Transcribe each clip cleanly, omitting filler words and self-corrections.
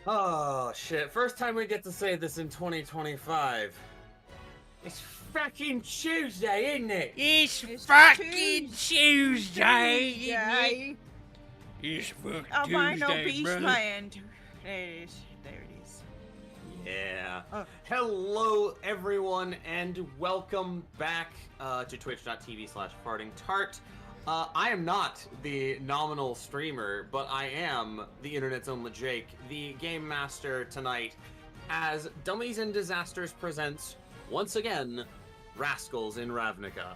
Oh shit! First time we get to say this in 2025. It's fucking Tuesday, isn't it? It's fucking Tuesday, isn't it? It's fucking Albino Tuesday, Beast brother. Man. There it is. There it is. Yeah. Hello, everyone, and welcome back to twitch.tv/fartingtart. I am not the nominal streamer, but I am the internet's own Jake, the game master tonight, as Dummies and Disasters presents, once again, Rascals in Ravnica.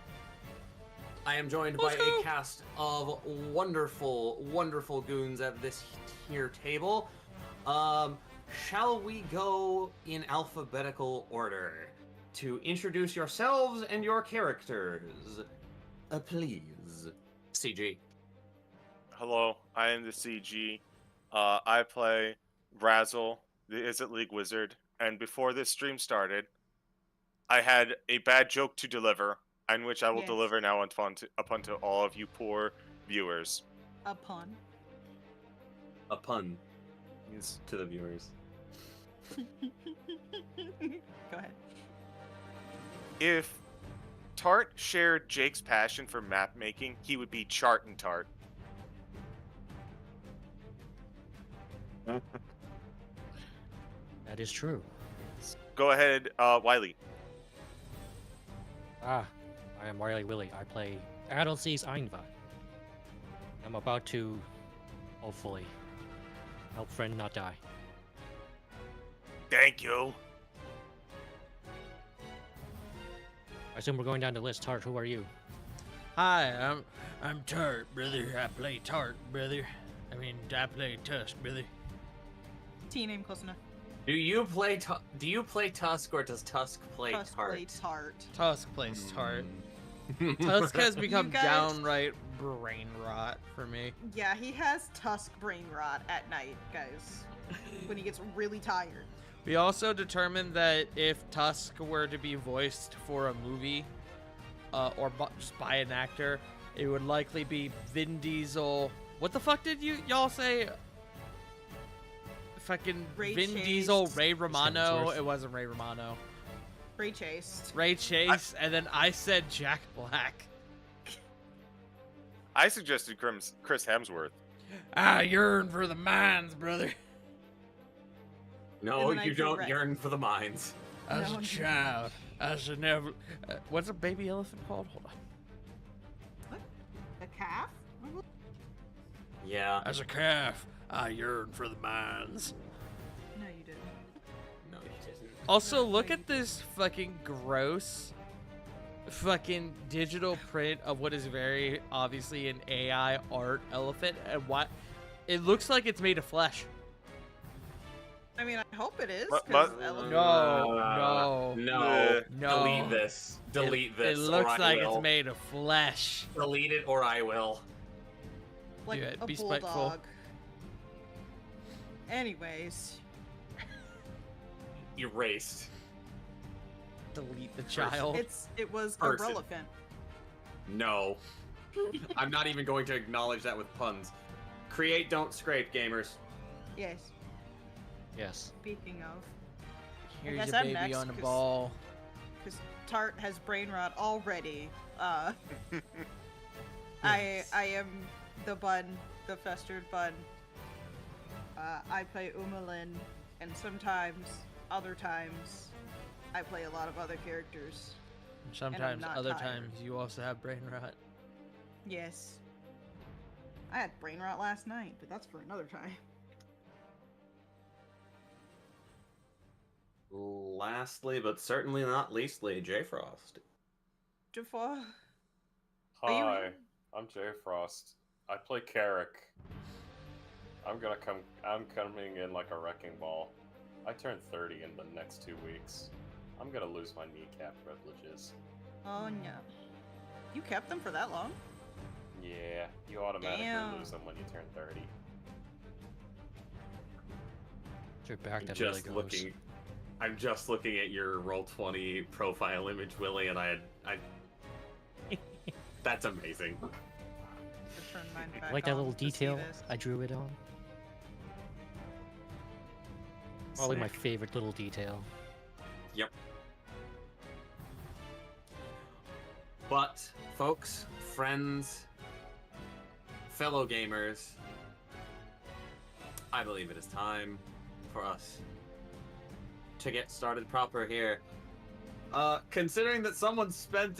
I am joined by a cast of wonderful, wonderful goons at this here table. Shall we go in alphabetical order to introduce yourselves and your characters? Please. CG. Hello, I am the CG. I play Razzle, the Izzet League Wizard, and before this stream started, I had a bad joke to deliver, in which I will deliver now upon to all of you poor viewers. A pun. A pun is to the viewers. Go ahead. If Tart shared Jake's passion for map making, he would be Chart and Tart. That is true. Go ahead, Wiley. I am Wiley Willie. I play Adelsie's Einva. I'm about to, hopefully, help friend not die. Thank you. I assume we're going down the list. Tart, who are you? Hi, I'm Tart, brother. I play Tart, brother. I play Tusk, brother. T name close enough. Do you play Tusk, or does Tusk play Tusk Tart? play Tart. Tusk plays Tart. Tusk has become You guys- downright brain rot for me. Yeah, he has Tusk brain rot at night, guys. When he gets really tired. We also determined that if Tusk were to be voiced for a movie, or just by an actor, it would likely be Vin Diesel. What the fuck did y'all say? Fucking Ray Vin Chase. Diesel, Ray Romano. Hemsworth. It wasn't Ray Romano. Ray Chase. Ray Chase, and then I said Jack Black. I suggested Chris Hemsworth. I yearn for the mines, brother. No, And then you I don't direct- yearn for the mines. As No, a you child, I should never. What's a baby elephant called? Hold on. What? The calf? Yeah. As a calf, I yearn for the mines. No, you didn't. No, you didn't. Also, look at this fucking gross fucking digital print of what is very obviously an AI art elephant, and what it looks like it's made of flesh. I mean, I hope it is. But- 'Cause but- elephant- No. No. No. Delete this. Delete this. It or looks I like will. it's made of flesh. Delete it, or I will. like Yeah, a be spiteful. bulldog. Anyways, Erased. Delete the child. it was Person. irrelevant. No. I'm not even going to acknowledge that with puns. Create, don't scrape, gamers. Yes. Yes. Speaking of, Here's guess your I'm baby next, on a 'cause- ball. because Tart has brain rot already. I am the bun, the festered bun. I play Umalin, and sometimes, other times, I play a lot of other characters. Sometimes, not other tired. times, you also have brain rot. Yes. I had brain rot last night, but that's for another time. Lastly, but certainly not leastly, J Frost. Jafar. Are you Hi, in? I'm Jay Frost. I play Carrick. I'm coming in like a wrecking ball. I turn 30 in the next 2 weeks. I'm gonna lose my kneecap privileges. Oh no. You kept them for that long? Yeah, you automatically Damn. lose them when you turn 30. Your back that Just really goes. I'm just looking at your Roll20 profile image, Willie, and I that's amazing. To turn mine back Like that on little to see detail this. I drew it on. Probably my favorite little detail. Yep. But, folks, friends, fellow gamers, I believe it is time for us to get started proper here. Considering that someone spent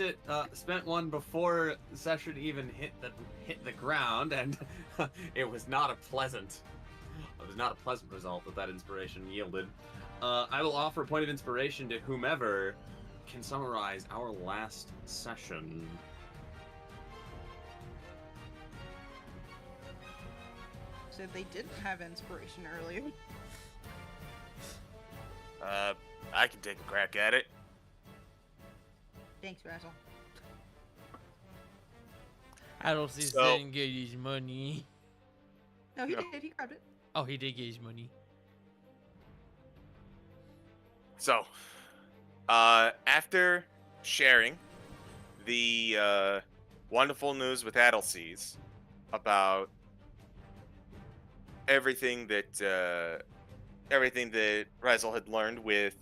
one before the session even hit the ground, and it was not a pleasant result that inspiration yielded. I will offer a point of inspiration to whomever can summarize our last session. So they didn't have inspiration earlier. I can take a crack at it. Thanks, Razzle. Adelseas So- didn't get his money. No, he No. did. He grabbed it. Oh, he did get his money. So, after sharing the wonderful news with Adelseas about everything that Razzle had learned with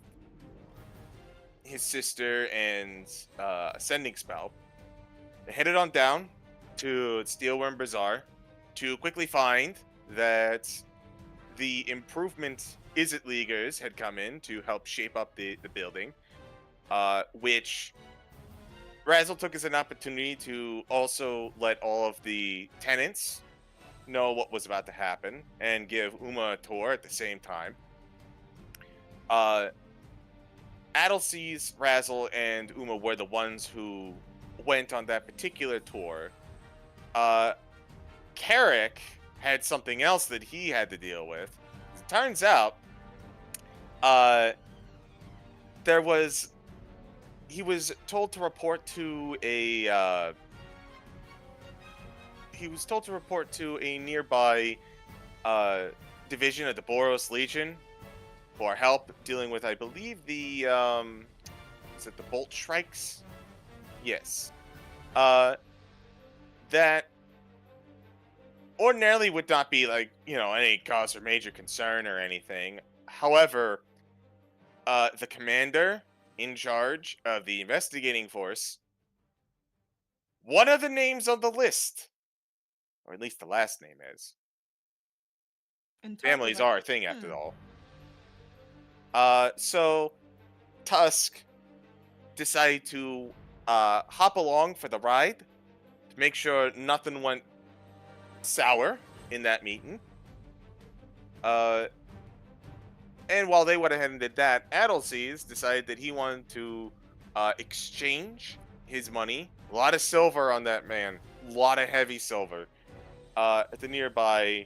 his sister and Ascending Spell, they headed on down to Steelworm Bazaar to quickly find that the improvement Izzet Leaguers had come in to help shape up the building, which Razzle took as an opportunity to also let all of the tenants know what was about to happen and give Uma a tour at the same time. Adelseas, Razzle, and Uma were the ones who went on that particular tour. Carrick had something else that he had to deal with. It turns out, he was told to report to a nearby division of the Boros Legion for help dealing with, I believe, the is it the Bolt Strikes? Yes. That ordinarily would not be any cause for major concern or anything. However, the commander in charge of the investigating force, one of the names on the list, or at least the last name is. And talk Families about- are a thing after all. So Tusk decided to hop along for the ride to make sure nothing went sour in that meeting. And while they went ahead and did that, Adelseas decided that he wanted to exchange his money. A lot of silver on that man. A lot of heavy silver. At the nearby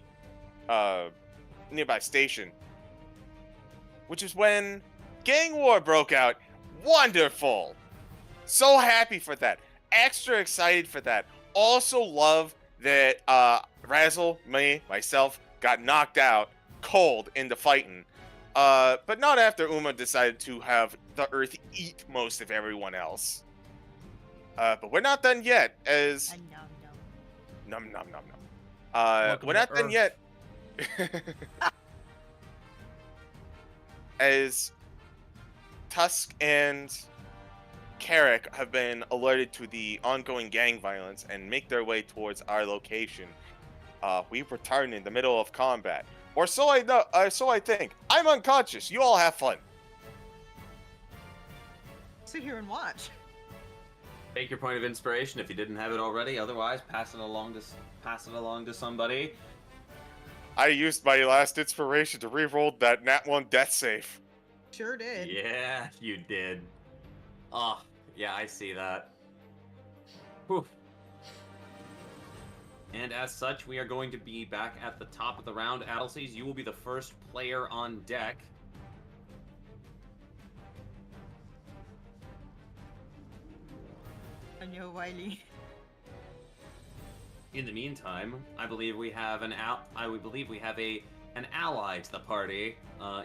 station. Which is when gang war broke out. Wonderful! So happy for that. Extra excited for that. Also love that Razzle, myself, got knocked out cold into fighting. But not after Uma decided to have the Earth eat most of everyone else. But we're not done yet, as... Num num num num. Welcome We're to not done Earth. yet. As Tusk and Carrick have been alerted to the ongoing gang violence and make their way towards our location. We've returned in the middle of combat. Or so I know. So I think. I'm unconscious. You all have fun. Sit here and watch. Take your point of inspiration if you didn't have it already. Otherwise, pass it along to somebody. I used my last inspiration to reroll that Nat 1 death save. Sure did. Yeah, you did. Oh, yeah, I see that. Whew. And as such, we are going to be back at the top of the round. Adelseas, you will be the first player on deck. I know, Wiley. In the meantime, I believe we have an ally to the party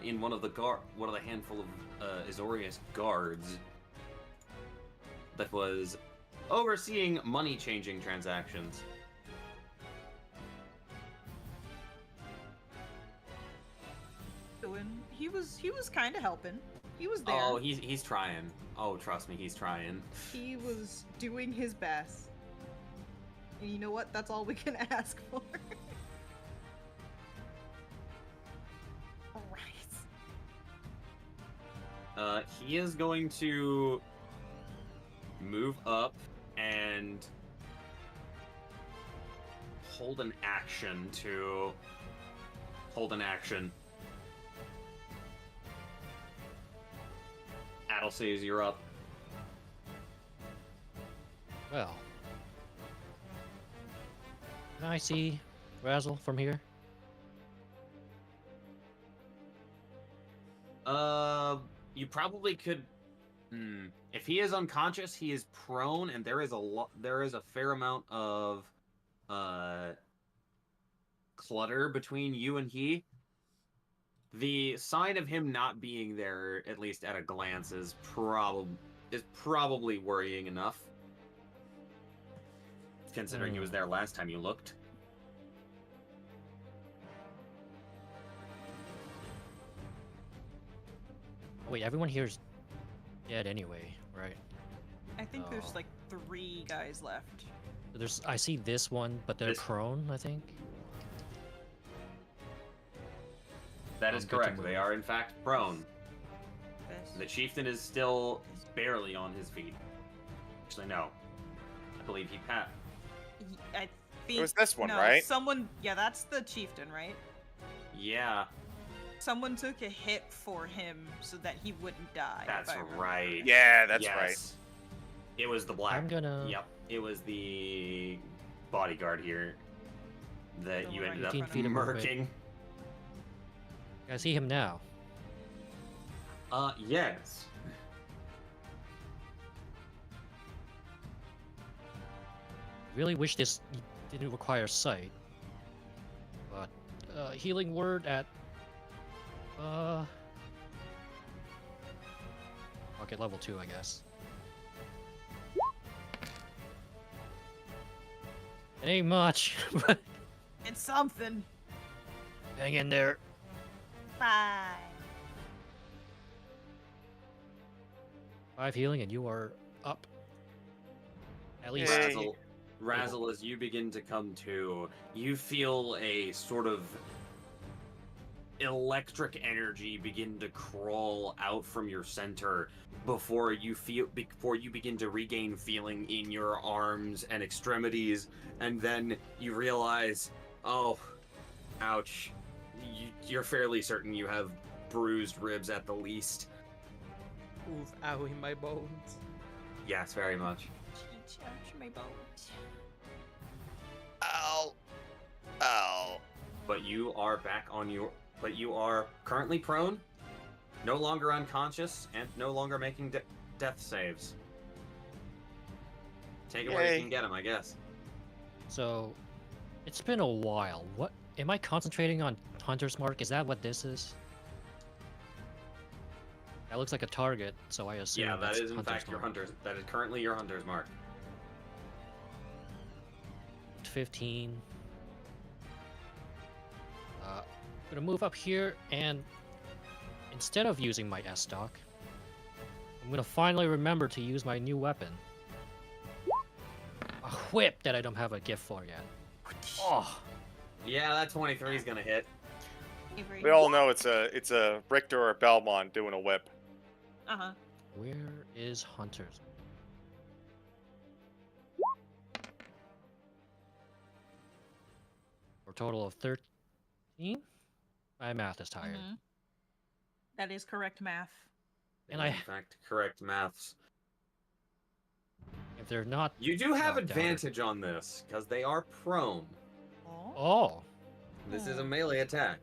in one of the handful of Azorius guards that was overseeing money changing transactions. Doing he was kind of helping. He was there. Oh, he's trying. Oh, trust me, he's trying. He was doing his best. And you know what? That's all we can ask for. Alright. He is going to move up and hold an action to hold an action. Adel says you're up. Well, can I see Razzle from here? You probably could. If he is unconscious, he is prone, and there is a fair amount of clutter between you and he. The sign of him not being there, at least at a glance, is probably worrying enough. Considering he was there last time you looked. Wait, everyone here's dead anyway, right? I think there's Oh. like 3 guys left. I see this one, but they're This- prone, I think. That is Good to correct. move. They are in fact prone. This. The chieftain is still barely on his feet. Actually, no. I believe he passed. I think It was this one, no, right? Someone, yeah, that's the chieftain, right? Yeah, Someone took a hit for him so that he wouldn't die. if that's I remember right. Yeah, that's right. Yes. It was the black. I'm gonna. Yep, it was the bodyguard here that The you one ended right up in front of him. murking. I see him now. Yes. Really wish this didn't require sight. But healing word at okay, level 2, I guess. It ain't much, but It's something. hang in there. Bye. 5 healing and you are up. At least Yay. Razzle, as you begin to come to, you feel a sort of electric energy begin to crawl out from your center before you begin to regain feeling in your arms and extremities, and then you realize, oh, ouch, you're fairly certain you have bruised ribs at the least. Oof, owie, my bones. Yes, very much. Ouch, my bones. Ow. Ow. But you are back on your. But you are currently prone, no longer unconscious, and no longer making death saves. Take it where you Yay. can get him, I guess. so it's been a while. What am I concentrating on? Hunter's Mark? Is that what this is? That looks like a target, so I assume Yeah, that that's is in Hunter's fact your Mark. hunter's. That is currently your hunter's mark. 15. I'm gonna move up here, and instead of using my S stock, I'm gonna finally remember to use my new weapon. A whip that I don't have a gift for yet. Oh, Yeah, that 23 is gonna hit. Avery. We all know it's a Richter or a Belmont doing a whip. Uh-huh. where is Hunter's? For a total of 13? My math is tired. Mhm. That is correct math. And That is I- in fact, correct maths. If they're not... You do have knocked out. advantage on this because they are prone. Oh. Oh! This is a melee attack.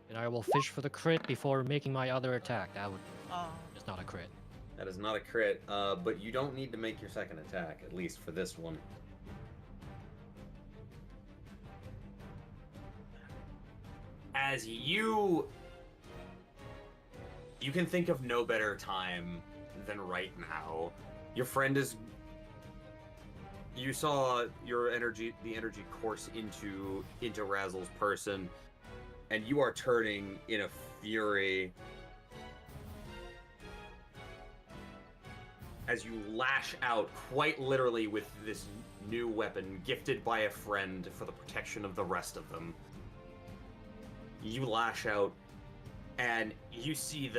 Then I will fish for the crit before making my other attack. That would... Oh. It's not a crit. That is not a crit, but you don't need to make your second attack, at least for this one. As you can think of no better time than right now. Your friend is. You saw the energy course into Razzle's person, and you are turning in a fury as you lash out quite literally with this new weapon gifted by a friend for the protection of the rest of them. You lash out, and you see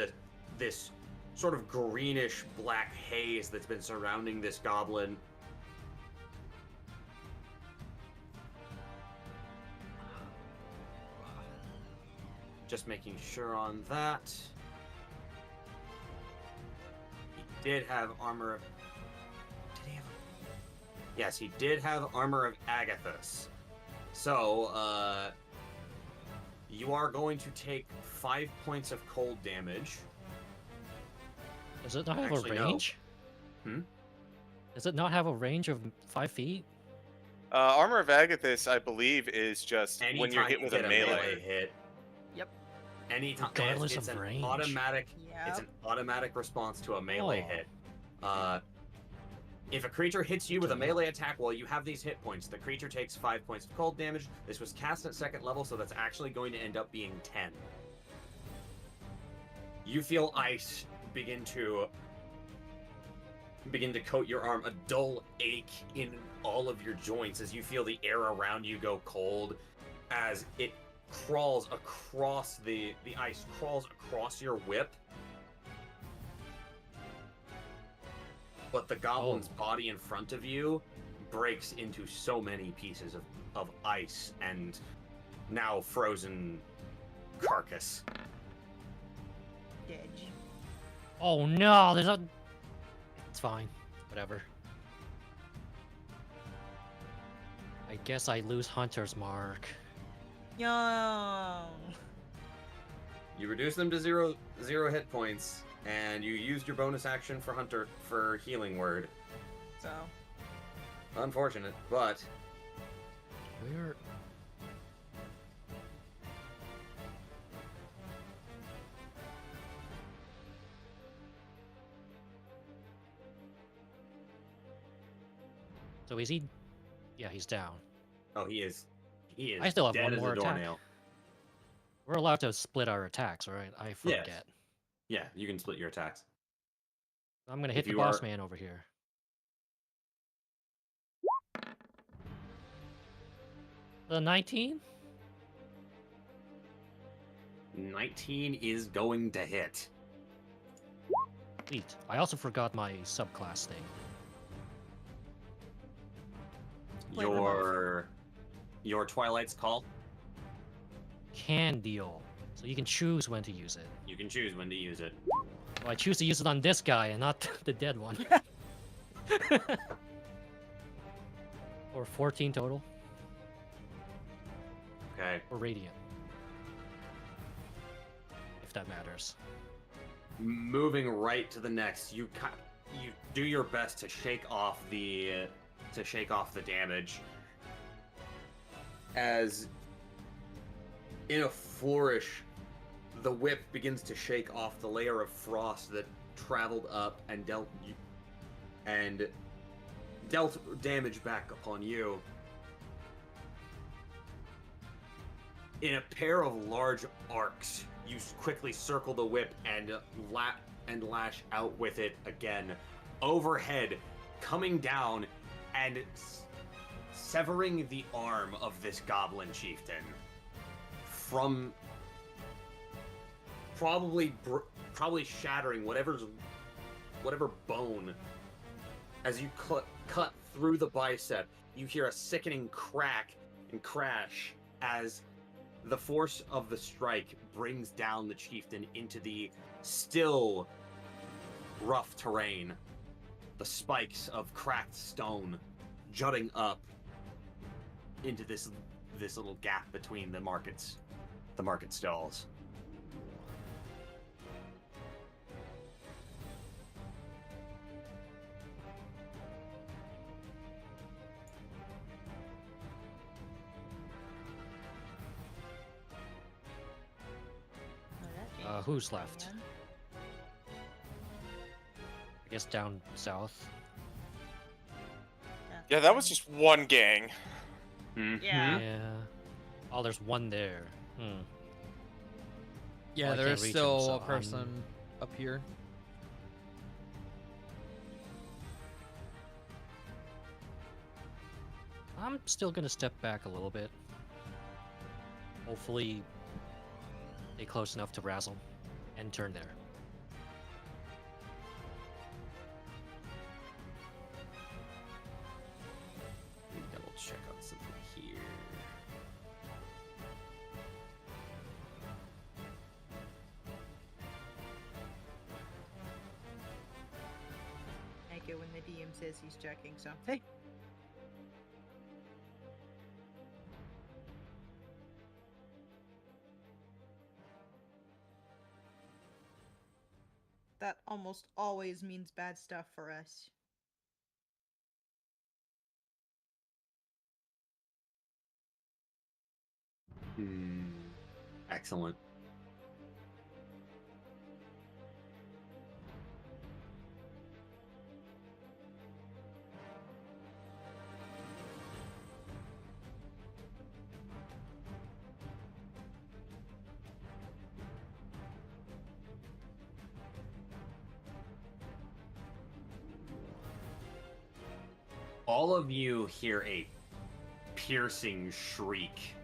this sort of greenish black haze that's been surrounding this goblin. Just making sure on that. He did have armor of... Did he have... Yes, he did have armor of Agathis. So, you are going to take 5 points of cold damage. Does it not have Actually, a no. range? Hmm? Does it not have a range of 5 feet? Armor of Agathis, I believe, is just when you're Anytime hit you with get a melee. hit. Yep. Anytime. Regardless it's of an range. automatic. It's Yep. an automatic response to a melee Oh. hit. If a creature hits you with a melee attack while you have these hit points, the creature takes 5 points of cold damage. This was cast at 2nd level, so that's actually going to end up being 10. You feel ice begin to coat your arm, a dull ache in all of your joints as you feel the air around you go cold as it crawls across the ice crawls across your whip. But the goblin's body in front of you breaks into so many pieces of ice and now frozen carcass. Dead. Oh no, there's a... It's fine. Whatever. I guess I lose Hunter's Mark. Yo. You reduce them to zero hit points, and you used your bonus action for Hunter for Healing Word. So. Unfortunate, but Where... So is he... Yeah, he's down. oh, he is I still have dead one as more a attack. doornail. We're allowed to split our attacks, right? I forget. Yes. Yeah, you can split your attacks. I'm gonna If hit the you boss are- man over here. The 19? 19 is going to hit. Sweet. I also forgot my subclass thing. Play them Your Twilight's Call. Can deal. So you can choose when to use it. You can choose when to use it. Well, I choose to use it on this guy and not the dead one. Or 14 total. Okay. Or radiant. If that matters. Moving right to the next, you do your best to shake off the damage. As in a flourish, the whip begins to shake off the layer of frost that traveled up and dealt damage back upon you. In a pair of large arcs, you quickly circle the whip and lash out with it again. Overhead, coming down and severing the arm of this goblin chieftain from probably shattering whatever bone. As you cut through the bicep, you hear a sickening crack and crash as the force of the strike brings down the chieftain into the still rough terrain. The spikes of cracked stone jutting up into this little gap between the market stalls. Who's left? I guess down south. Yeah, that was just one gang. Yeah. Yeah. Oh, there's one there. Yeah, I there can't is reach him, still so a person up here. I'm still gonna step back a little bit. Hopefully, stay close enough to Razzle and turn there. Let me double check on something here. I like it when the DM says he's checking something. That almost always means bad stuff for us. Excellent. All of you hear a piercing shriek.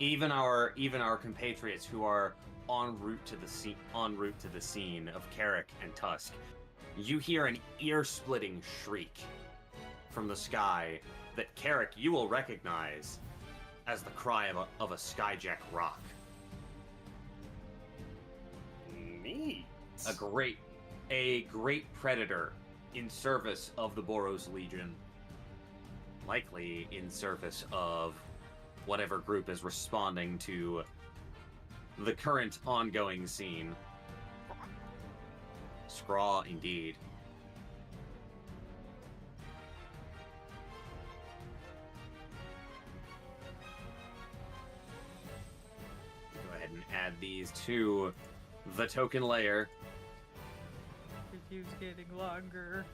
Even our compatriots who are en route to the scene of Carrick and Tusk, you hear an ear-splitting shriek from the sky that Carrick you will recognize as the cry of a skyjack rock. Neat. A great predator in service of the Boros Legion, likely in service of whatever group is responding to the current ongoing scene. Scraw, indeed. Go ahead and add these to the token layer. It keeps getting longer.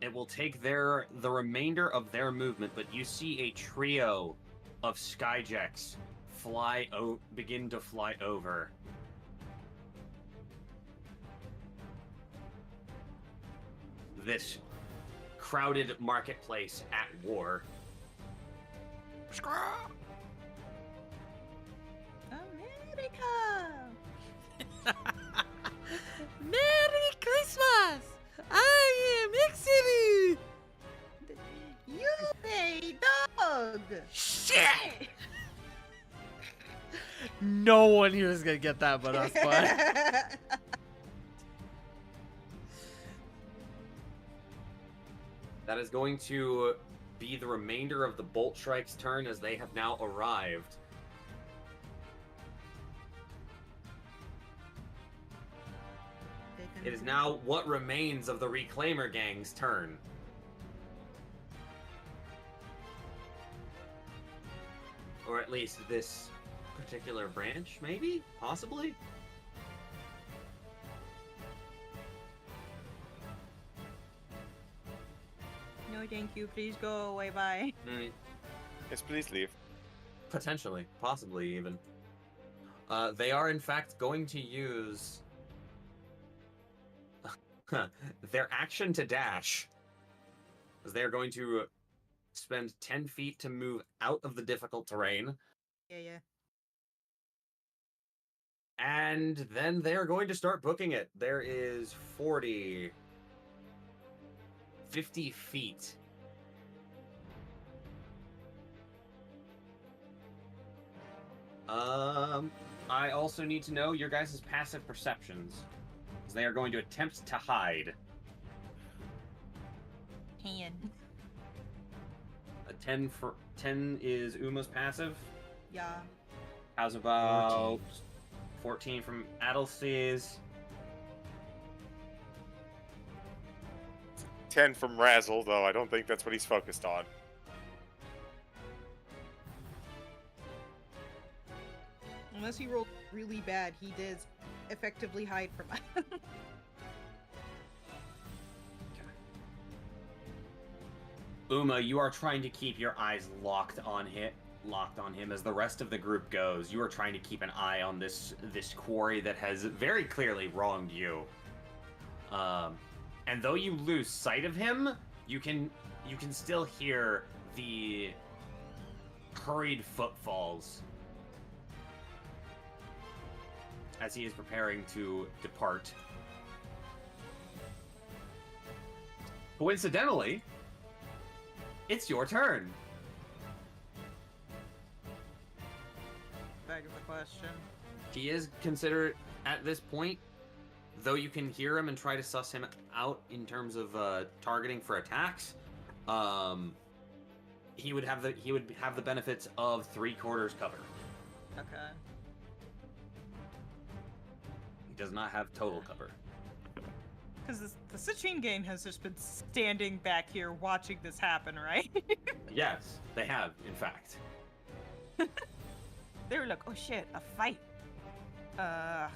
It will take the remainder of their movement, but you see a trio of skyjacks begin to fly over. This crowded marketplace at war. America! Merry Christmas! I am excited! You say dog! Shit! No one here is gonna get that but us, bud. That is going to be the remainder of the Bolt Strike's turn, as they have now arrived. It is now what remains of the Reclaimer Gang's turn. Or at least this particular branch, maybe? Possibly? No, thank you. Please go away. Bye. Yes, please leave. Potentially. Possibly, even. They are, in fact, going to use their action to dash. As they are going to spend 10 feet to move out of the difficult terrain. Yeah. And then they are going to start booking it. There is 40, 50 feet. I also need to know your guys' passive perceptions. As they are going to attempt to hide. 10. A 10 is Uma's passive. Yeah. How's about 14 from Adelcy's? 10 from Razzle, though I don't think that's what he's focused on. Unless he rolled really bad, he effectively hide from us. Uma, you are trying to keep your eyes locked on him as the rest of the group goes. You are trying to keep an eye on this quarry that has very clearly wronged you. And though you lose sight of him, you can still hear the hurried footfalls as he is preparing to depart. Coincidentally, it's your turn. Back of the question. He is considered at this point, though you can hear him and try to suss him out in terms of targeting for attacks. He would have the benefits of 3/4 cover. Okay. He does not have total cover. Because the Citrine gang has just been standing back here watching this happen, right? Yes, they have, in fact. They were like, oh shit, a fight. I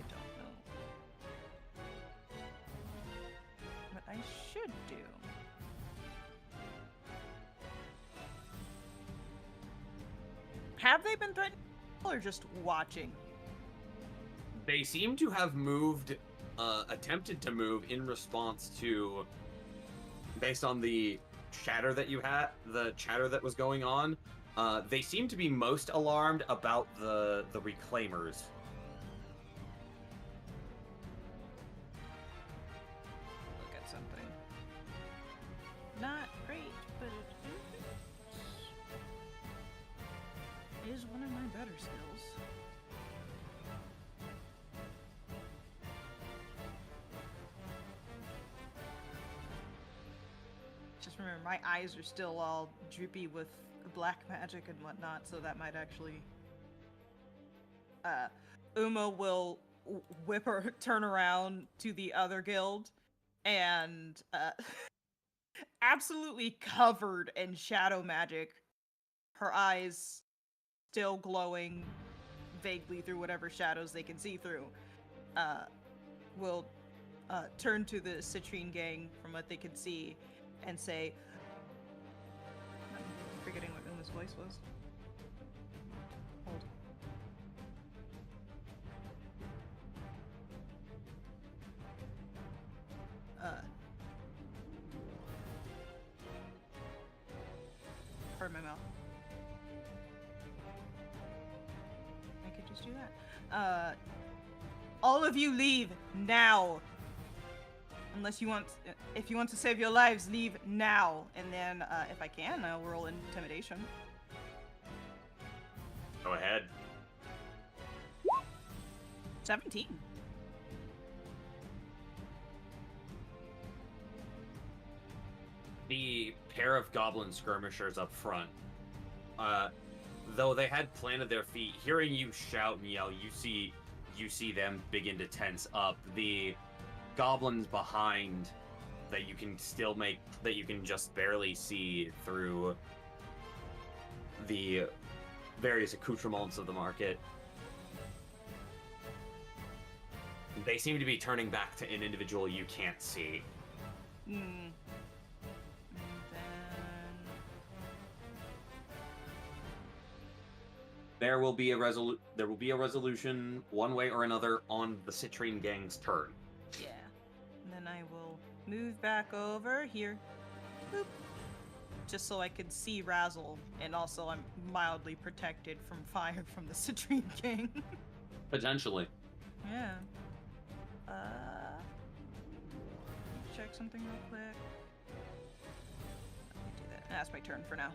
don't know what I should do. Have they been threatening or just watching? They seem to have moved, attempted to move in response to, based on the chatter that you had, the chatter that was going on. They seem to be most alarmed about the reclaimers. Look at something. Not great, but it is one of my better skills. Just remember, my eyes are still all droopy with black magic and whatnot, so that might actually... Uma will turn around to the other guild, and absolutely covered in shadow magic, her eyes still glowing vaguely through whatever shadows they can see through, will turn to the Citrine gang from what they can see and say, I'm forgetting what Uma's voice was. Hold. Burn my mouth. I could just do that. All of you leave now. Unless you want, if you want to save your lives, leave now. And then, if I can, I'll roll intimidation. Go ahead. 17. The pair of goblin skirmishers up front, though they had planted their feet, hearing you shout and yell, you see them begin to tense up. The goblins behind that you can just barely see through the various accoutrements of the market. They seem to be turning back to an individual you can't see. And then... There will be a resolution one way or another on the Citrine gang's turn. Yeah. And then I will move back over here. Boop. Just so I can see Razzle, and also I'm mildly protected from fire from the Citrine gang. Potentially. Yeah. Check something real quick. Let me do that. That's my turn for now.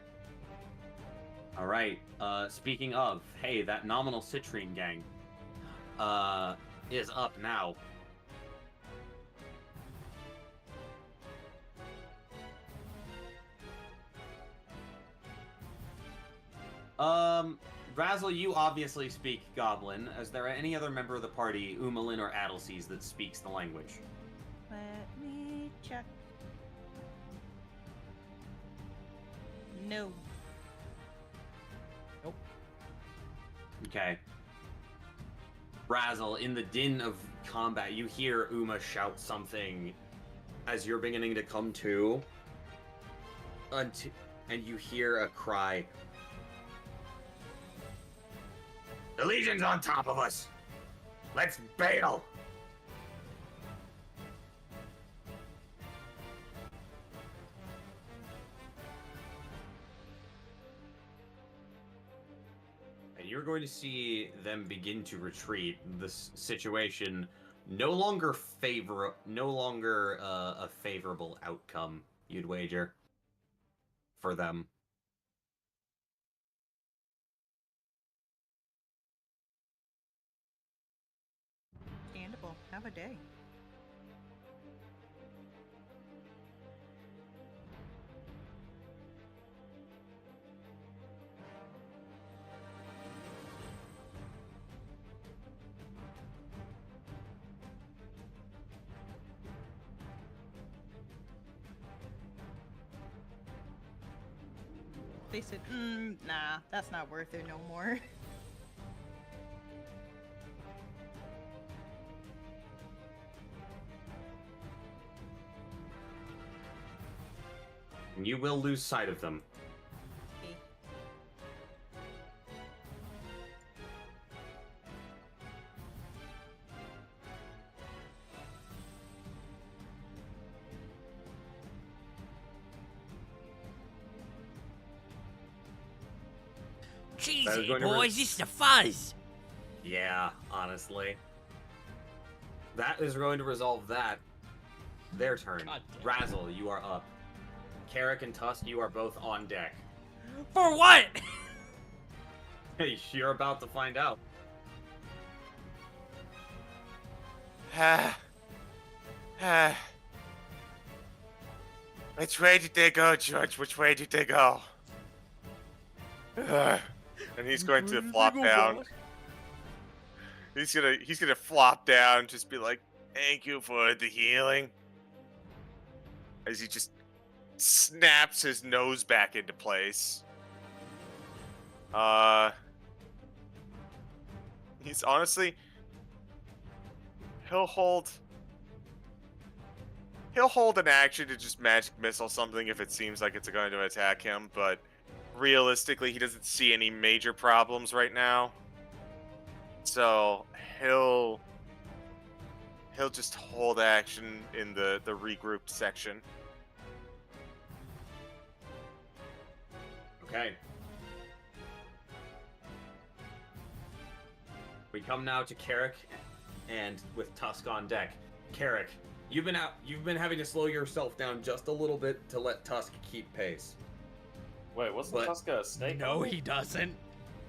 All right. Speaking of, hey, that nominal Citrine gang is up now. Razzle, you obviously speak Goblin. Is there any other member of the party, Umalin or Adelsees, that speaks the language? Let me check. No. Nope. Okay. Razzle, in the din of combat, you hear Uma shout something as you're beginning to come to, and you hear a cry. The Legion's on top of us! Let's bail! And you're going to see them begin to retreat. This situation no longer a favorable outcome, you'd wager, for them. Understandable. Have a day. They said, nah, that's not worth it no more. And you will lose sight of them. Cheesy, going to boys, this is the fuzz. Yeah, honestly. That is going to resolve that. Their turn. God damn. Razzle, you are up. Carrick and Tusk, you are both on deck. For what? Hey, you're about to find out. Which way did they go, George? Which way did they go? And he's going to flop down. He's gonna flop down, just be like, "Thank you for the healing." As he just snaps his nose back into place. He's honestly, he'll hold an action to just magic missile something if it seems like it's going to attack him, but realistically, he doesn't see any major problems right now. So he'll just hold action in the regrouped section. Okay. We come now to Carrick, and with Tusk on deck. Carrick, you've been having to slow yourself down just a little bit to let Tusk keep pace. Wait, wasn't Tusk a snake? No, he doesn't.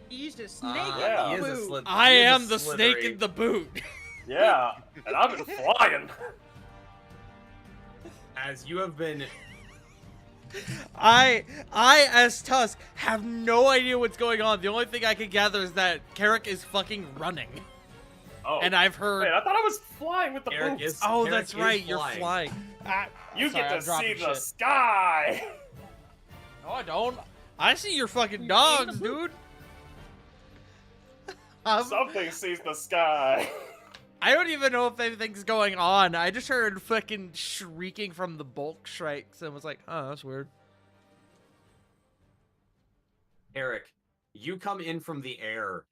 He's just snake yeah. in He the is a boot. I he is a am the snake slithery- in the boot. Yeah, and I've been flying. As you have been I as Tusk have no idea what's going on. The only thing I can gather is that Carrick is fucking running. Oh, And I've heard wait, I thought I was flying with the Carrick boots. is Oh, Carrick that's is right, you're flying. flying. You Sorry, get I'm to dropping see the shit. sky. No, I don't. I see your fucking dogs, dude. Something sees the sky. I don't even know if anything's going on. I just heard fucking shrieking from the bulk strikes and was like, oh, that's weird. Eric, you come in from the air,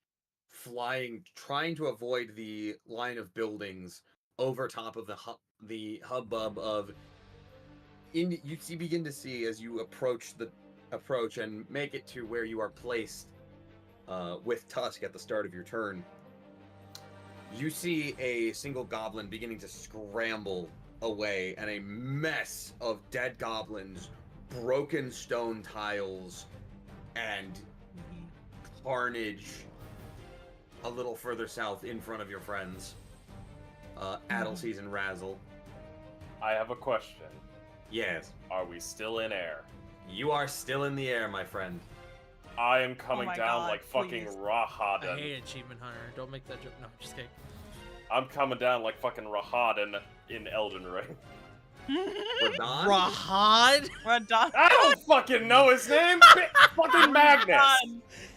flying, trying to avoid the line of buildings over top of the hubbub of. You begin to see as you approach and make it to where you are placed with Tusk at the start of your turn. You see a single goblin beginning to scramble away, and a mess of dead goblins, broken stone tiles, and carnage a little further south in front of your friends. Addleseas and Razzle. I have a question. Yes. Are we still in air? You are still in the air, my friend. I am coming my down God, like fucking please. I Rahaden. hate Achievement Hunter. Don't make that joke. No, just kidding. I'm coming down like fucking Rahaden in Elden Ring. Radon? Rahad? Radon. I don't fucking know his name. Fucking Magnus.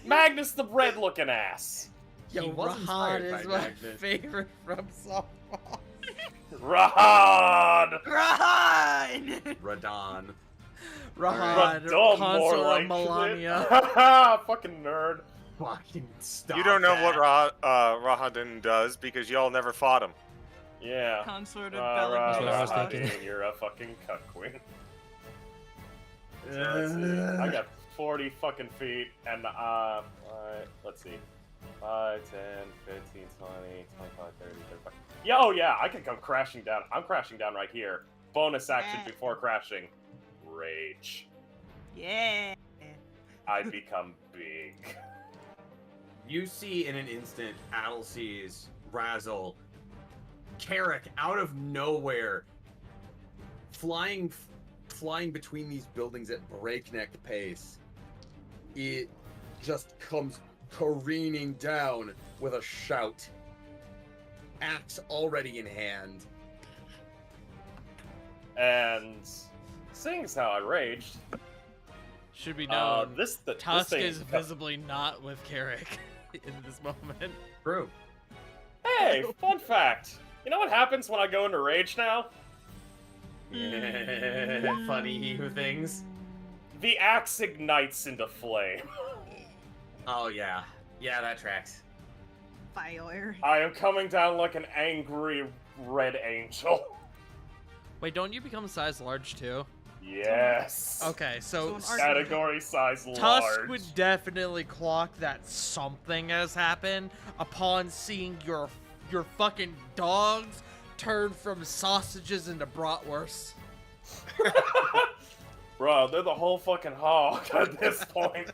Magnus the bread-looking ass. He Yo, was Rahad inspired is by my Magnus. favorite from softball. Rahad. Run! Radon. Rahad, Radon, more consort like of Melania. it. Fucking nerd. Fucking stop. You don't know that. what Rahadin does because y'all never fought him. Yeah. Consort of That's what I was Bella. thinking. You're a fucking cuck queen. So let's see. I got 40 fucking feet, and alright, let's see. 5, 10, 15, 20, 25, 30, 35. Yeah, oh yeah, I can come crashing down. I'm crashing down right here. Bonus action Yeah. before crashing. Rage. Yeah. I become big. You see in an instant, Adel sees Razzle, Carrick out of nowhere, flying between these buildings at breakneck pace. It just comes careening down with a shout. Axe already in hand. And seeing as how I raged, Should be known, this Tusk thing is visibly not with Carrick in this moment. True. Hey, fun fact. You know what happens when I go into rage now? Yeah, funny things. The axe ignites into flame. Oh yeah, yeah, that tracks. Fire. I am coming down like an angry red angel. Wait, don't you become size large too? Yes. Okay, so So an Category size Tusk large. would definitely clock that something has happened upon seeing your fucking dogs turn from sausages into bratwursts. Bro, they're the whole fucking hog at this point.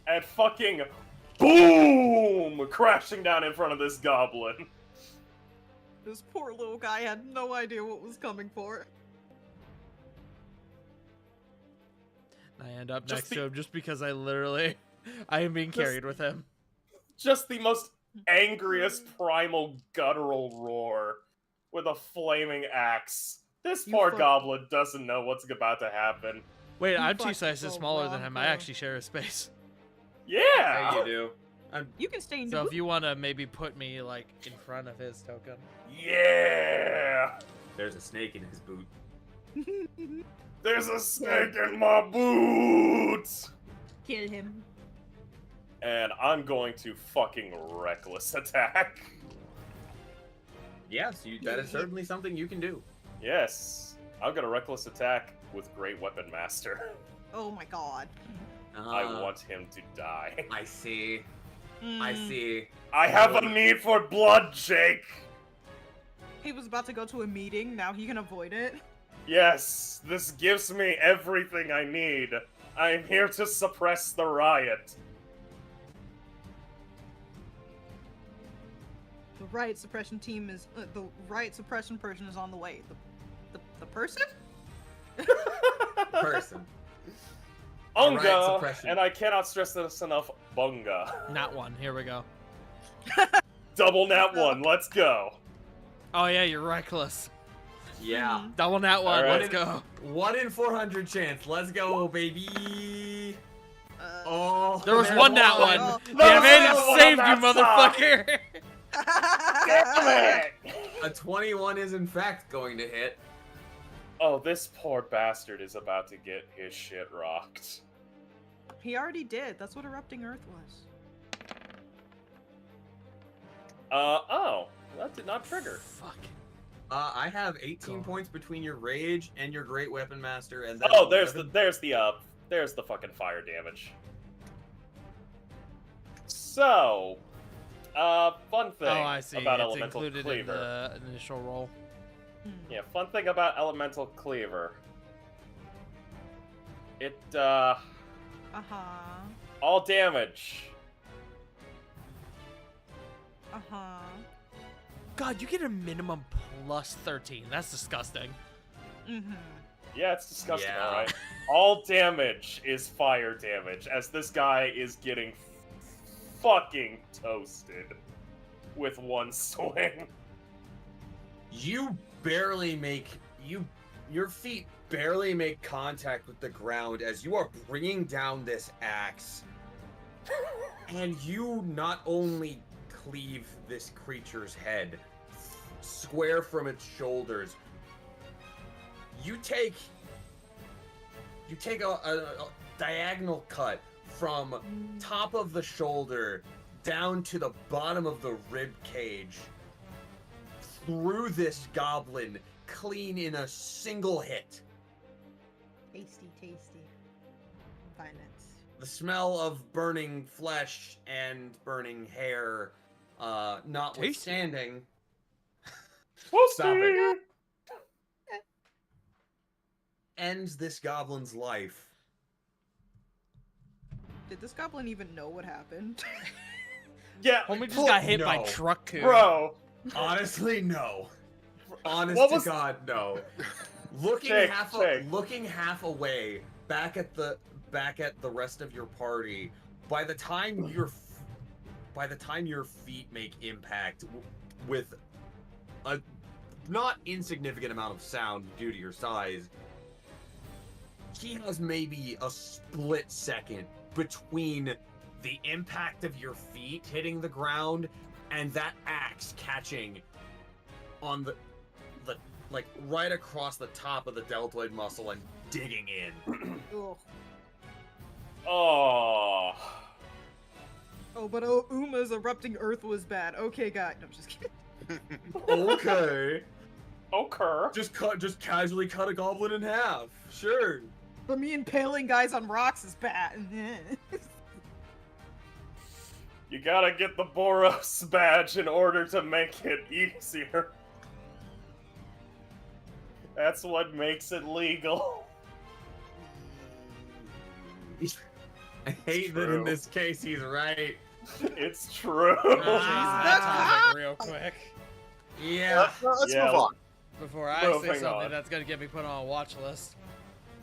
And fucking boom! Crashing down in front of this goblin. This poor little guy had no idea what was coming for. I end up Just next the- to him just because I am being carried with him. Just the most angriest primal guttural roar with a flaming axe. This You poor fuck- goblin doesn't know what's about to happen. Wait, You I'm 2 fucking sizes so smaller wrong, than him. I bro. actually share a space. Yeah! Yeah, you do. You can stay in So the if you want to maybe put me like in front of his token. Yeah! There's a snake in his boot. There's a snake in my boots! Kill him. And I'm going to fucking reckless attack. Yes, that is certainly something you can do. Yes, I'm gonna reckless attack with Great Weapon Master. Oh my god. I want him to die. I see. I Mm. see. I have a need for blood, Jake! He was about to go to a meeting, now he can avoid it. Yes, this gives me everything I need. I am here to suppress the riot. The riot suppression team is the riot suppression person is on the way. The person? Person. Riot Unga, suppression. and I cannot stress this enough, bunga. Not one. Here we go. Double nat one, let's go. Oh yeah, you're reckless. Yeah. Double nat one. Alright. Let's go. 1 in 400 chance. Let's go, baby. Oh. There was there's one nat one. one. No, Damn it! no, It no, saved no, you, that's motherfucker. Damn it! A 21 is in fact going to hit. Oh, this poor bastard is about to get his shit rocked. He already did. That's what erupting earth was. Oh, that did not trigger. Fuck. I have 18 God. points between your rage and your great weapon master, and then Oh, there's 11. the fucking fire damage. So, fun thing Oh, I see. about It's Elemental included Cleaver. in the initial roll. Yeah, fun thing about Elemental Cleaver. It, Uh-huh. all damage. Uh-huh. God, you get a minimum plus 13. That's disgusting. Mm-hmm. Yeah, it's disgusting, Yeah. alright. All damage is fire damage, as this guy is getting fucking toasted with one swing. You barely make your feet barely make contact with the ground as you are bringing down this axe. And you not only cleave this creature's head square from its shoulders, you take a diagonal cut from top of the shoulder down to the bottom of the rib cage through this goblin clean in a single hit. Tasty, tasty. Find it. The smell of burning flesh and burning hair, notwithstanding. Stop it. Ends this goblin's life. Did this goblin even know what happened? Yeah, Homie just got hit by No. truck. bro. Honestly, no. Honest What to was- God, no. Looking Jake, looking half away, back at the rest of your party. By the time your feet make impact with a not insignificant amount of sound due to your size, he has maybe a split second between the impact of your feet hitting the ground and that axe catching on the like right across the top of the deltoid muscle and digging in. Ugh. Oh. Oh, but Uma's erupting earth was bad. Okay, guy. No, I'm just kidding. Okay. Okay. Just casually cut a goblin in half. Sure. But me impaling guys on rocks is bad. You gotta get the Boros badge in order to make it easier. That's what makes it legal. I hate that in True. this case he's right. It's true. Change that topic real quick Yeah. Let's Yeah. move on. before I Moving say something on. that's gonna get me put on a watch list.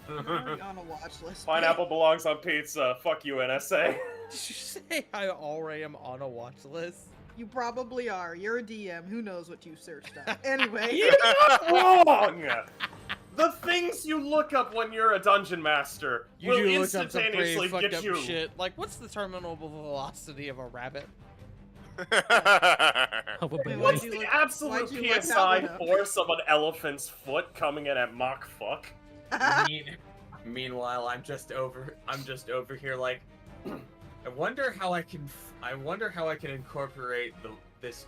I'm already on a watch list. Pineapple belongs on pizza. Fuck you, NSA. Did you say I already am on a watch list? You probably are. You're a DM. Who knows what you searched up? Anyway. You're not wrong! The things you look up when you're a dungeon master You will do look up some pretty instantaneously fucked get up you. shit. Like, what's the terminal velocity of a rabbit? Probably Wait, What's why'd you the look- absolute why'd you look that PSI one up? force of an elephant's foot coming in at Mach fuck? Meanwhile, I'm just over here like, I wonder how I can incorporate this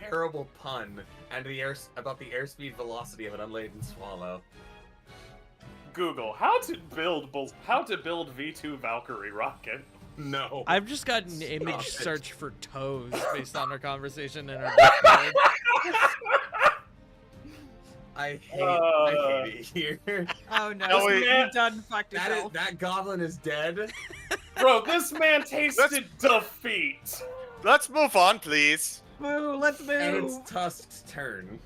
terrible pun and about the airspeed velocity of an unladen swallow. Google how to build V2 Valkyrie rocket. No. I've just got an Stop image it. search for toes based on our conversation in our Discord. I hate it here. Oh no, No, wait. you done fucked That yourself. that goblin is dead. Bro, this man tasted defeat. Let's move on, please. Boo, let's And move. it's Tusk's turn.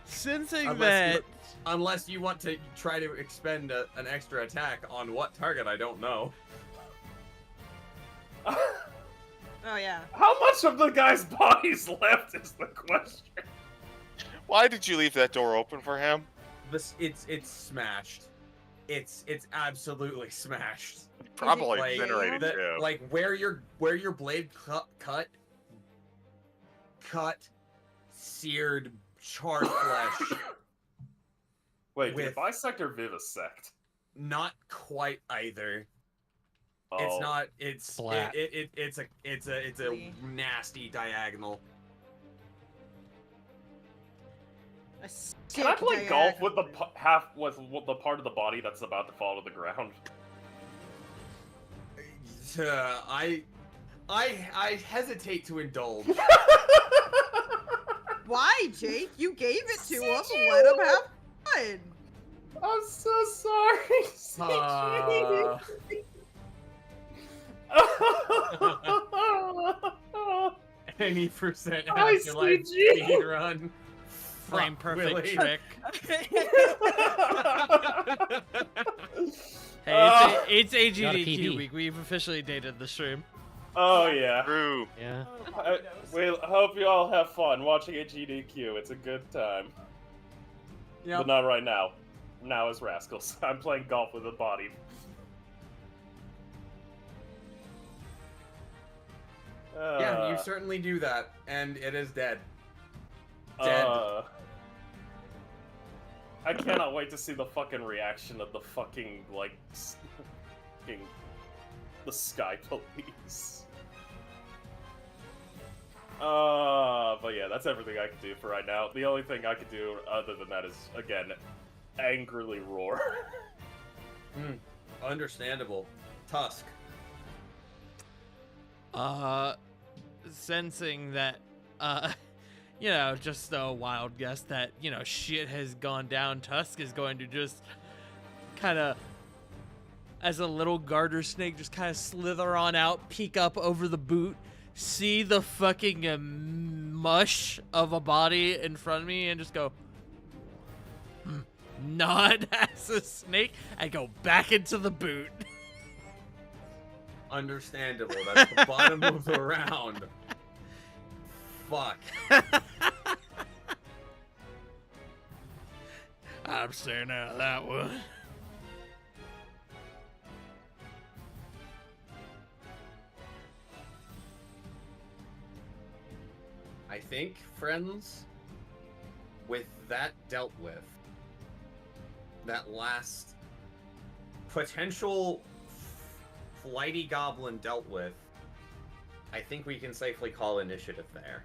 Sensing Unless that Unless you want to try to expend an extra attack on what target, I don't know. Oh yeah. How much of the guy's body's left is the question. Why did you leave that door open for him? It's smashed. It's absolutely smashed. Probably Like, incinerated the- too. like where your blade cut, seared, charred flesh. Wait, With- did bisect or vivisect? Not quite either. Oh. It's not. It's Flat. it's a See? nasty diagonal. A Can I sick play golf with the diagonal. the part of the body that's about to fall to the ground? I hesitate to indulge. Why, Jake? You gave it to him. Let him have fun. I'm so sorry. Any percent Hi, afterlife CG. speed run. frame Fuck, perfect Willie. trick. Hey, Ah. it's Not a AGDQ PB. week. We've officially dated the stream. Oh yeah. True. Yeah. We hope you all have fun watching a GDQ. It's a good time. But not right now. Now as Rascals. I'm playing golf with a body. Yeah, you certainly do that, and it is dead. Dead. I cannot wait to see the fucking reaction of the fucking, like, fucking, the Sky Police. But yeah, that's everything I can do for right now. The only thing I can do other than that is, again, angrily roar. Understandable. Tusk. Sensing that, just a wild guess that, shit has gone down, Tusk is going to just kind of, as a little garter snake, just kind of slither on out, peek up over the boot, see the fucking mush of a body in front of me, and just go, nod as a snake, and go back into the boot. Understandable. That's the bottom of the round. Fuck. I'm staying out of that one. I think, friends, with that dealt with, that last potential flighty goblin dealt with, I think we can safely call initiative there.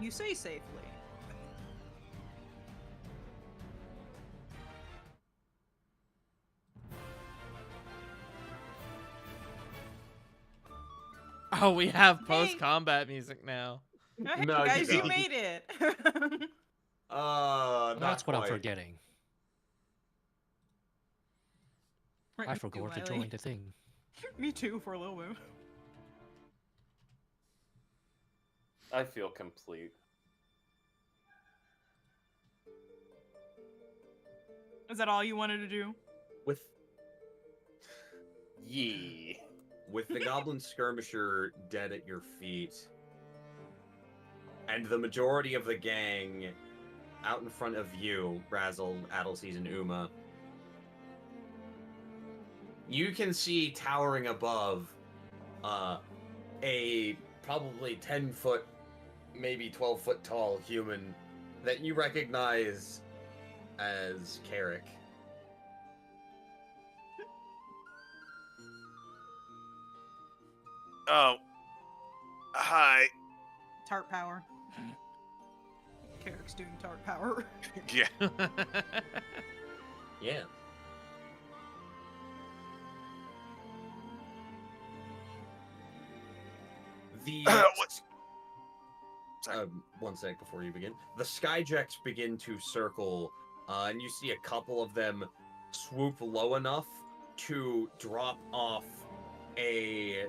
You say safely. Oh, we have post-combat music now. Hey, No, you guys, you don't. made it. That's what I'm quite. forgetting. I forgot to join the thing. Me too, for a little bit. I feel complete. Is that all you wanted to do? With Yee. with the goblin skirmisher dead at your feet, and the majority of the gang out in front of you, Razzle, Addleseas, and Uma, you can see towering above a probably 10-foot, maybe 12-foot tall human that you recognize as Carrick. Oh. Hi. Tart power. Carrick's doing tart power. Yeah. Yeah. The What's... Sorry. one sec before you begin. The skyjacks begin to circle, and you see a couple of them swoop low enough to drop off a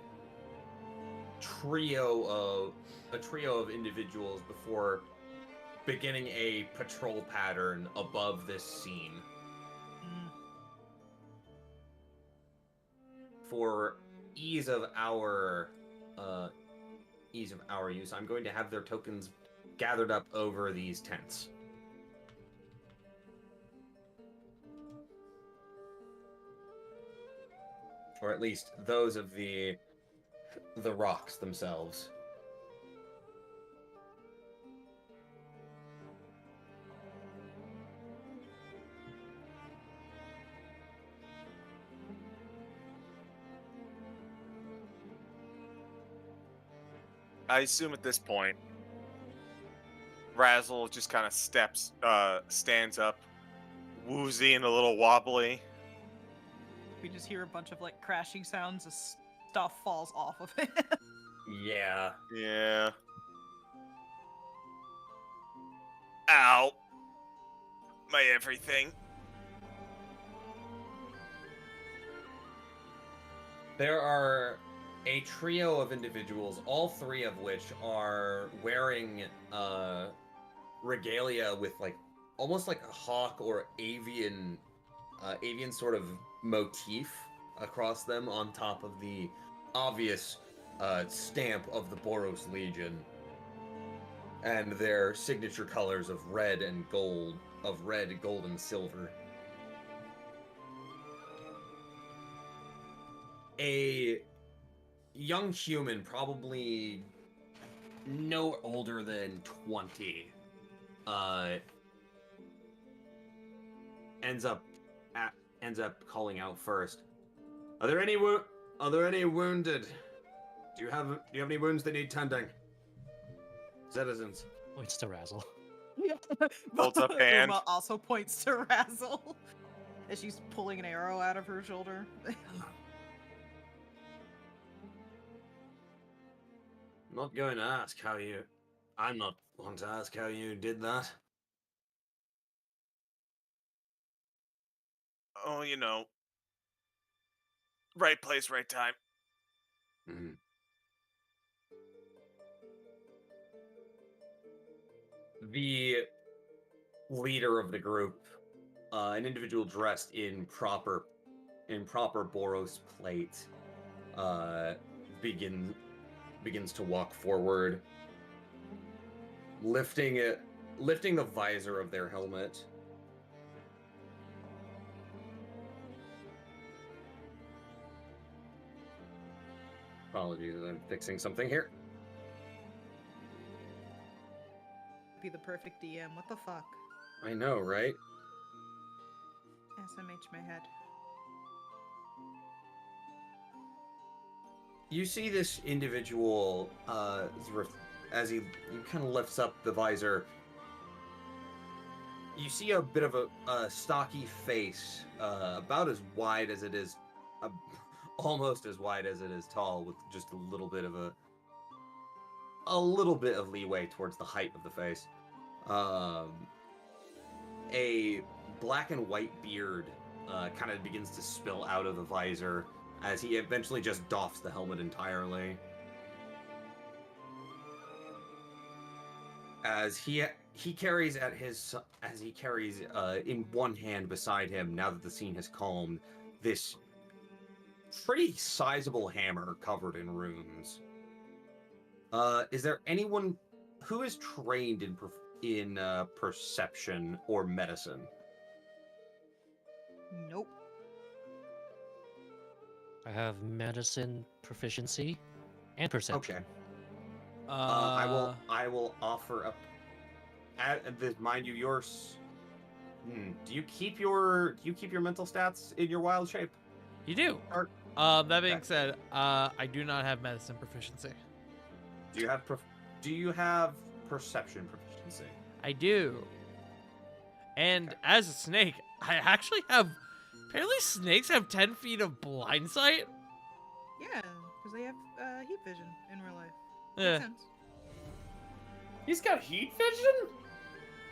trio of individuals before beginning a patrol pattern above this scene. For ease of our use, I'm going to have their tokens gathered up over these tents. Or at least those of the rocks themselves. I assume at this point, Razzle just kind of stands up, woozy and a little wobbly. We just hear a bunch of like crashing sounds as stuff falls off of it. Yeah. Yeah. Ow. My everything. There are a trio of individuals, all three of which are wearing regalia with like almost like a hawk or avian sort of motif across them on top of the obvious stamp of the Boros Legion and their signature colors of red and gold of red, gold, and silver. A young human, probably no older than 20, ends up calling out first. Are there any wounded? Do you have any wounds that need tending? Citizens. Points to Razzle. Holds up hand. Uma also points to Razzle as she's pulling an arrow out of her shoulder. I'm not going to ask how you. I'm not going to ask how you did that. Oh, right place, right time. Mhm. The leader of the group, an individual dressed in proper Boros plate, begins to walk forward, lifting the visor of their helmet. Apologies, I'm fixing something here. Be the perfect DM. What the fuck? I know, right? SMH my head. You see this individual, as he kind of lifts up the visor. You see a bit of a stocky face, about as wide as it is, almost as wide as it is tall, with just a little bit of leeway towards the height of the face. A black and white beard kind of begins to spill out of the visor as he eventually just doffs the helmet entirely. As he carries in one hand beside him, now that the scene has calmed, this pretty sizable hammer covered in runes. Is there anyone who is trained in perception or medicine? Nope. I have medicine proficiency and perception. Okay. I will offer up. Mind you, yours. Do you keep your mental stats in your wild shape? You do. Or- That being Okay. said, I do not have medicine proficiency. Do you have perception proficiency? I do. And as a snake, I actually have. Apparently, snakes have 10 feet of blind sight. Yeah, because they have heat vision in real life. Eh. Makes sense. He's got heat vision?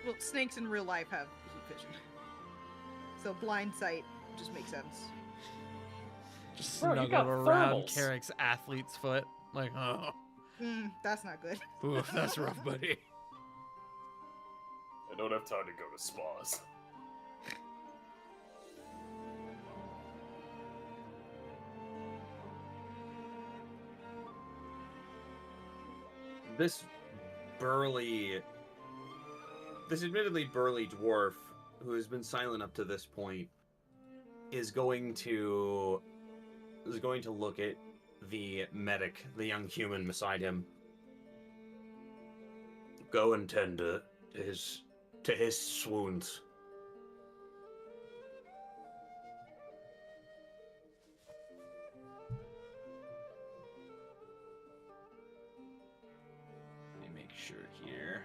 Well, snakes in real life have heat vision. So blind sight just makes sense. Just Bro, you snuggled got around thermals. Carrick's athlete's foot. Like, oh, That's not good. oof, that's rough, buddy. I don't have time to go to spas. This admittedly burly dwarf, who has been silent up to this point, is going to look at the medic, the young human beside him. Go and tend to his wounds. Let me make sure here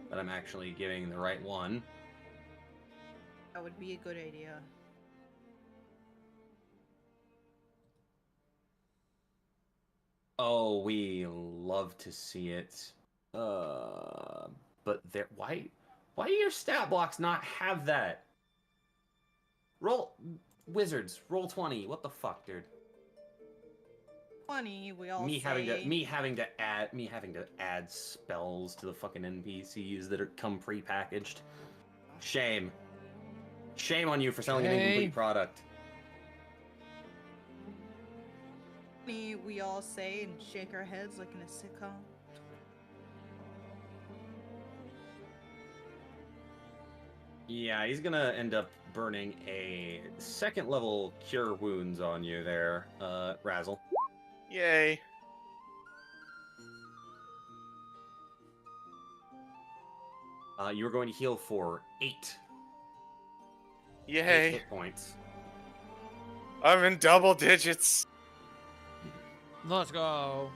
that I'm actually giving the right one. That would be a good idea. Oh, we love to see it. But there, why do your stat blocks not have that? Roll, wizards, roll 20. What the fuck, dude? 20, we all Me say... having to add spells to the fucking NPCs that come prepackaged. Shame. Shame on you for selling an Okay. incomplete product. 20, we all say and shake our heads like in a sitcom. Yeah, he's gonna end up burning a second level cure wounds on you there, Razzle. Yay. You're going to heal for 8 Yay. hit points. I'm in double digits. Let's go.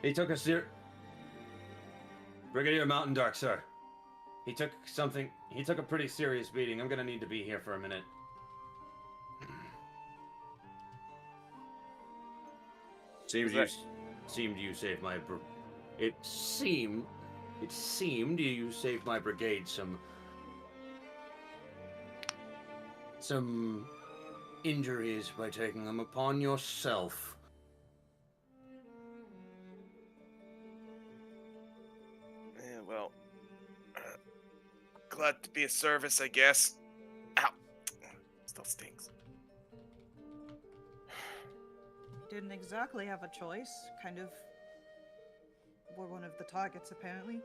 He took a Brigadier Mountain Dark, sir. He took a pretty serious beating. I'm gonna need to be here for a minute. Seemed you saved my it seemed you saved my brigade some injuries by taking them upon yourself. Yeah, well, glad to be of service, I guess. Ow. Still stings. Didn't exactly have a choice. Kind of were one of the targets, apparently.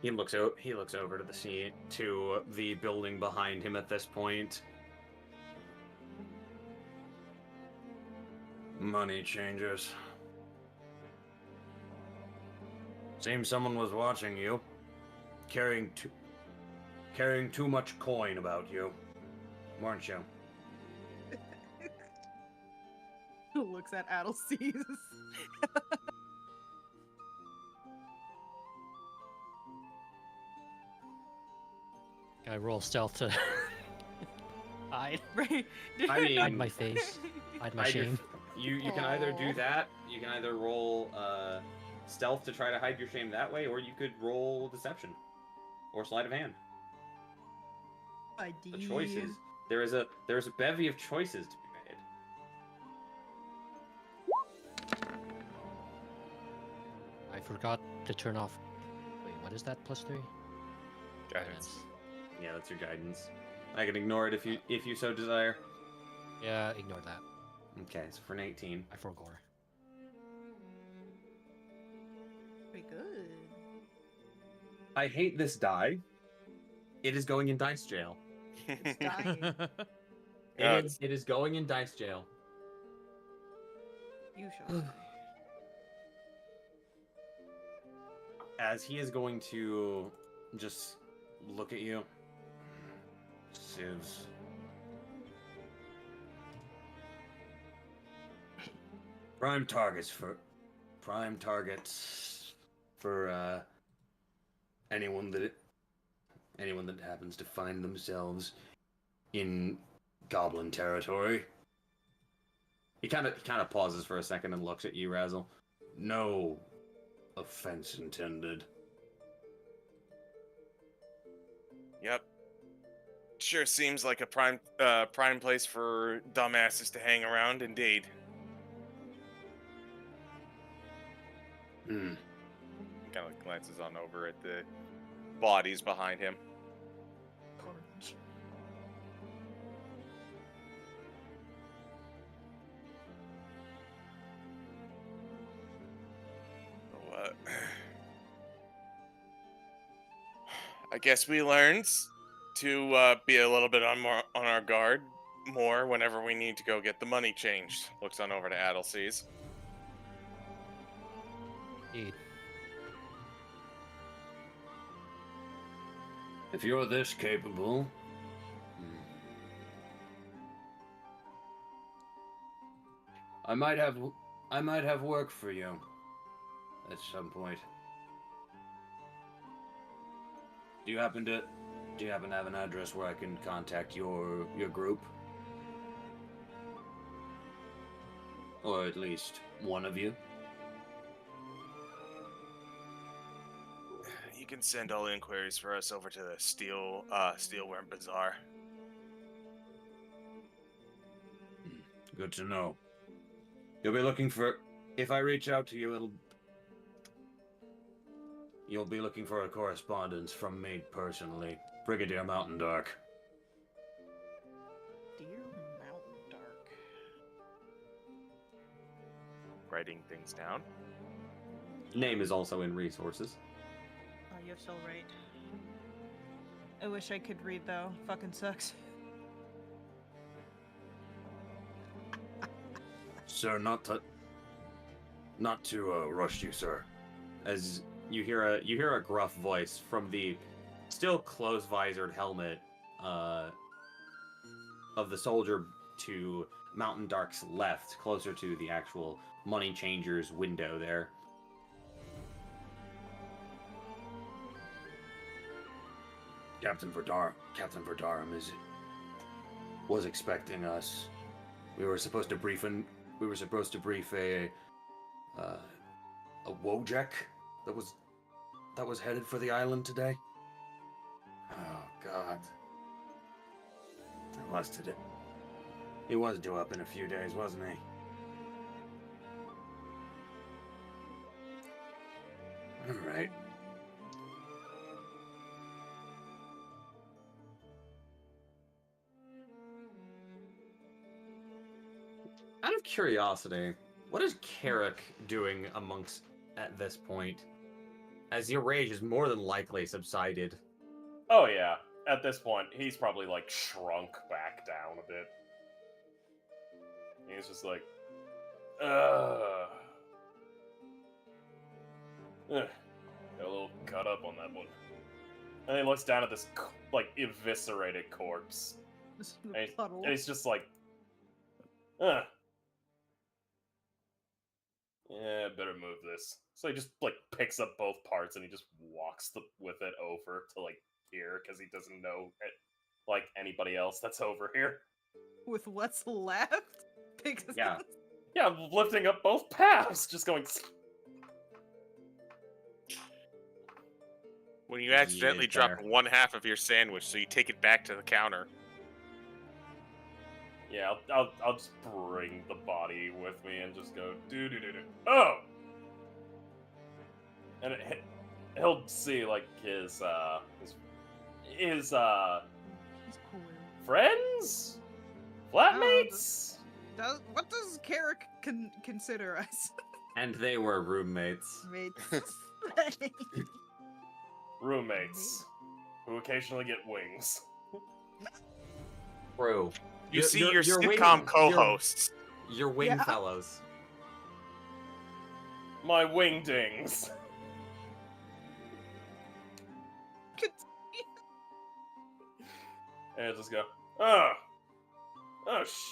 He looks over to the building behind him at this point. Money changers. Seems someone was watching you. Carrying too much coin about you. Weren't you? Looks at Adelseas. I roll stealth to hide, Right. I mean, hide my face, hide my shame. You can either do Aw. that, you can either roll stealth to try to hide your shame that way, or you could roll deception. Or sleight of hand. The choices. There's a bevy of choices to be made. I forgot to turn off. Wait, what is that? +3? Guidance. Yeah, that's your guidance. I can ignore it if you so desire. Yeah, ignore that. Okay, so for an 18. I forgore. Pretty good. I hate this die. It is going in dice jail. It's dying. It is going in dice jail. You shall. As he is going to just look at you. Sieves. Prime targets for anyone that happens to find themselves in goblin territory. He kind of pauses for a second and looks at you, Razzle. No offense intended. Yep. Sure seems like a prime place for dumbasses to hang around, indeed. Hmm. Kind of glances on over at the bodies behind him. What? I guess we learned to be a little bit on our guard more whenever we need to go get the money changed. Looks on over to Adelseas. Indeed. If you're this capable, I might have work for you at some point. Do you happen to have an address where I can contact your group? Or at least one of you? You can send all inquiries for us over to the Steelworm Bazaar. Good to know. You'll be looking for... If I reach out to you, you'll be looking for a correspondence from me personally. Brigadier Mountain Dark. Dear Mountain Dark. Writing things down. Name is also in resources. Oh, you're so right. I wish I could read though. Fucking sucks. Sir, not to rush you, sir. As you hear a gruff voice from the still close visored helmet of the soldier to Mountain Dark's left, closer to the actual money changer's window there. Captain Verdarum was expecting us. We were supposed to brief a Wojek that was headed for the island today. Oh God. He was due up in a few days, wasn't he? All right. Out of curiosity, what is Carrick doing amongst at this point? As your rage is more than likely subsided. Oh yeah. At this point, he's probably like shrunk back down a bit. He's just like, ugh. Got a little cut up on that one. And he looks down at this like eviscerated corpse. Just And puddle. he's just like, ugh. Yeah, better move this. So he just like picks up both parts and he just walks with it over to like here because he doesn't know like anybody else that's over here. With what's left? Because Yeah. Yeah, lifting up both paths, just going. When you accidentally Yeah, drop fair. one half of your sandwich, so you take it back to the counter. Yeah, I'll just bring the body with me and just go do. Oh, and he'll see like his he's cool. friends, flatmates. What does Carrick consider us? And they were roommates. Mates. Roommates who occasionally get wings. True. You see your sitcom co-hosts. Your wing Yeah. fellows. My wingdings. And I just go, oh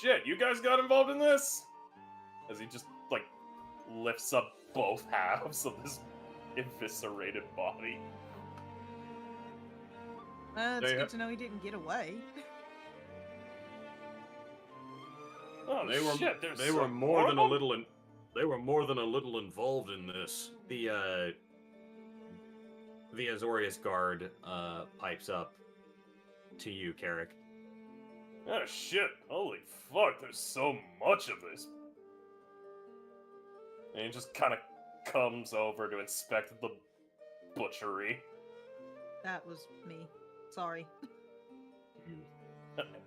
shit, you guys got involved in this? As he just, like, lifts up both halves of this eviscerated body. It's They- good to know he didn't get away. Oh They were shit, there's they were some more than a of them? little they were more than a little involved in this. The Azorius guard pipes up to you, Carrick. Oh shit, holy fuck, there's so much of this. And he just kind of comes over to inspect the butchery. That was me. Sorry.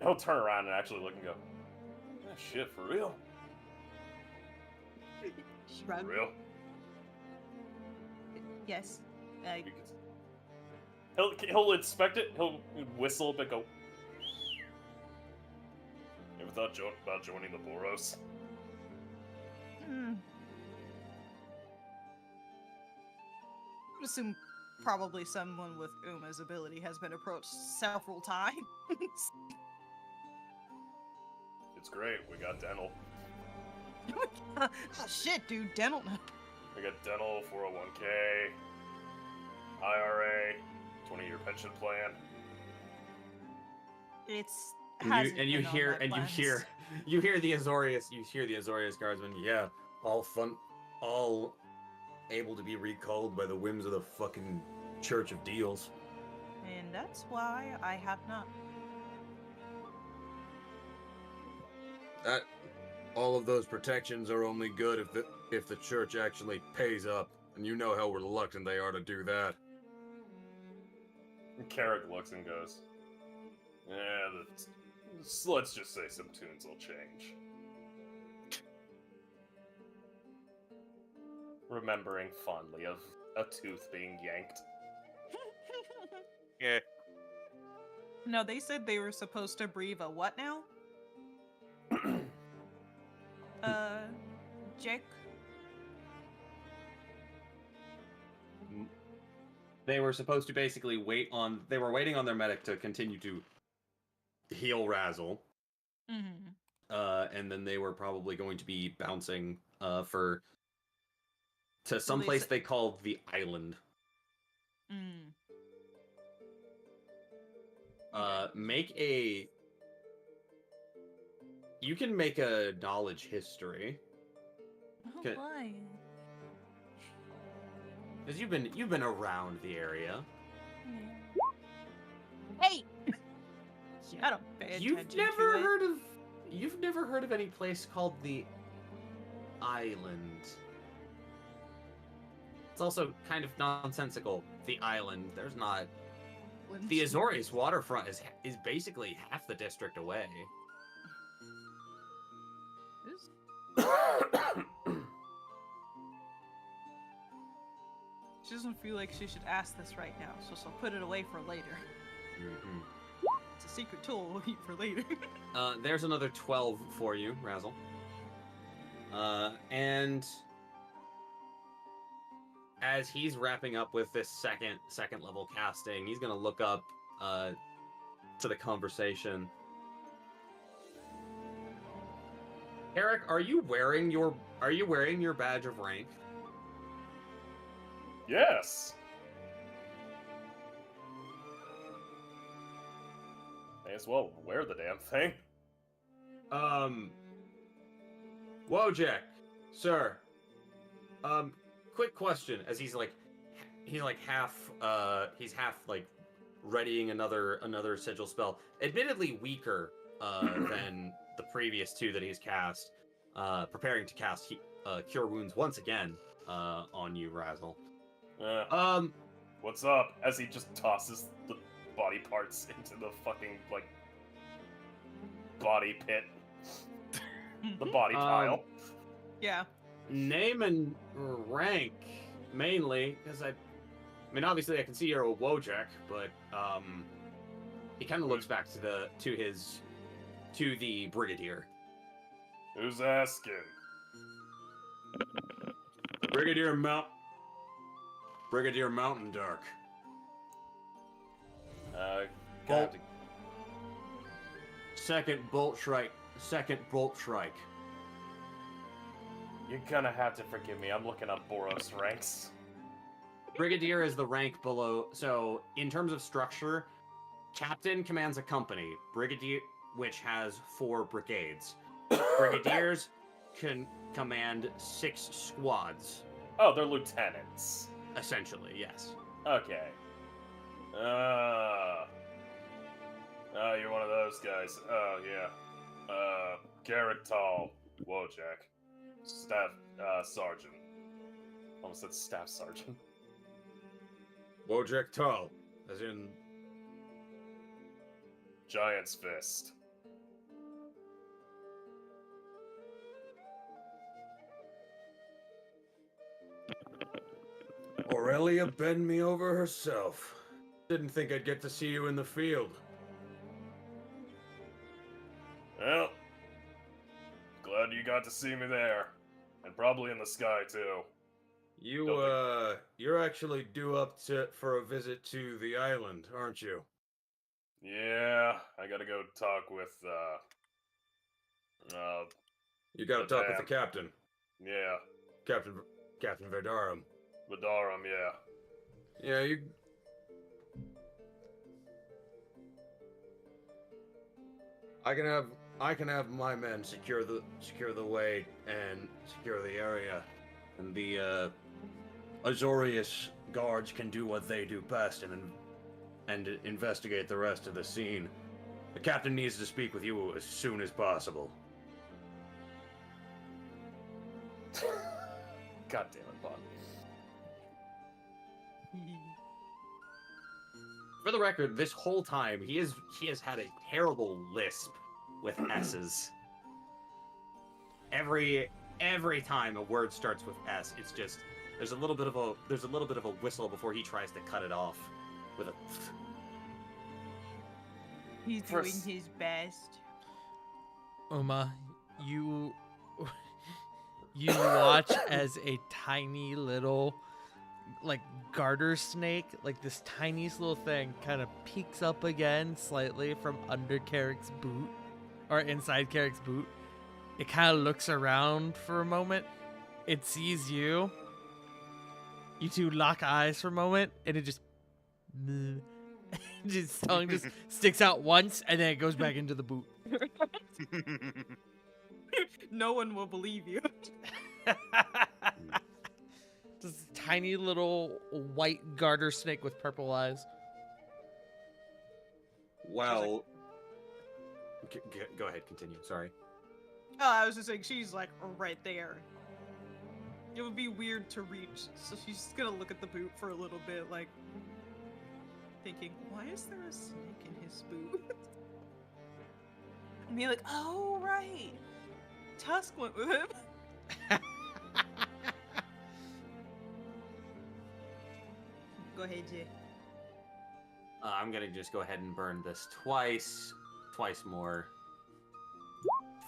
He'll turn around and actually look and go, oh shit, for real? For Shrug. real? Yes. He'll inspect it, he'll whistle a bit, go, ever thought about joining the Boros? I would assume probably someone with Uma's ability has been approached several times. It's great, we got dental. Oh, shit, dude, dental. We got dental, 401k, IRA, 20-year pension plan. It's You hasn't and you been on hear my and plans. you hear the Azorius guardsmen. Yeah, all able to be recalled by the whims of the fucking Church of Deals. And that's why I have not. That all of those protections are only good if the church actually pays up, and you know how reluctant they are to do that. And Carrick looks and goes, yeah, let's just say some tunes will change. remembering fondly of a tooth being yanked. Yeah. No, they said they were supposed to breathe a what now? Jake? They were supposed to basically they were waiting on their medic to continue to heal Razzle. Mm-hmm. And then they were probably going to be bouncing to Well, some they place said- they called the island. Mm. You can make a knowledge history. Oh, Okay. why? Because you've been around the area. Hey! Shut up, pay You've attention never to it. you've never heard of any place called the island. It's also kind of nonsensical. The island. There's not. The Azores waterfront is basically half the district away. She doesn't feel like she should ask this right now, so she'll put it away for later. Mm-hmm. It's a secret tool we'll keep for later. There's another 12 for you, Razzle. And as he's wrapping up with this second level casting, he's gonna look up to the conversation. Eric, are you wearing your badge of rank? Yes! May as well wear the damn thing. Wojek, sir. Quick question. As he's half like readying another sigil spell. Admittedly weaker than the previous two that he's cast. Preparing to cast Cure Wounds once again on you, Razzle. What's up? As he just tosses the body parts into the fucking, like, body pit. The body pile. Yeah. Name and rank, mainly, because I mean, obviously I can see you're a Wojek, but he kind of looks back to the Brigadier. Who's asking? Brigadier Mountain Dark. Got to... Second Bolt Strike. You're gonna have to forgive me. I'm looking up Boros ranks. Brigadier is the rank below. So, in terms of structure, Captain commands a company. Brigadier, which has 4 brigades. Brigadiers can command 6 squads. Oh, they're lieutenants. Essentially, yes. Okay. You're one of those guys. Oh, yeah. Garrett Tall, Wojak. Staff, Sergeant. Almost said Staff Sergeant. Wojek Tall, as in Giant's Fist. Aurelia bend me over herself. Didn't think I'd get to see you in the field. Well, glad you got to see me there. And probably in the sky, too. You're actually due up for a visit to the island, aren't you? Yeah, I gotta go talk with, You gotta talk with the Damn. captain. yeah, Captain Verdarum. Vidarum, yeah. Yeah, you... I can have my men secure the way and secure the area, and the Azorius guards can do what they do best and investigate the rest of the scene. The captain needs to speak with you as soon as possible. God damn it, Bob. For the record, this whole time he has had a terrible lisp with S's. Every time a word starts with S, it's just There's a little bit of a whistle before he tries to cut it off with a. He's doing his best. Uma, you watch as a tiny little like garter snake, like this tiniest little thing, kind of peeks up again slightly from under Carrick's boot, or inside Carrick's boot. It kind of looks around for a moment. It sees you. You two lock eyes for a moment, and it just its tongue just sticks out once, and then it goes back into the boot. No one will believe you. This tiny little white garter snake with purple eyes. Well, go ahead, continue. Sorry. Oh, I was just saying, she's like right there. It would be weird to reach, so she's just gonna look at the boot for a little bit, like thinking, why is there a snake in his boot? And be like, oh right, Tusk went with him. Go ahead, Jay. I'm gonna just go ahead and burn this twice more.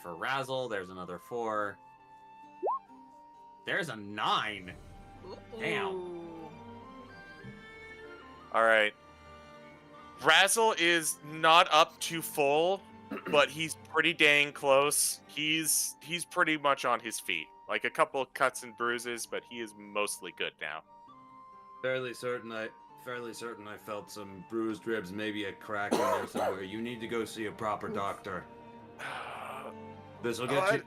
For Razzle, there's another 4. There's a 9. Damn. Ooh. All right. Razzle is not up to full, but he's pretty dang close. He's pretty much on his feet. Like a couple of cuts and bruises, but he is mostly good now. Fairly certain I felt some bruised ribs, maybe a crack in there somewhere. You need to go see a proper doctor. This will get you.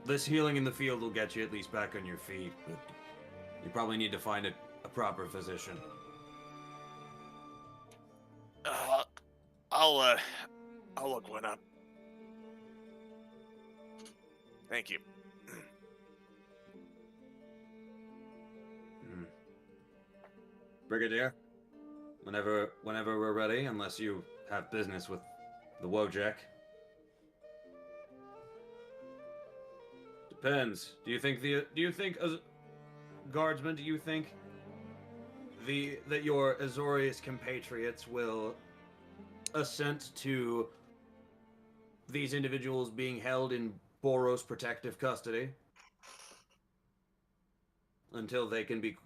This healing in the field will get you at least back on your feet. But you probably need to find a proper physician. I'll look one up. Thank you. Brigadier, whenever we're ready, unless you have business with the Wojek. Depends. Do you think as guardsmen, do you think that your Azorius compatriots will assent to these individuals being held in Boros protective custody until they can be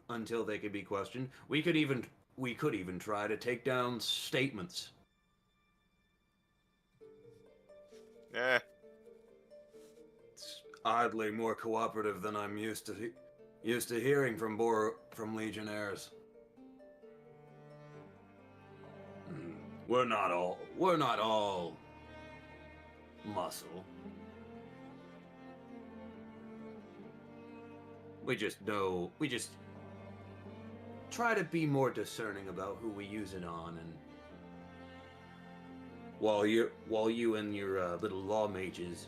questioned? We could even try to take down statements. Eh. It's oddly more cooperative than I'm used to hearing from Legionnaires. We're not all muscle. We just try to be more discerning about who we use it on, and while you and your little law mages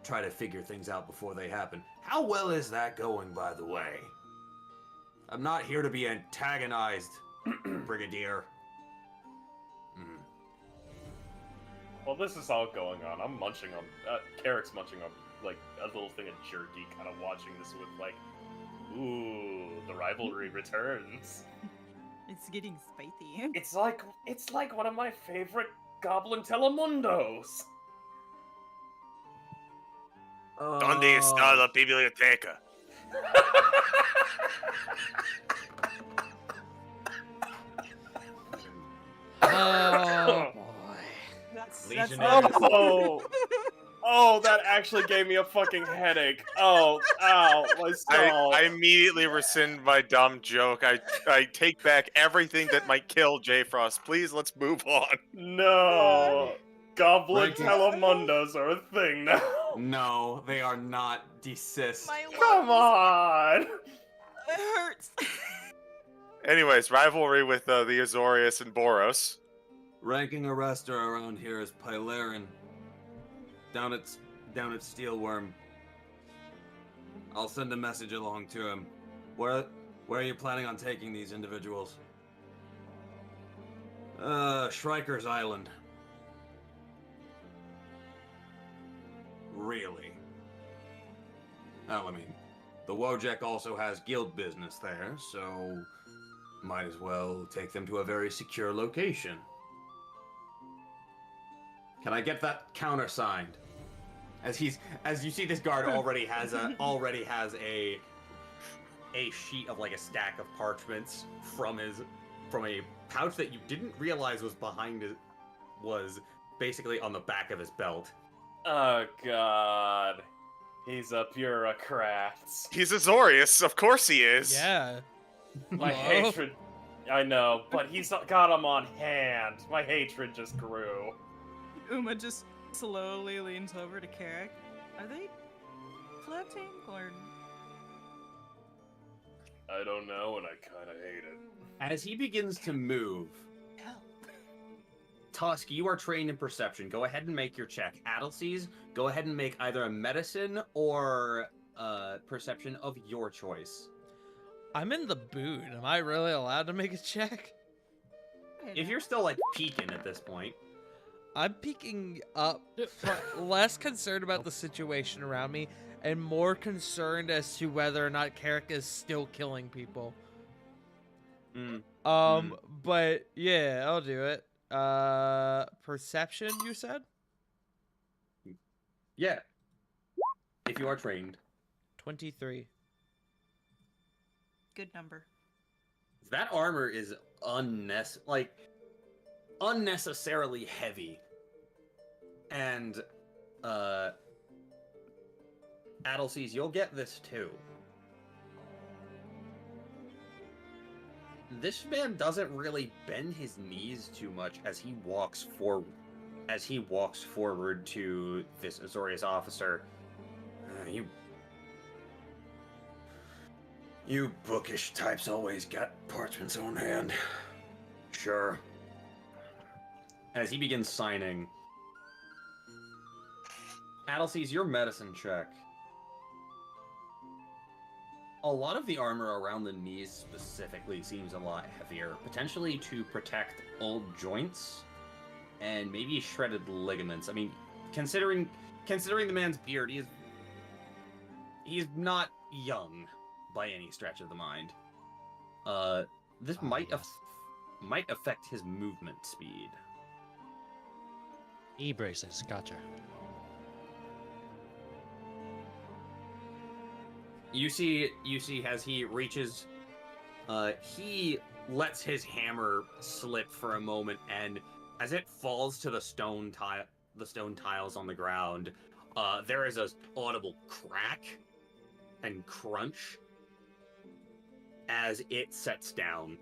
try to figure things out before they happen. How well is that going, by the way? I'm not here to be antagonized, Brigadier. Well, this is all going on. I'm munching on. Carrick's munching on like a little thing of jerky, kind of watching this with like, ooh, the rivalry returns. It's getting spicy. It's like one of my favorite Goblin Telemundos. ¿Dónde está la biblioteca? Oh boy. That's Oh, that actually gave me a fucking headache. Oh, ow, my skull. I immediately rescind my dumb joke. I take back everything that might kill J Frost. Please, let's move on. No. Goblin Ranking- Telemundos are a thing now. No, they are not. Desist. my Come on. It hurts. Anyways, rivalry with the Azorius and Boros. Ranking arrestor around here is Pylarin. Down at Steelworm. I'll send a message along to him. Where are you planning on taking these individuals? Shrikers Island. Really? Oh, I mean, The Wojek also has guild business there, so might as well take them to a very secure location. Can I get that countersigned? As you see, this guard already has a sheet of like a stack of parchments from a pouch that you didn't realize was was basically on the back of his belt. Oh god. He's a bureaucrat. He's Azorius, of course he is. Yeah. My Hello? hatred. I know, but he's got him on hand. My hatred just grew. Uma just slowly leans over to Carrick. Are they flirting or? I don't know, and I kind of hate it. As he begins to move, Hell. Tusk, you are trained in perception. Go ahead and make your check. Adelcies, go ahead and make either a medicine or perception of your choice. I'm in the boot. Am I really allowed to make a check? If you're still like peeking at this point, I'm peeking up, less concerned about the situation around me, and more concerned as to whether or not Carrick is still killing people. But yeah, I'll do it. Perception, you said? yeah. If you are trained, 23. Good number. that armor is unnecessarily heavy. And Adelcies, you'll get this too. This man doesn't really bend his knees too much as he walks forward to this Azorius officer. You bookish types always got parchments on hand. Sure. As he begins signing, Adelcies, your medicine check. A lot of the armor around the knees specifically seems a lot heavier, potentially to protect old joints and maybe shredded ligaments. I mean, considering the man's beard, he's not young by any stretch of the mind. This might affect his movement speed. E-braces, gotcha. You see as he reaches, he lets his hammer slip for a moment, and as it falls to the stone tiles on the ground, there is a audible crack and crunch as it sets down.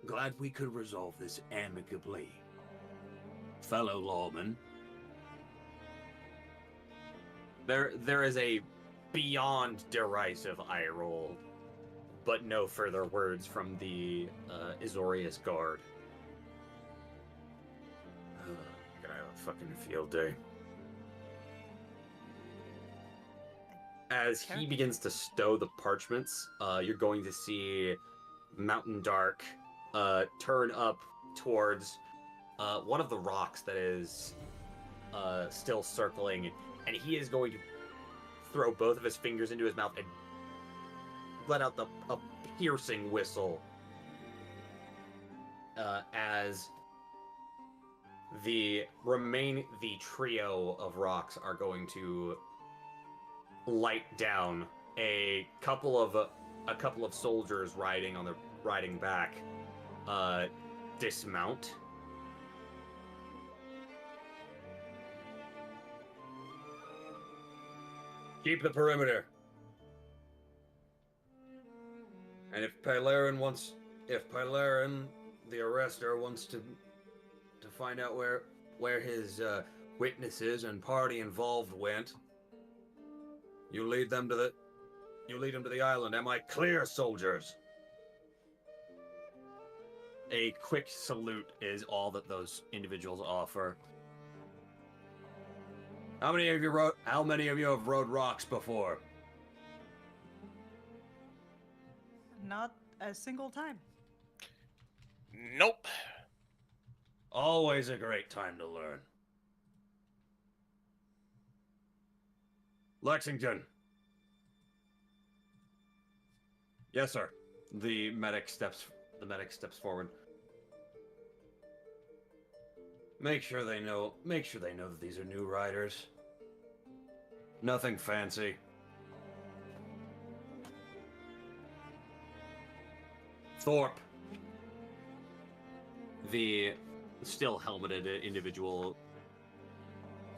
Glad we could resolve this amicably, fellow lawmen. There is a beyond derisive eye roll, but no further words from the Azorius guard. Gonna have a fucking field day. As he begins to stow the parchments, you're going to see Mountain Dark turn up towards one of the rocks that is still circling, and he is going to throw both of his fingers into his mouth and let out a piercing whistle as the trio of rocks are going to light down. A couple of soldiers riding back dismount. Keep the perimeter. And if Pylarin, the arrestor, wants to find out where his witnesses and party involved went, you lead them to the island. Am I clear, soldiers? A quick salute is all that those individuals offer. How many of you have rode rocks before? Not a single time. Nope. Always a great time to learn. Lexington. Yes, sir. The medic steps forward. Make sure they know that these are new riders. Nothing fancy. Thorpe. The still helmeted individual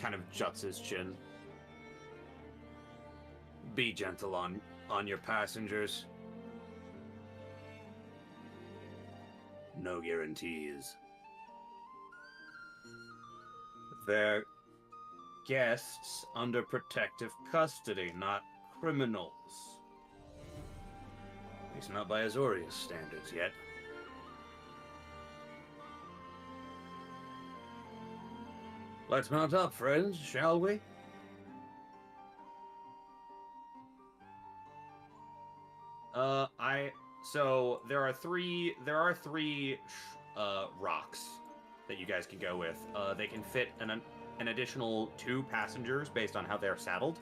kind of juts his chin. Be gentle on your passengers. No guarantees. They're guests under protective custody, not criminals. At least not by Azorius standards yet. Let's mount up, friends, shall we? So there are three rocks that you guys can go with. They can fit an additional 2 passengers based on how they're saddled.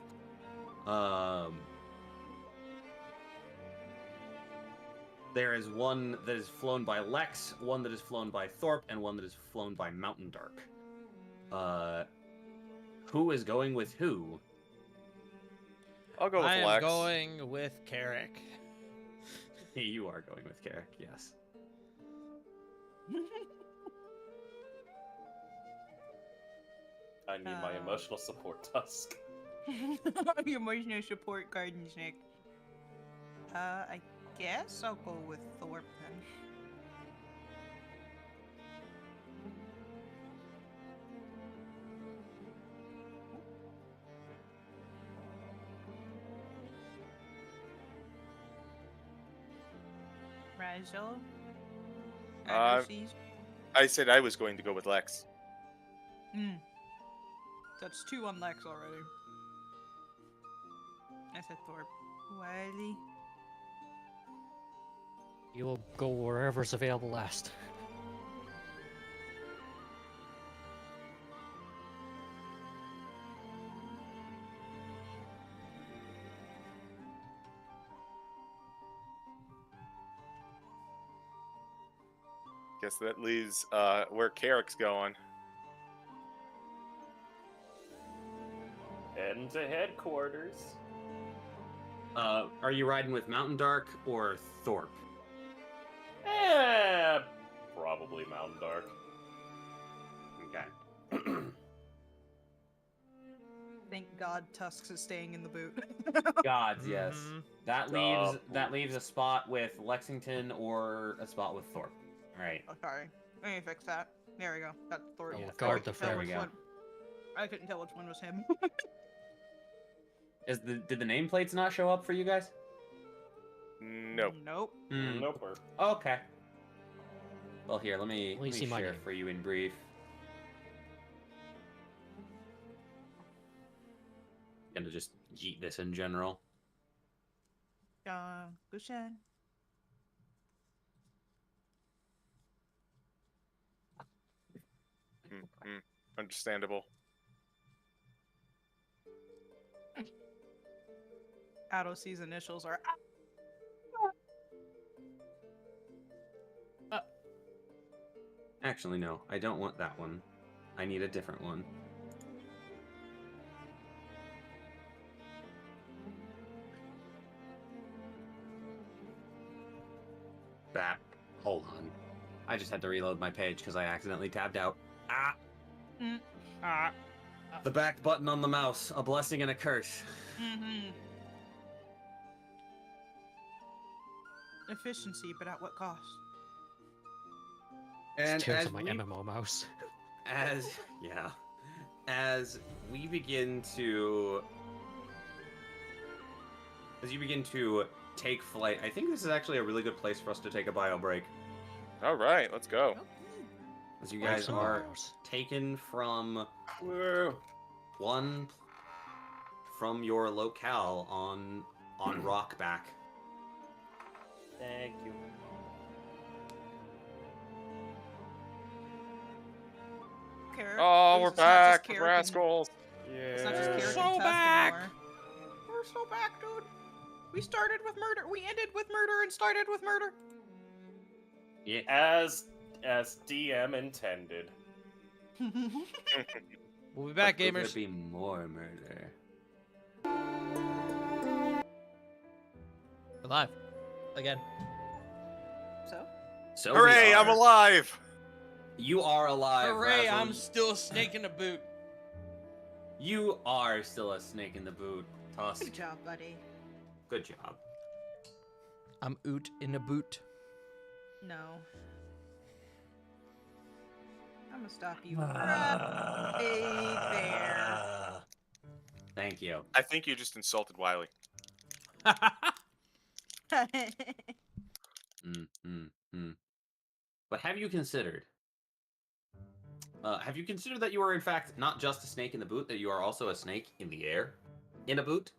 There is one that is flown by Lex, one that is flown by Thorpe, and one that is flown by Mountain Dark. Who is going with who? I'll go with I am Lex. going with Carrick. You are going with Carrick, yes. I need my emotional support, Tusk. Your emotional support garden snake. I guess I'll go with Thorpe then. Razzle? I said I was going to go with Lex. That's 2 on Lex already. I said Thorpe. Wiley? You'll go wherever's available last. Guess that leaves where Carrick's going. Heading to headquarters. Are you riding with Mountain Dark or Thorpe? Probably Mountain Dark. Okay. Thank God Tusks is staying in the boot. Gods, yes. That Duh. leaves a spot with Lexington or a spot with Thorpe. All right. Oh, sorry. Let me fix that. There we go. That's Thorpe. Yeah, I guard couldn't the tell There we which go. one- I couldn't tell which one was him. Did the nameplates not show up for you guys? Nope. Nope. Nope. Okay. Well, here, let me Well, you see my share name. for you in brief. Gonna just yeet this in general. Gushen. Understandable. Ados's initials are. Actually, no, I don't want that one. I need a different one. Bap. Hold on. I just had to reload my page because I accidentally tabbed out. The back button on the mouse. A blessing and a curse. Mm-hmm. Efficiency, but at what cost? And Tears as of my we, MMO mouse. as we begin to take flight, I think this is actually a really good place for us to take a bio break. All right, let's go. As you guys Some are bios. taken from Woo. from your locale on Rockback. Thank you. care. Oh, we're It's not just back with Carrick and- Rascals. It's not just Yeah. Carrick So and Tusk back. anymore. We're so back, dude. We started with murder. We ended with murder and started with murder. Yeah. As DM intended. We'll be back, But could gamers. there be more murder? Alive. Again. So? We Hooray! I'm are. alive. You are alive. Hooray, Razzle. I'm still a snake in the boot. You are still a snake in the boot, Tusk. Good job, buddy. Good job. I'm oot in the boot. No. I'm gonna stop you right there. Thank you. I think you just insulted Wiley. But have you considered? Have you considered that you are in fact not just a snake in the boot, that you are also a snake in the air, in a boot?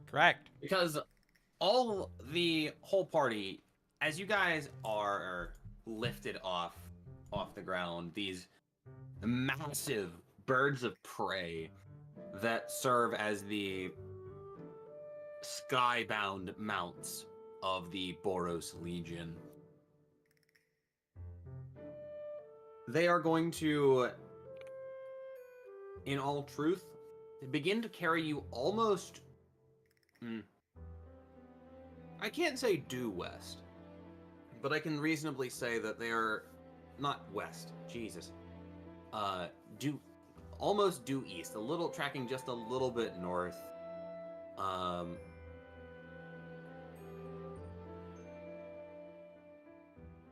Correct. Because the whole party, as you guys are lifted off the ground, these massive birds of prey that serve as the skybound mounts of the Boros Legion. They are going to, in all truth, begin to carry you almost... I can't say due west, but I can reasonably say that they are not west. Jesus. Almost due east, tracking just a little bit north.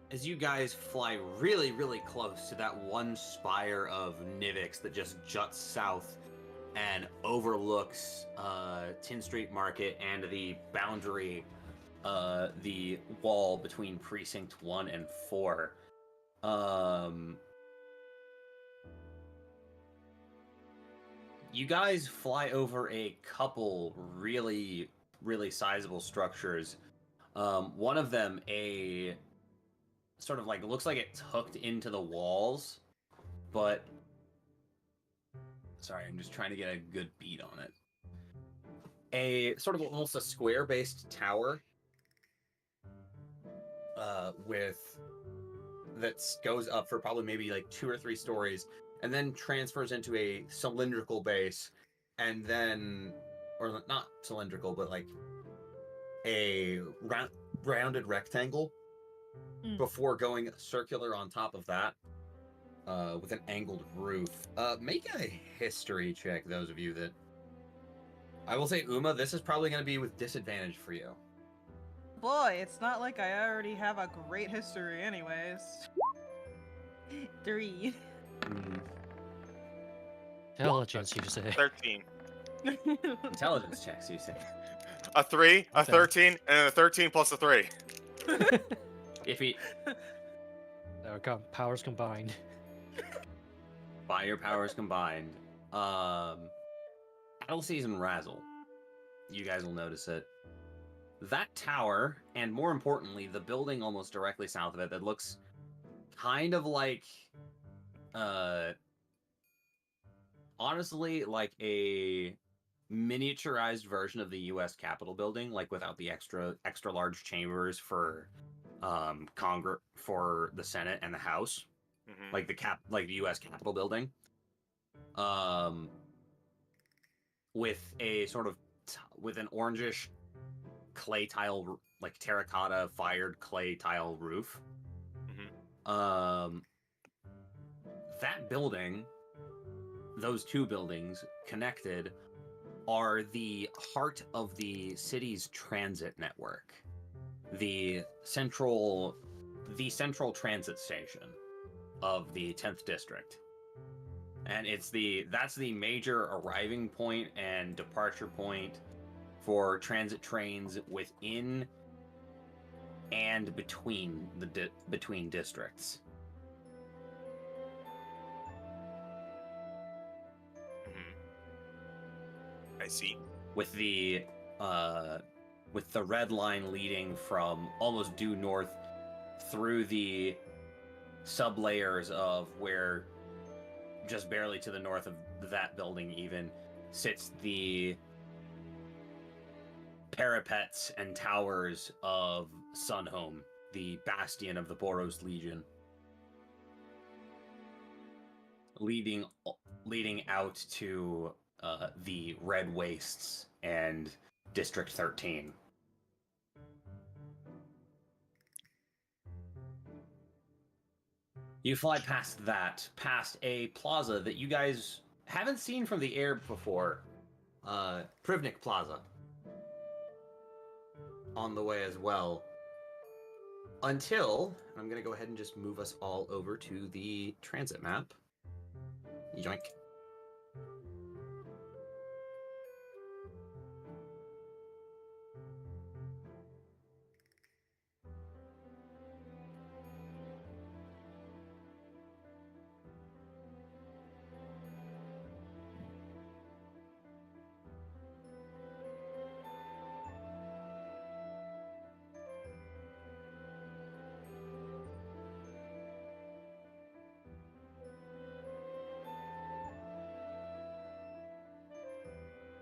As you guys fly really, really close to that one spire of Nivix that just juts south and overlooks Tin Street Market and the boundary, the wall between Precinct 1 and 4. You guys fly over a couple really, really sizable structures. One of them, a sort of like, looks like it's hooked into the walls, but sorry, I'm just trying to get a good beat on it. A sort of almost a square-based tower that goes up for probably maybe like 2 or 3 stories, and then transfers into a cylindrical base, and then, or not cylindrical, but like a rounded rectangle. Before going circular on top of that, with an angled roof. Make a history check, those of you that... I will say, Uma, this is probably going to be with disadvantage for you. Boy, it's not like I already have a great history anyways. 3. Intelligence, you say. 13. Intelligence checks, you say. A 3, a Okay. 13, and a 13 plus a 3. If he... Powers combined. By your powers combined. Battle Season Razzle. You guys will notice it. That tower, and more importantly, the building almost directly south of it that looks kind of like, honestly, like a miniaturized version of the U.S. Capitol building, like without the extra large chambers for Congress, for the Senate and the House, like the U.S. Capitol building, with a sort of with an orangish clay tile, like terracotta fired clay tile roof. That building, those two buildings connected, are the heart of the city's transit network. The central transit station of the 10th district. And that's the major arriving point and departure point for transit trains within and between between districts. I see. With the red line leading from almost due north through the sublayers of where just barely to the north of that building even, sits the parapets and towers of Sunhome, the bastion of the Boros Legion, leading out to the Red Wastes and District 13. You fly past that, past a plaza that you guys haven't seen from the air before, Privnik Plaza, on the way as well. Until, I'm going to go ahead and just move us all over to the transit map. Yoink.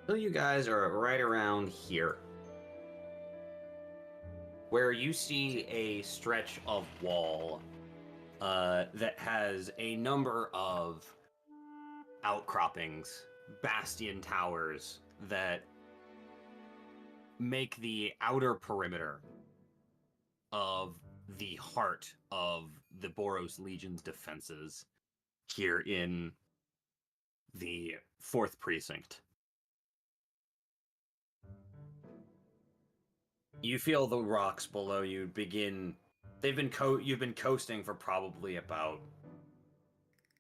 So you guys are right around here, where you see a stretch of wall that has a number of outcroppings, bastion towers that make the outer perimeter of the heart of the Boros Legion's defenses here in the 4th Precinct. You feel the rocks below you begin. You've been coasting for probably about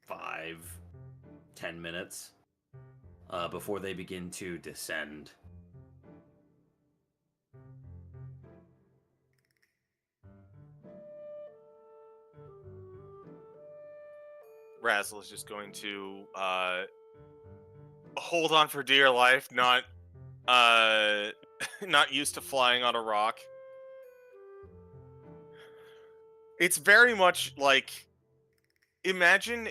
5-10 minutes before they begin to descend. Razzle is just going to hold on for dear life, not not used to flying on a rock. It's very much like imagine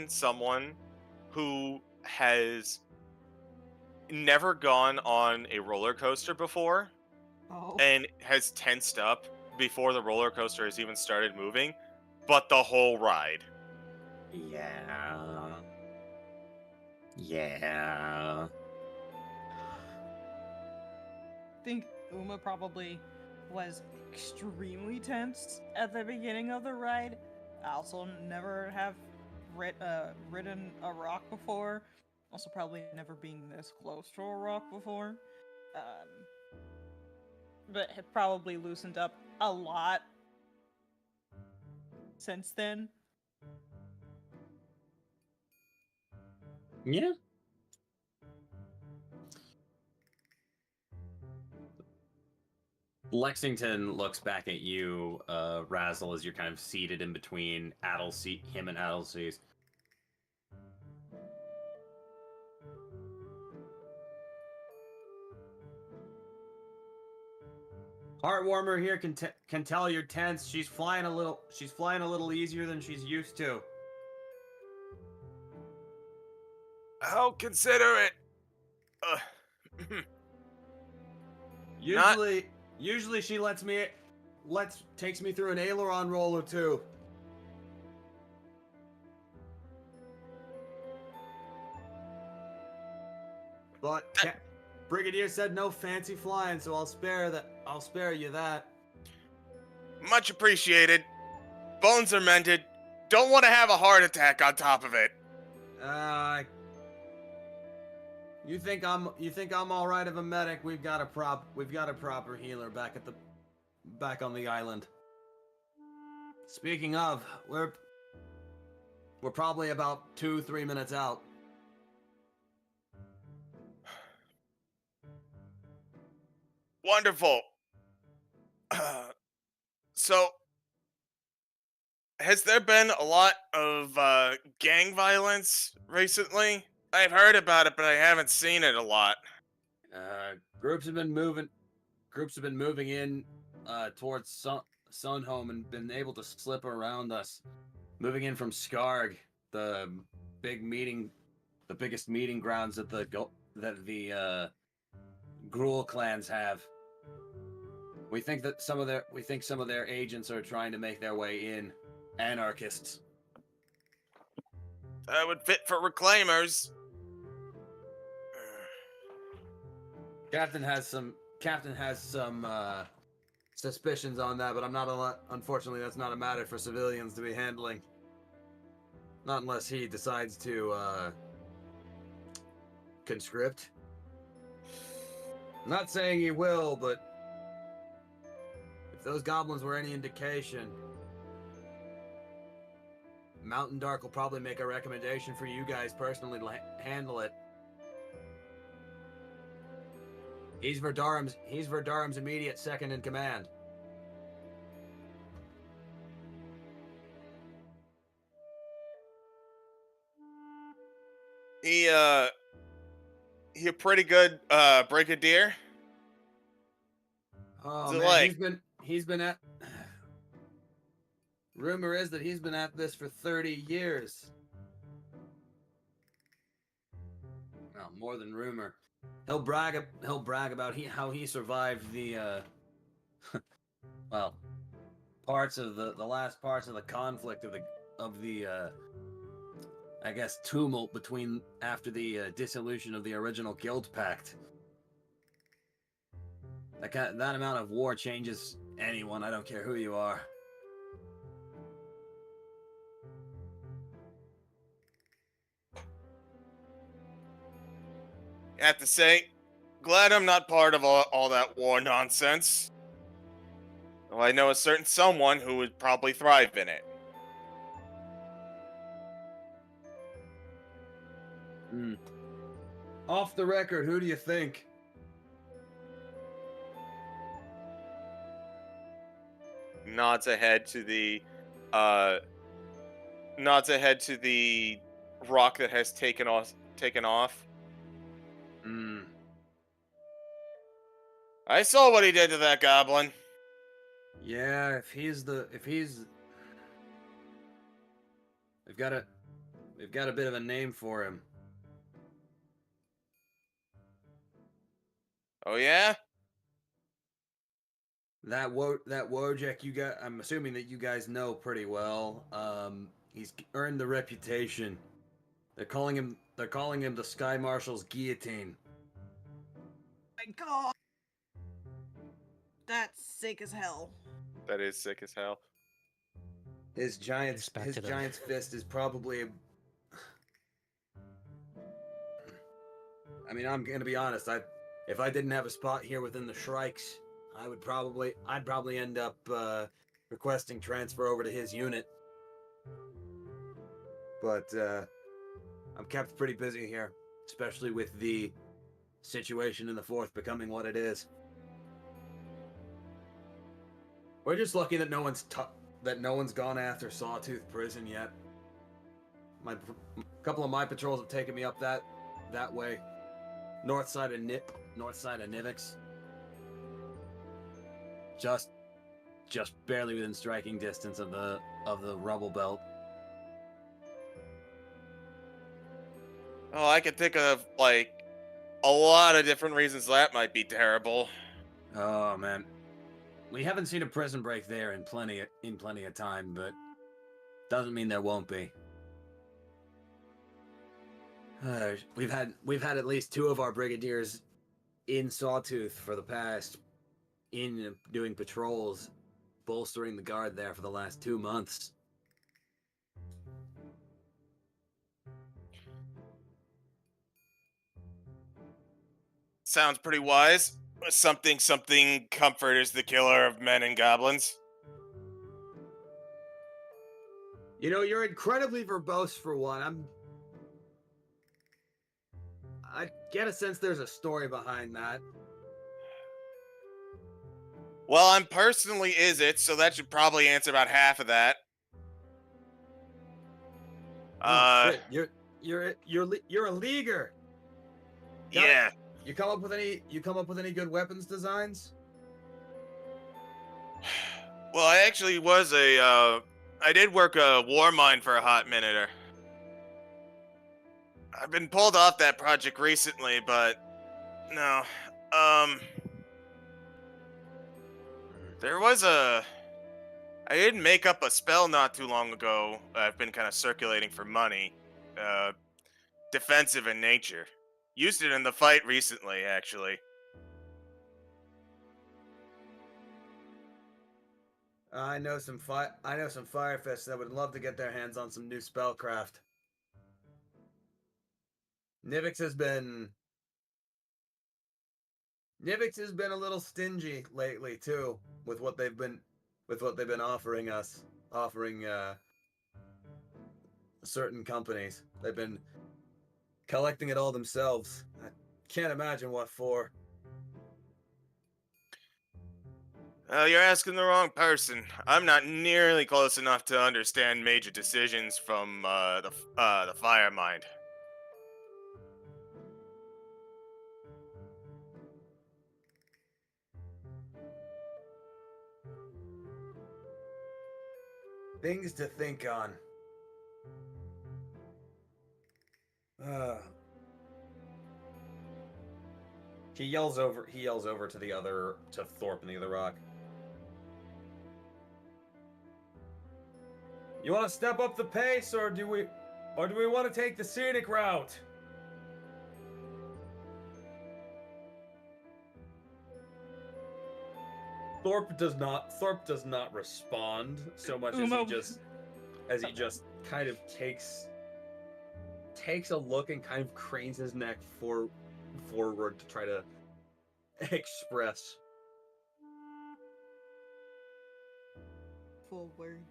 someone who has never gone on a roller coaster before and has tensed up before the roller coaster has even started moving, but the whole ride. Yeah. I think Uma probably was extremely tense at the beginning of the ride. I also never have ridden a rock before. Also probably never being this close to a rock before. But have probably loosened up a lot since then. Yeah. Lexington looks back at you, Razzle, as you're kind of seated in between him and Adelseas. Heartwarmer here can tell you're tense. She's flying a little easier than she's used to. I'll consider it. Usually she takes me through an aileron roll or two. But Brigadier said no fancy flying, so I'll spare you that. Much appreciated. Bones are mended. Don't want to have a heart attack on top of it. You think I'm all right of a medic? We've got a proper healer back on the island. Speaking of, we're probably about 2-3 minutes out. Wonderful. So, has there been a lot of gang violence recently? I've heard about it, but I haven't seen it a lot. Groups have been moving in towards Sunhome and been able to slip around us, moving in from Skarg. the big meeting, the biggest meeting grounds that the Gruul clans have. We think some of their agents are trying to make their way in, anarchists. That would fit for reclaimers. Captain has some suspicions on that, but unfortunately, that's not a matter for civilians to be handling. Not unless he decides to conscript. I'm not saying he will, but if those goblins were any indication, Mountain Dark will probably make a recommendation for you guys personally to handle it. He's Verdarum's immediate second in command. He a pretty good brigadier. Oh Is it man, like- he's been at. Rumor is that he's been at this for 30 years. Well, more than rumor. He'll brag about how he survived the well, parts of the last parts of the conflict of the I guess tumult between after the dissolution of the original guild pact. That amount of war changes anyone, I don't care who you are. I have to say, glad I'm not part of all that war nonsense. Though I know a certain someone who would probably thrive in it. Off the record, who do you think? Nods ahead to the rock that has taken off. I saw what he did to that goblin. Yeah, we've got a bit of a name for him. Oh yeah? That Wojek I'm assuming that you guys know pretty well. He's earned the reputation. They're calling him the Sky Marshal's guillotine. My God, that's sick as hell. That is sick as hell. His giant's Respected him. giant's fist is probably I mean, I'm gonna be honest, if I didn't have a spot here within the Shrikes, I'd probably end up requesting transfer over to his unit. But I'm kept pretty busy here, especially with the situation in the Fourth becoming what it is. We're just lucky that no one's gone after Sawtooth Prison yet. A couple of my patrols have taken me up that way, north side of Nivix. Just barely within striking distance of the rubble belt. Oh, I could think of like a lot of different reasons that might be terrible. Oh man, we haven't seen a prison break there in plenty of time, but doesn't mean there won't be. We've had at least 2 of our brigadiers in Sawtooth for the past, in doing patrols, bolstering the guard there for the last 2 months. Sounds pretty wise. Something comfort is the killer of men and goblins. You know, you're incredibly verbose for one. I get a sense there's a story behind that. Well, I'm personally is it, so that should probably answer about half of that. Oh, shit. You're a leaguer. Yeah. You come up with any good weapons designs? Well, I actually was I did work a war mine for a hot minute. I've been pulled off that project recently, but no. There was a. I did make up a spell not too long ago. I've been kind of circulating for money. Defensive in nature. Used it in the fight recently, actually. I know some fire fists that would love to get their hands on some new spellcraft. Nivix has been a little stingy lately too with what they've been offering us, certain companies. They've been collecting it all themselves. I can't imagine what for. You're asking the wrong person. I'm not nearly close enough to understand major decisions from the fire mind. Things to think on. He yells over to Thorpe and the other rock. You want to step up the pace, or do we want to take the scenic route? Thorpe does not respond so much as he just kind of takes a look and kind of cranes his neck forward to try to express. Forward.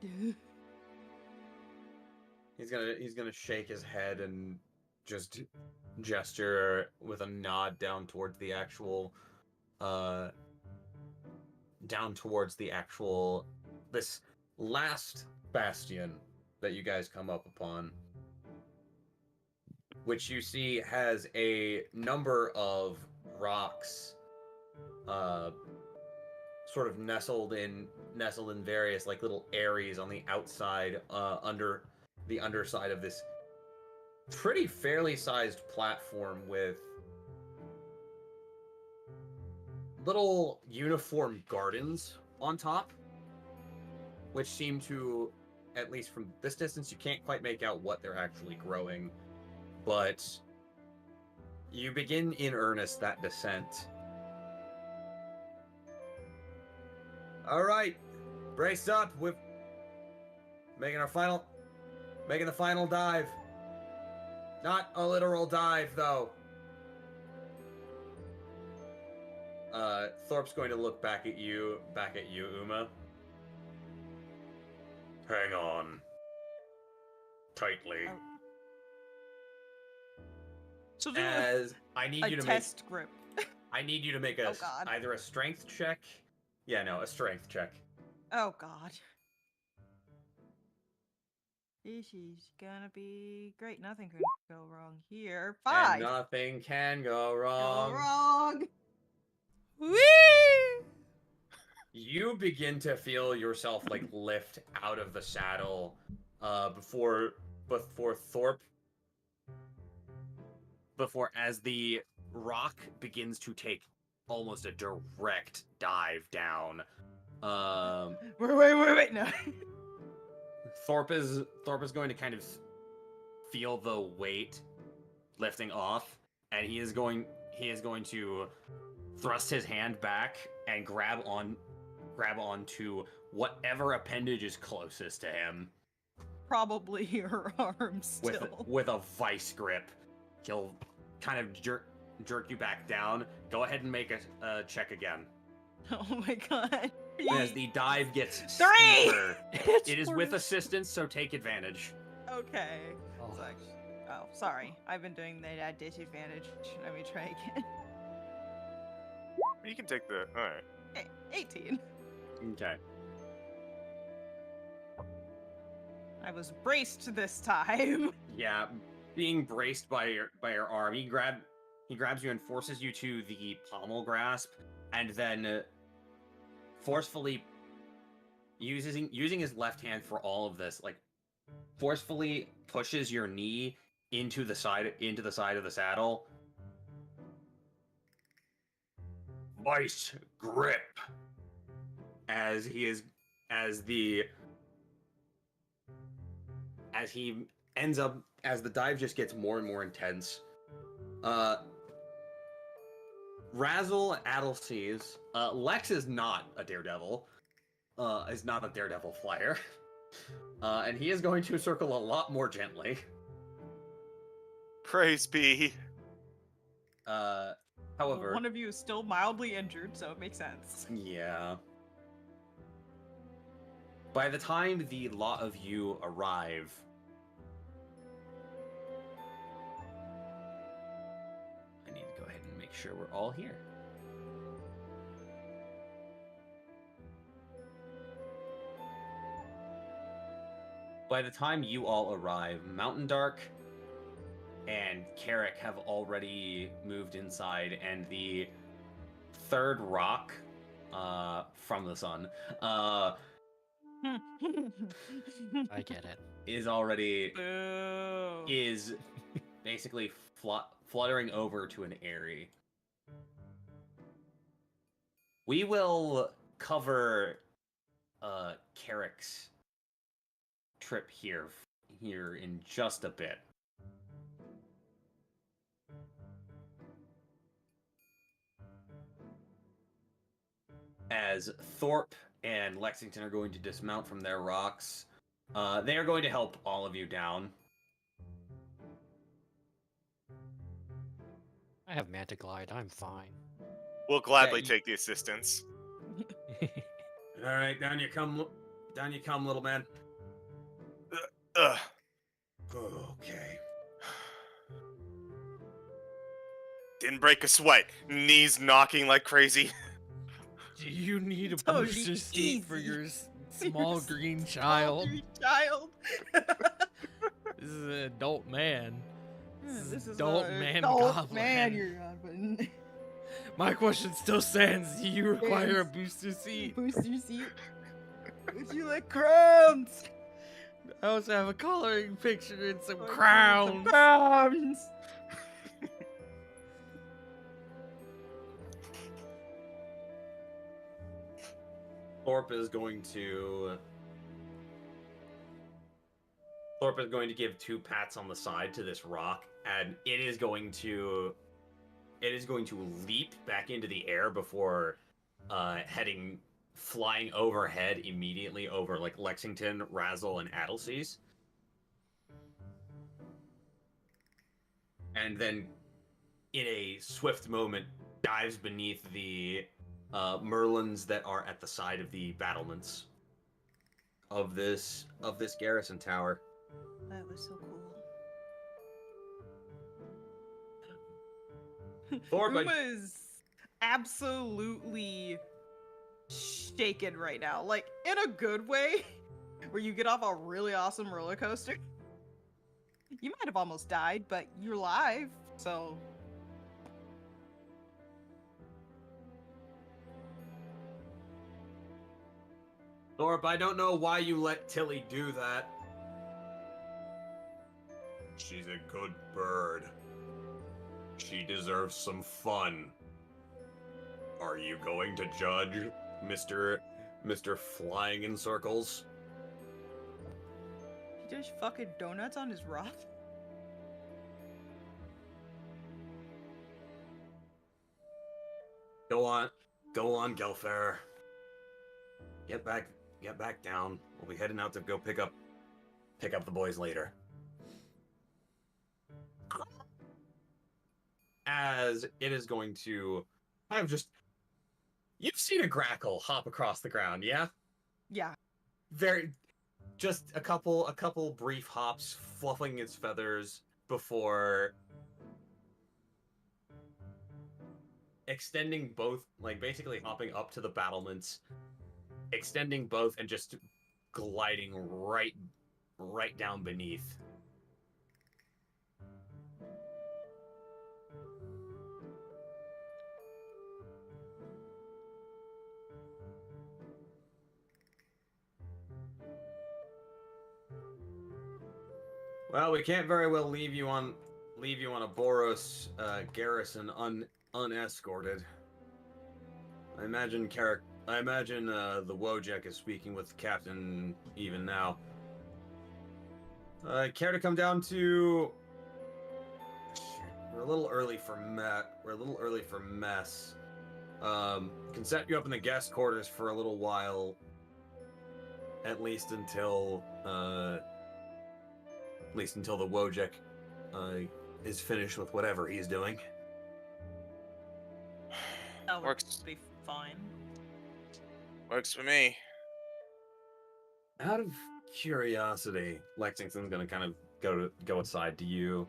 He's gonna shake his head and just gesture with a nod down towards the actual this last bastion that you guys come up upon, which you see has a number of rocks sort of nestled in various like little areas on the outside under the underside of this pretty fairly sized platform with little uniform gardens on top, which seem to, at least from this distance, you can't quite make out what they're actually growing, but you begin in earnest that descent. All right, brace up. We're making the final dive. Not a literal dive, though. Thorpe's going to look back at you, Uma. Hang on. Tightly. So do As I need you to test grip. I need you to make Oh, God. either a strength check. Yeah, no, a strength check. Oh god. This is gonna be great. Nothing can go wrong here. 5. And nothing can go wrong. Go wrong. Whee! You begin to feel yourself like lift out of the saddle before Thorpe, as the rock begins to take almost a direct dive down. Wait, no. Thorpe is going to kind of feel the weight lifting off, and he is going to thrust his hand back and grab onto whatever appendage is closest to him. Probably your arm still. With a vice grip. He'll kind of jerk you back down. Go ahead and make a check again. Oh my god. As the dive gets 3! steeper. It is with assistance, so take advantage. Okay. Oh. It's like, oh, sorry. I've been doing that at disadvantage. Let me try again. You can take the. Alright. 18. Okay. I was braced this time. Yeah, being braced by your arm, he grabs you and forces you to the pommel grasp, and then forcefully using his left hand for all of this, like forcefully pushes your knee into the side of the saddle. Vice grip. As he ends up, as the dive just gets more and more intense. Razzle Addleseas. Lex is not a daredevil. Is not a daredevil flyer. And he is going to circle a lot more gently. Praise be. However, One of you is still mildly injured, so it makes sense. yeah. By the time the lot of you arrive, I need to go ahead and make sure we're all here. By the time you all arrive, Mountain Dark and Carrick have already moved inside, and the third rock from the sun I get it. is already Boo. is basically fluttering over to an Airy. We will cover Carrick's trip here in just a bit. As Thorpe and Lexington are going to dismount from their rocks, they are going to help all of you down. I have Manta Glide. I'm fine. We'll gladly you- take the assistance. All right, down you come, little man. Ugh. Okay. Didn't break a sweat. Knees knocking like crazy. Do you need a Totally booster seat for easy. your small Your green Small child? green child. This is an adult man. This is adult a man adult goblin. man you're on, but My question still stands. Do you require a booster seat? booster seat. Would you like crowns? I also have a coloring picture and some Some crowns. crowns. Thorpe is going to give 2 pats on the side to this rock, and it is going to leap back into the air before flying overhead immediately over like Lexington, Razzle, and Addleseas. And then in a swift moment dives beneath the merlins that are at the side of the battlements of this garrison tower. That was so cool. Thorpe, Uma is absolutely shaken right now. Like, in a good way, where you get off a really awesome roller coaster. You might have almost died, but you're alive, so. Thorpe, I don't know why you let Tilly do that. She's a good bird. She deserves some fun. Are you going to judge Mr. Flying in Circles? He does fucking donuts on his rock? Go on, Gelfair. Get back down. We'll be heading out to go pick up the boys later. As it is going to, you've seen a grackle hop across the ground, yeah? Yeah. Just a couple brief hops, fluffing its feathers before extending both, like basically hopping up to the battlements, extending both, and just gliding right down beneath. Well, we can't very well leave you on a Boros garrison unescorted. I imagine the Wojek is speaking with the captain even now. Care to come down to? We're a little early for mess. Can set you up in the guest quarters for a little while, at least until the Wojek is finished with whatever he's doing. That would Works. be fine. Works for me. Out of curiosity, Lexington's gonna kind of go aside to you,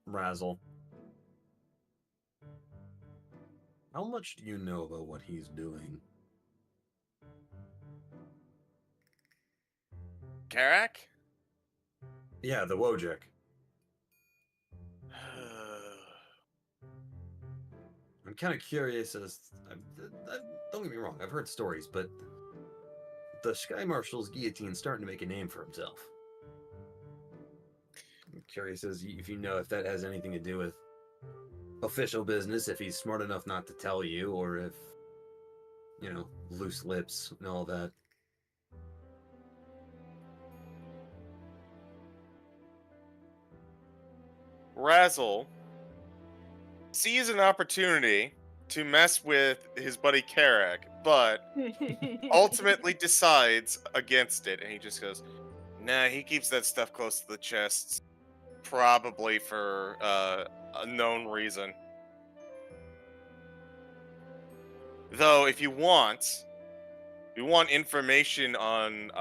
Razzle. How much do you know about what he's doing? Karak? Yeah, the Wojek. I'm kind of curious don't get me wrong, I've heard stories, but the Sky Marshal's guillotine's starting to make a name for himself. I'm curious if you know if that has anything to do with official business, if he's smart enough not to tell you, or if, loose lips and all that. Razzle sees an opportunity to mess with his buddy Karak, but ultimately decides against it, and he just goes, nah, he keeps that stuff close to the chest, probably for a known reason. Though, if you want information on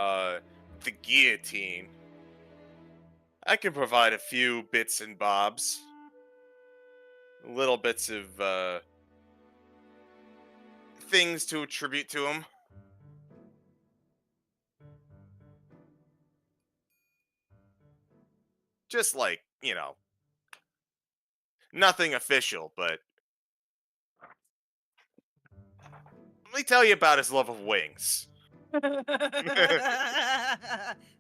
the guillotine, I can provide a few bits and bobs. Little bits of things to attribute to him. Just like, nothing official, but let me tell you about his love of wings. There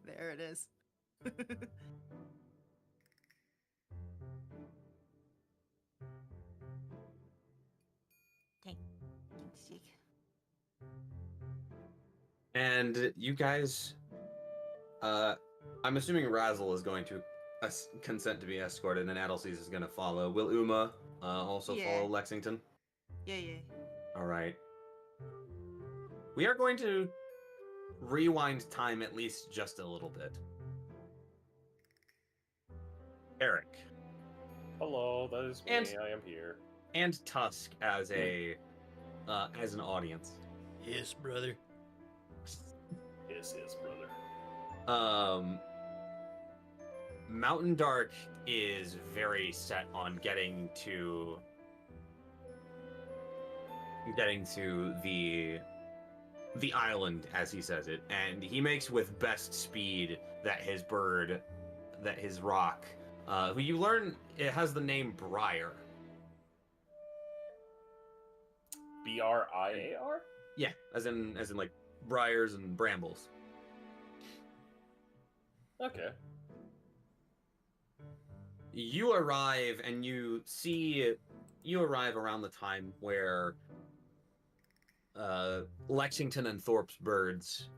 it is. And you guys, I'm assuming Razzle is going to consent to be escorted, and Adelcease is going to follow. Will Uma also Yeah. follow Lexington? Yeah. All right. We are going to rewind time at least just a little bit. Eric. Hello, that is me. And- I am here. And Tusk as an audience. Yes, brother. Yes, brother. Mountain Dark is very set on getting to the island, as he says it, and he makes with best speed that his rock, who you learn it has the name Briar. BRIAR? Yeah, as in like briars and brambles. Okay. You arrive and you arrive around the time where Lexington and Thorpe's birds,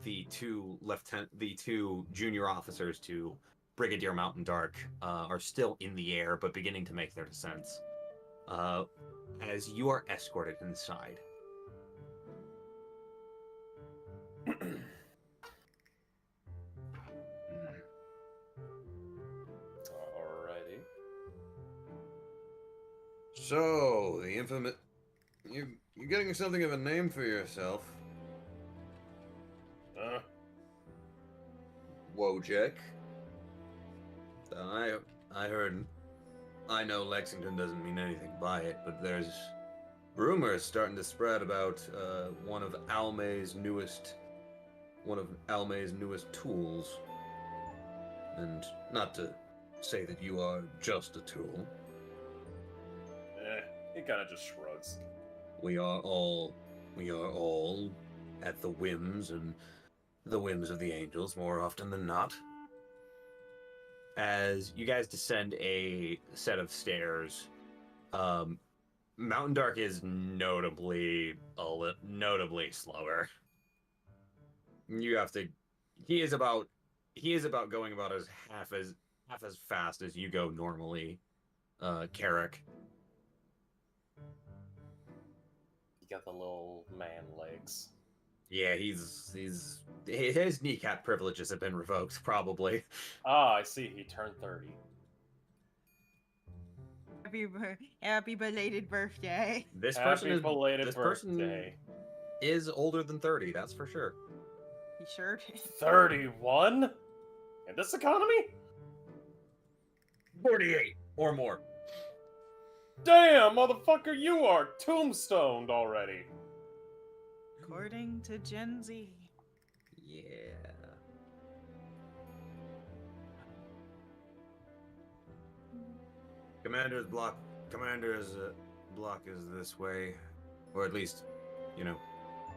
the two junior officers to Brigadier Mountain Dark, are still in the air but beginning to make their descents. As you are escorted inside. Alrighty. So, the infamous... You're getting something of a name for yourself. Wojek. I know Lexington doesn't mean anything by it, but there's rumors starting to spread about one of Almay's newest tools. And not to say that you are just a tool. He kind of just shrugs. We are all at the whims of the angels more often than not. as you guys descend a set of stairs, Mountain Dark is notably slower. You have to. He is about going about as half as fast as you go normally, Carrick. You got the little man legs. Yeah, his kneecap privileges have been revoked, probably. Ah, I see. He turned 30. Happy belated birthday. This Happy person is belated this person birthday. is older than 30, that's for sure. He sure did. 31? In this economy? 48 or more. Damn, motherfucker, you are tombstoned already. According to Gen Z. Yeah. Commander's block is this way, or at least,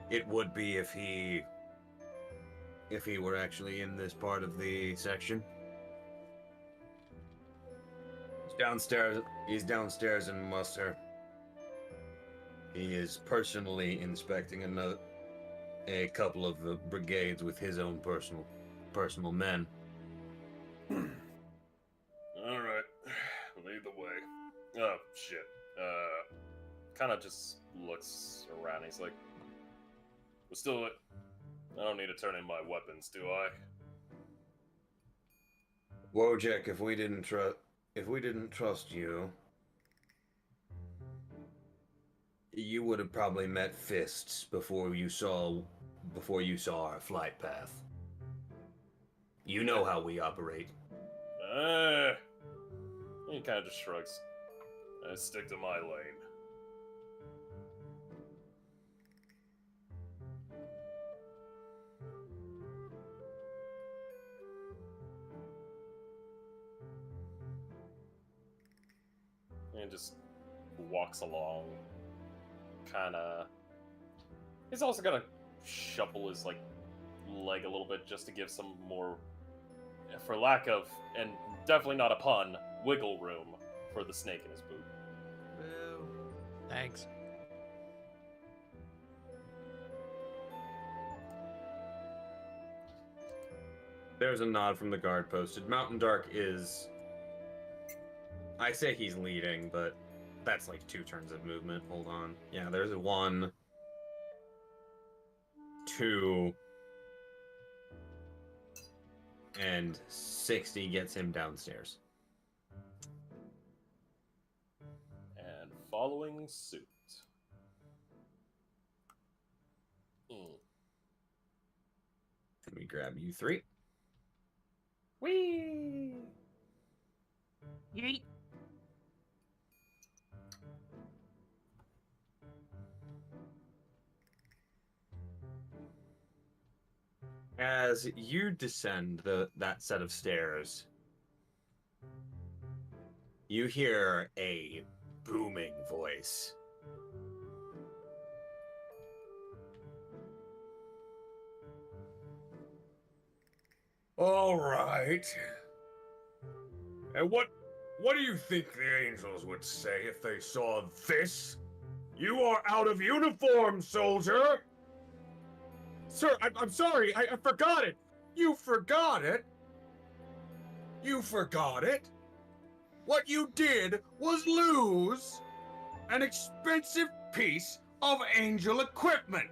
it would be if he were actually in this part of the section. He's downstairs in muster. He is personally inspecting a couple of brigades with his own personal men. Alright, lead the way. Oh, shit. Kinda just looks around. He's like, let's do it. I don't need to turn in my weapons, do I? Wojek, if we didn't trust you, you would have probably met fists before you saw our flight path. You know how we operate. He kind of just shrugs. I stick to my lane. And just walks along. Kinda. He's also gonna shuffle his leg a little bit just to give some more, for lack of, and definitely not a pun, wiggle room for the snake in his boot. Boo. Thanks. There's a nod from the guard posted. Mountain Dark is... I say he's leading, but that's like 2 turns of movement. Hold on. Yeah, there's a 1, 2, and 60 gets him downstairs. And following suit. Let me grab you 3. Whee! Yeet. As you descend that set of stairs, you hear a booming voice. All right. And what do you think the angels would say if they saw this? You are out of uniform, soldier! Sir, I'm sorry, I forgot it! You forgot it? You forgot it? What you did was lose an expensive piece of angel equipment!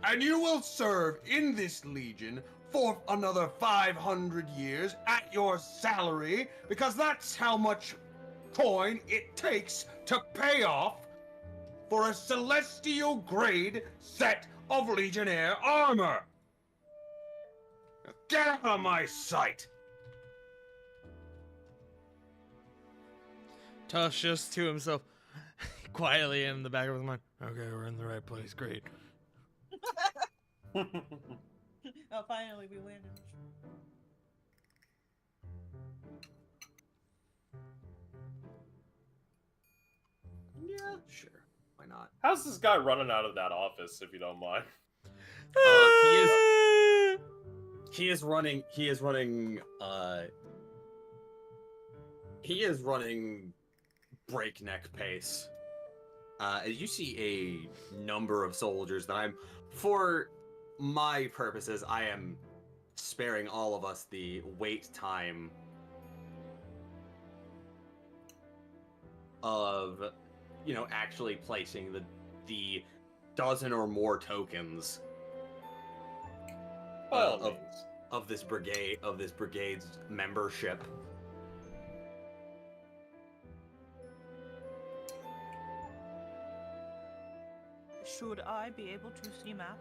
And you will serve in this legion for another 500 years at your salary, because that's how much coin it takes to pay off for a celestial grade set of Legionnaire armor. Get out of my sight! Tush just to himself, quietly in the back of his mind. Okay, we're in the right place. Great. Oh, finally we landed. Yeah, sure. Why not? How's this guy running out of that office, if you don't mind? He is running. He is running. He is running breakneck pace. As you see a number of soldiers that for my purposes, I am sparing all of us the wait time of, actually placing the dozen or more tokens By all means. of this brigade's membership. Should I be able to see map?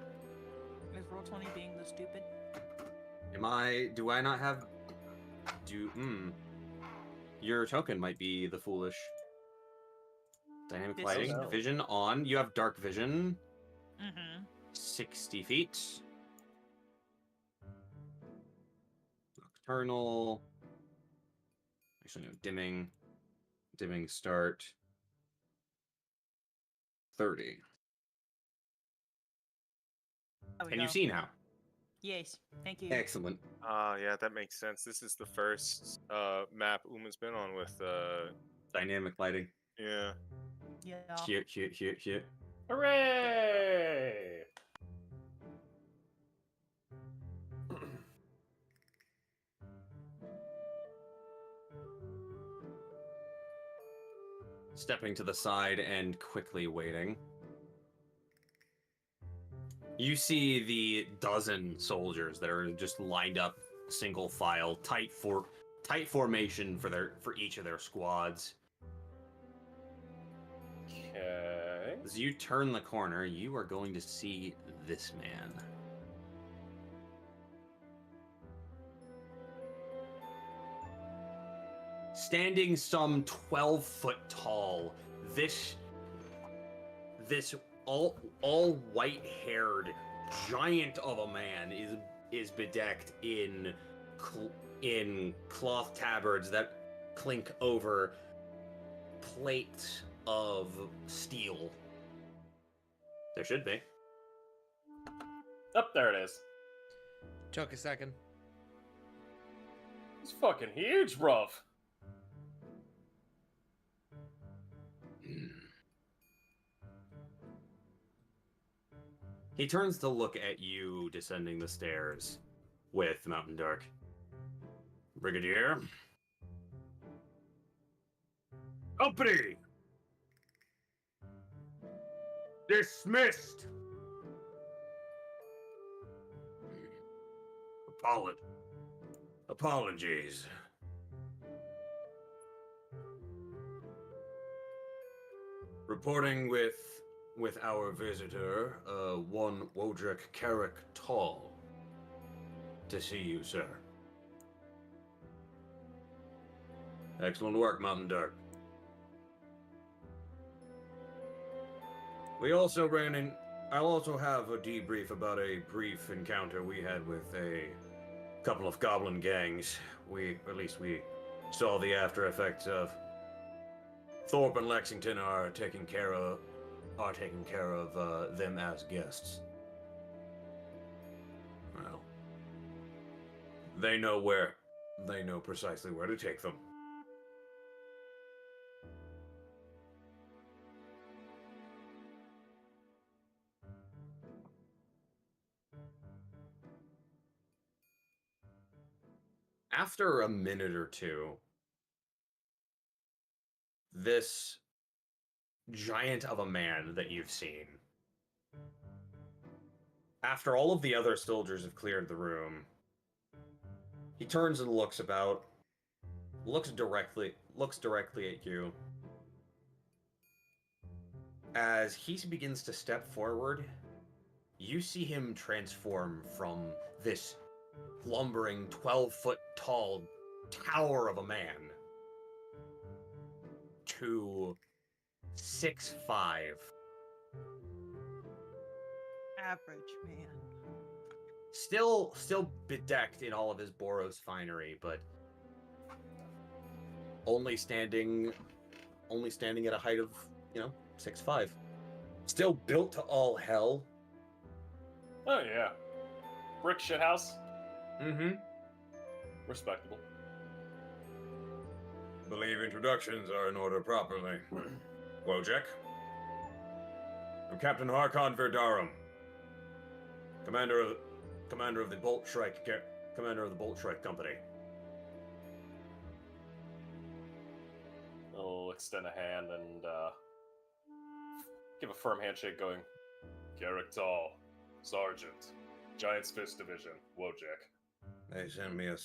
Is Roll20 being the stupid? Do I not have... Your token might be the foolish. Dynamic This lighting. is- Vision on. You have dark vision. Mm-hmm. 60 feet. Nocturnal. Actually, no. Dimming. Dimming start. 30. Can you see now? Yes, thank you. Excellent. Yeah, that makes sense. This is the first map Uma's been on with. Dynamic lighting. Yeah. Yeah. Cute. Hooray! Stepping to the side and quickly waiting. You see the dozen soldiers that are just lined up, single file, tight formation for each of their squads. Okay. As you turn the corner, you are going to see this man. Standing some 12 foot tall, this all white haired giant of a man is bedecked in cloth tabards that clink over plates of steel. There should be. Up there it is. Took a second. It's fucking huge, bruv. He turns to look at you descending the stairs with Mountain Dark. Brigadier? Company! Dismissed! Apologies. Reporting with our visitor, one Wojek Carrick Tall. To see you, sir. Excellent work, Mountain Dark. I'll also have a debrief about a brief encounter we had with a couple of goblin gangs. We saw the after effects of. Thorpe and Lexington are taking care of them as guests. Well, they know precisely where to take them. After a minute or two, this giant of a man that you've seen, after all of the other soldiers have cleared the room, he turns and looks about, looks directly at you. As he begins to step forward, you see him transform from this lumbering 12-foot tall tower of a man to 6'5". Average man. Still bedecked in all of his Boros finery, but only standing at a height of, 6'5". Still built to all hell. Oh yeah. Brick shithouse. Mm-hmm. Respectable. Believe introductions are in order properly. Wojek. I'm Captain Harkon Verdarum, commander of the Bolt Shrike Company. I'll extend a hand and give a firm handshake going, Garrick Tall, Sergeant, Giant's Fist Division, Wojek. They sent me a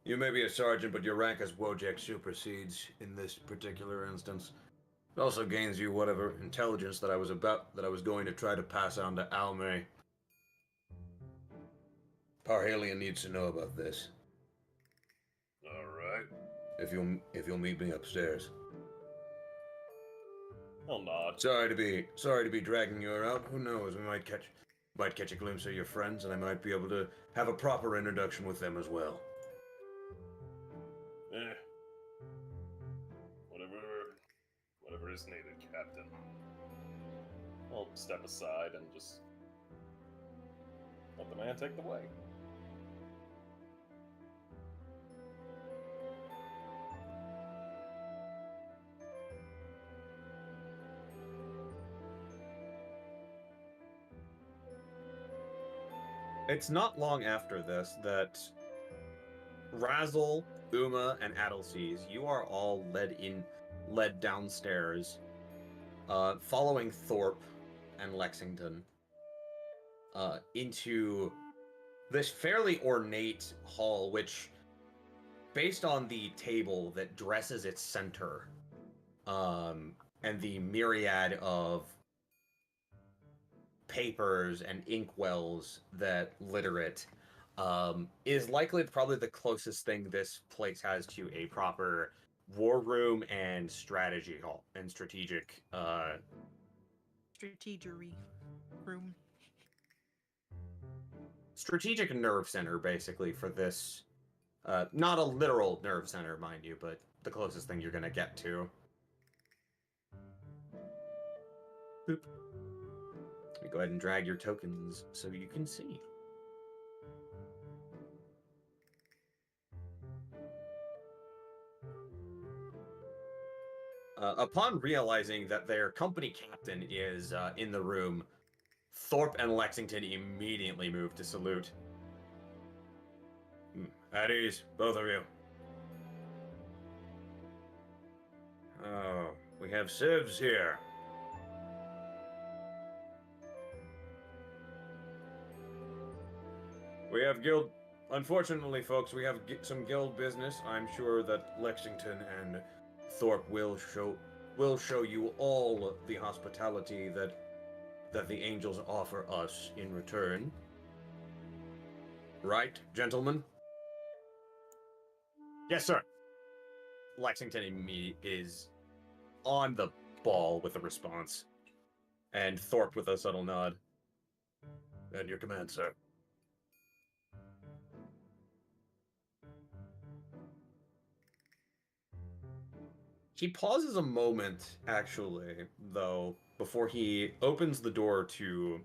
you may be a sergeant, but your rank as Wojek supersedes in this particular instance. It also gains you whatever intelligence that I was going to try to pass on to Alme. Parhalion needs to know about this. Alright. If you'll meet me upstairs. I'll nod. Sorry to be dragging you out. Who knows? We might catch a glimpse of your friends, and I might be able to have a proper introduction with them as well. Whatever is needed, Captain. I'll step aside and just let the man take the way. It's not long after this that Razzle, Uma, and Adelsees, you are all led downstairs, following Thorpe and Lexington, into this fairly ornate hall, which, based on the table that dresses its center, and the myriad of papers and inkwells that litter it, is likely probably the closest thing this place has to a proper war room and strategy hall and strategic Strategery room. strategic nerve center, basically, for this. Not a literal nerve center, mind you, but the closest thing you're gonna get to. Boop. Let me go ahead and drag your tokens so you can see. Upon realizing that their company captain is in the room, Thorpe and Lexington immediately move to salute. At ease, both of you. Oh, we have civs here. We have guild... Unfortunately, folks, we have some guild business. I'm sure that Lexington and Thorpe will show you all the hospitality that the angels offer us in return. Right, gentlemen? Yes, sir. Lexington is on the ball with a response, and Thorpe with a subtle nod. At your command, sir. He pauses a moment, actually, though, before he opens the door to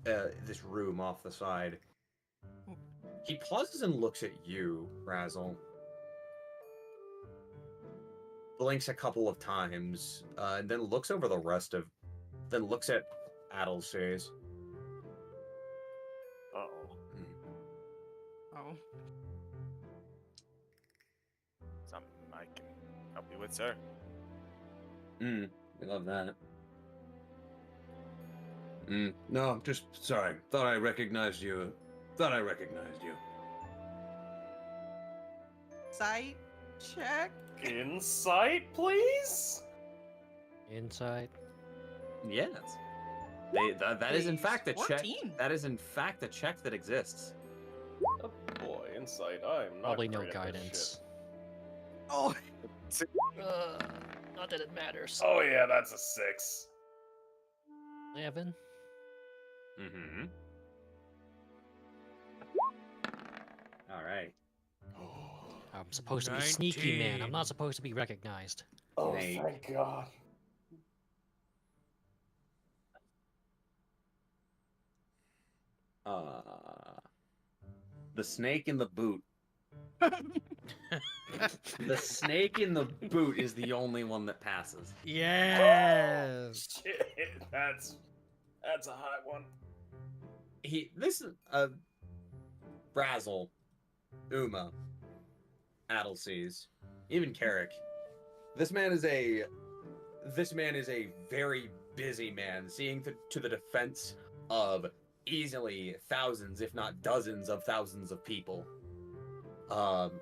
this room off the side. He pauses and looks at you, Razzle. Blinks a couple of times, and then looks over the rest of... Then looks at Adelsees. Uh-oh. Oh. Something I can help you with, sir. We love that. No, just sorry. Thought I recognized you. Sight check. Insight, please? Inside. Yes. That is in Please. fact a check. 14. That is in fact a check that exists. Oh boy, insight. I am not Probably no great at this guidance. Oh, Not that it matters. shit. Oh yeah, that's a 6. 11. Mm-hmm. All right. I'm supposed to be sneaky, man. I'm not supposed to be recognized. Oh, Nate. thank God. The snake in the boot. The snake in the boot is the only one that passes. Yes. Shit, that's a hot one. This is Brazzle, Uma, Adelseas, even Carrick. This man is a very busy man, seeing to the defense of easily thousands, if not dozens of thousands of people.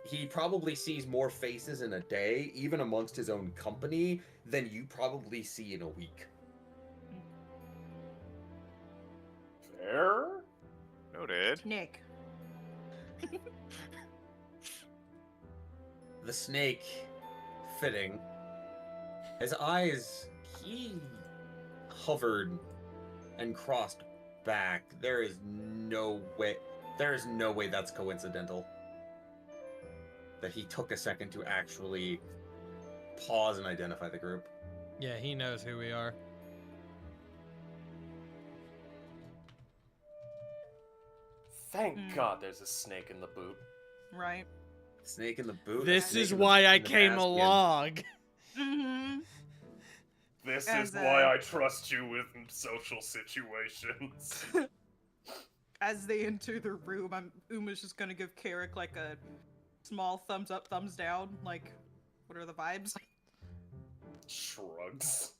He probably sees more faces in a day, even amongst his own company, than you probably see in a week. Fair? Noted. Nick. The snake, fitting, his eyes, he hovered and crossed back. There is no way that's coincidental. That he took a second to actually pause and identify the group. Yeah, he knows who we are. Thank Hmm. God there's a snake in the boot. Right. Snake in the boot. This snake is in the- why I in the came basket. along. Mm-hmm. This As is why a- I trust you with social situations. As they enter the room, Uma's just gonna give Carrick like a small thumbs up, thumbs down. Like, what are the vibes? Shrugs.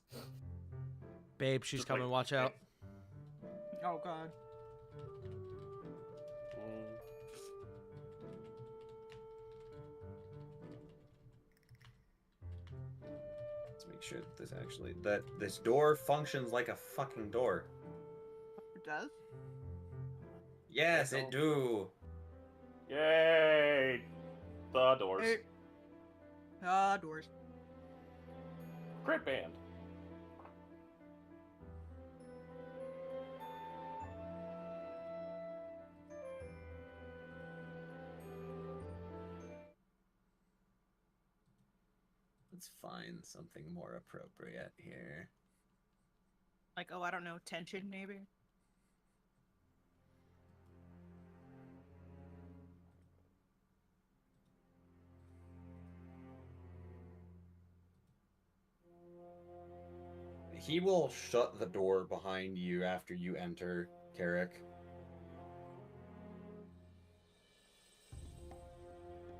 Babe, she's Just coming. like- Watch out. Oh god. Let's make sure that this door functions like a fucking door. It does? Yes, it do. Yay! The doors. Hey. Doors. Great band. Let's find something more appropriate here. Like, oh, I don't know, tension maybe? He will shut the door behind you after you enter, Carrick.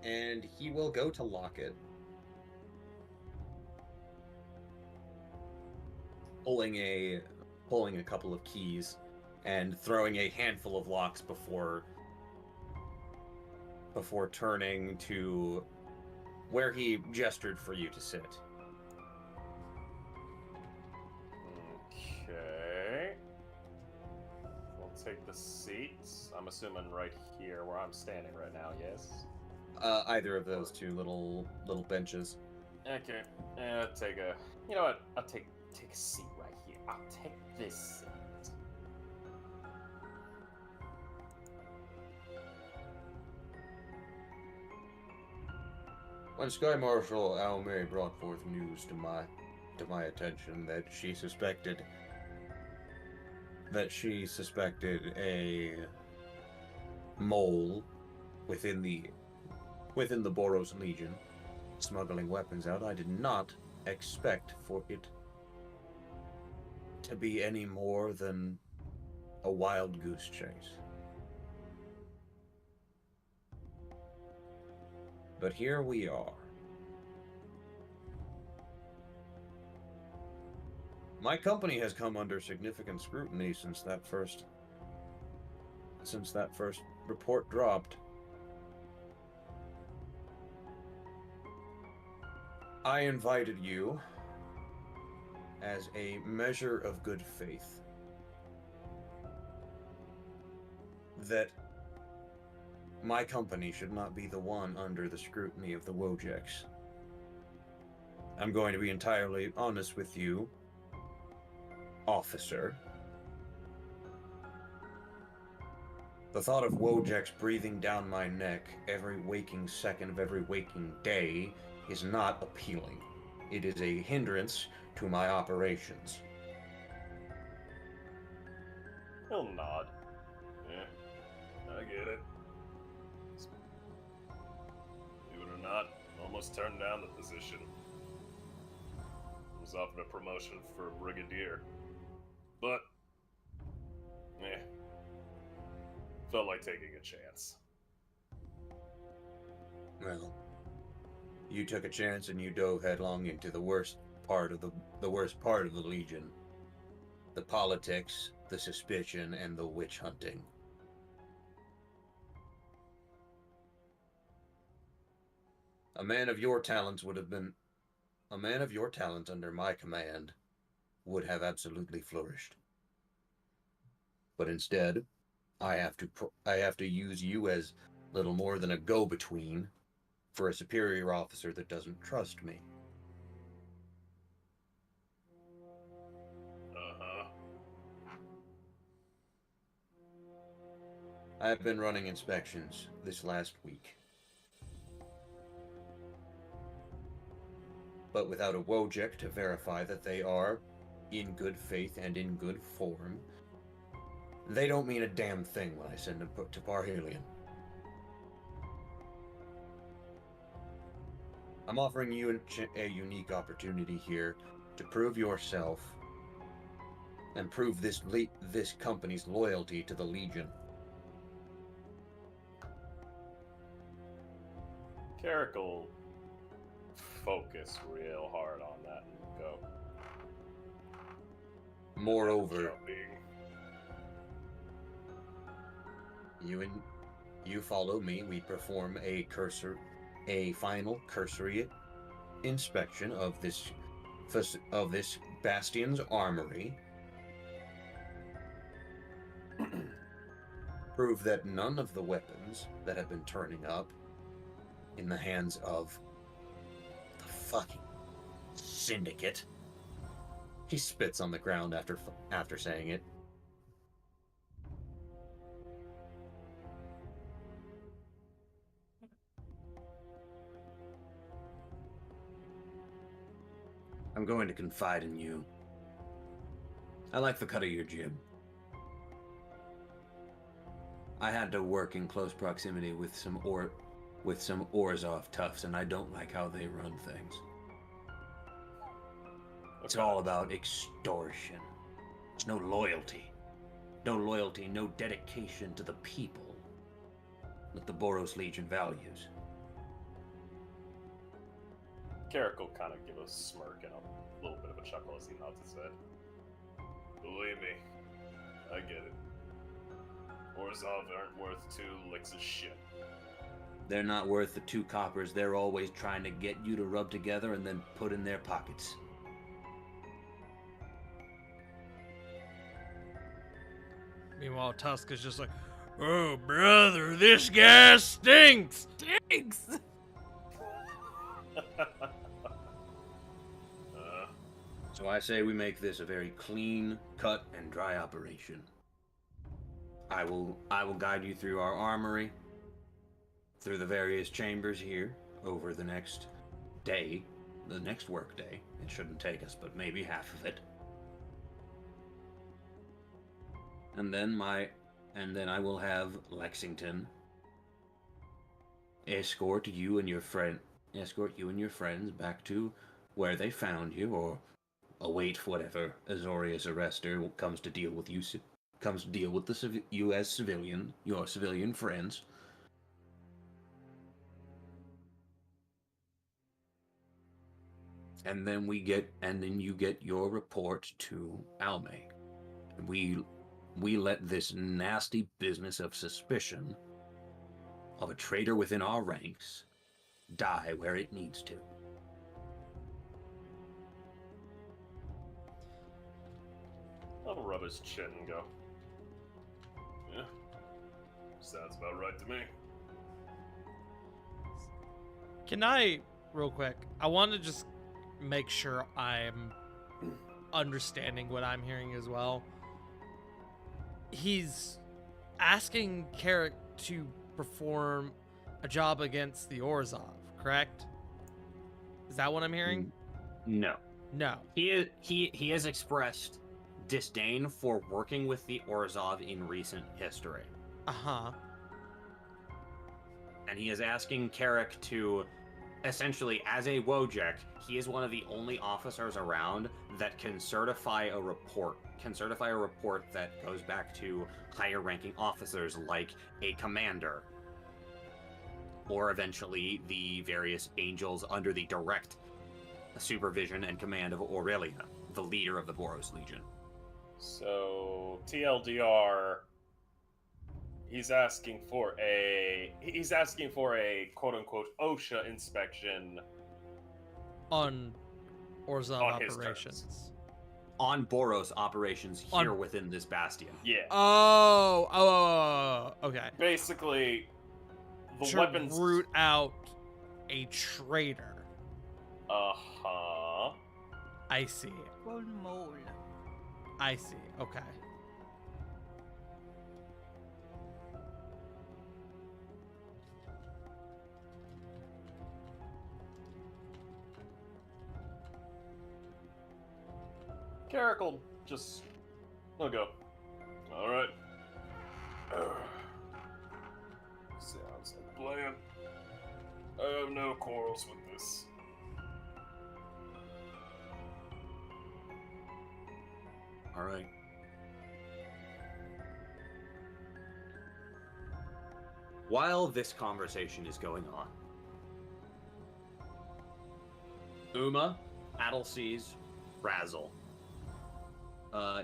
And he will go to lock it. Pulling a couple of keys and throwing a handful of locks before turning to where he gestured for you to sit. Okay. We'll take the seats. I'm assuming right here where I'm standing right now, yes? Either of those two little benches. Okay. I'll take a... You know what? I'll take a seat right here. I'll take this seat. When Sky Marshal Almay brought forth news to my attention that she suspected a mole within the Boros Legion smuggling weapons out, I did not expect for it to be any more than a wild goose chase. But here we are. My company has come under significant scrutiny since that first report dropped. I invited you as a measure of good faith that my company should not be the one under the scrutiny of the Wojeks. I'm going to be entirely honest with you, officer. The thought of Wojeks breathing down my neck every waking second of every waking day is not appealing. It is a hindrance to my operations. He'll nod. Yeah, I get it. not. Almost turned down the position. Was offered a promotion for brigadier. But, felt like taking a chance. Well, you took a chance and you dove headlong into the worst part of the worst part of the Legion. The politics, the suspicion, and the witch hunting. A man of your talents under my command would have absolutely flourished. But instead, I have to use you as little more than a go-between for a superior officer that doesn't trust me. I have been running inspections this last week. But without a Wojek to verify that they are in good faith and in good form, they don't mean a damn thing when I send them to Parhelion. I'm offering you a unique opportunity here to prove yourself and prove this company's loyalty to the Legion. Carrick will focus real hard on that and go. Moreover, Jumping. you follow me. We perform a final cursory inspection of this bastion's armory. Prove that none of the weapons that have been turning up in the hands of the fucking syndicate. He spits on the ground after saying it. I'm going to confide in you. I like the cut of your jib. I had to work in close proximity with some Orzhov toughs, and I don't like how they run things. It's all about extortion. There's no loyalty. No loyalty, no dedication to the people that the Boros Legion values. Carrick will kind of give a smirk and a little bit of a chuckle as he nods his head. Believe me, I get it. Orzhov aren't worth 2 licks of shit. They're not worth the 2 coppers they're always trying to get you to rub together and then put in their pockets. Meanwhile, Tusk is just like, oh, brother, this guy stinks! Stinks! So I say we make this a very clean, cut, and dry operation. I will guide you through our armory, through the various chambers here, over the next day, the next work day. It shouldn't take us but maybe half of it. And then I will have Lexington escort you and your friends back to where they found you, or await whatever Azorius arrestor comes to deal with you as your civilian friends. And then you get your report to Alme. We let this nasty business of suspicion of a traitor within our ranks die where it needs to. I'll rub his chin and go. Yeah, sounds about right to me. Can I, real quick, I want to just make sure I'm understanding what I'm hearing as well. He's asking Carrick to perform a job against the Orzhov, correct? Is that what I'm hearing? No. No. He has expressed disdain for working with the Orzhov in recent history. Uh-huh. And he is asking Carrick to essentially, as a Wojek, he is one of the only officers around that can certify a report. Can certify a report that goes back to higher-ranking officers like a commander, or eventually the various angels under the direct supervision and command of Aurelia, the leader of the Boros Legion. So TLDR, he's asking for a quote unquote OSHA inspection On Orzhov on his operations. terms. On Boros operations here On- within this bastion. Yeah. Okay. Basically, the To weapons. root out a traitor. Uh-huh. I see. One mole. I see. Okay. Carrick will just. I'll go. Alright. Sounds like a plan. I have no quarrels with this. All right. While this conversation is going on, Uma, Adelseas, Razzle,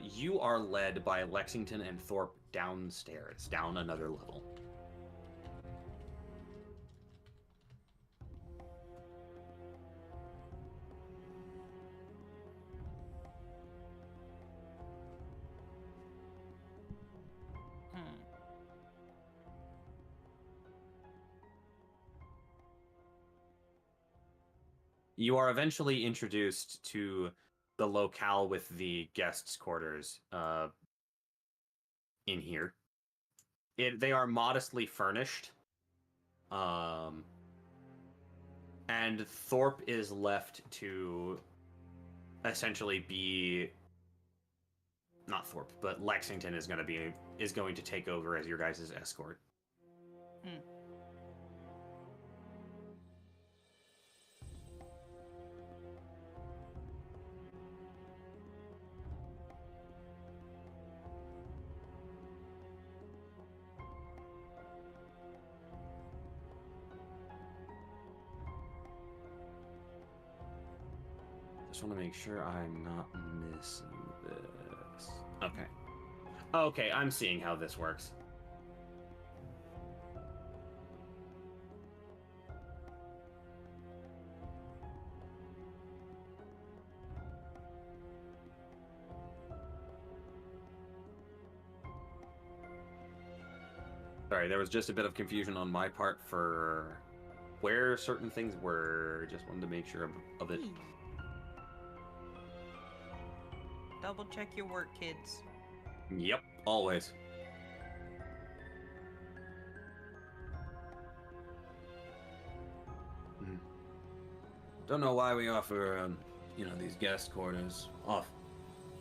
you are led by Lexington and Thorpe downstairs, down another level. You are eventually introduced to the locale with the guests' quarters in here. They are modestly furnished. And Thorpe is left to essentially be... Not Thorpe, but Lexington is going to take over as your guys' escort. Just want to make sure I'm not missing this. Okay. Okay, I'm seeing how this works. Sorry, there was just a bit of confusion on my part for where certain things were. Just wanted to make sure of it. Double check your work, kids. Yep, always. Don't know why we offer, these guest quarters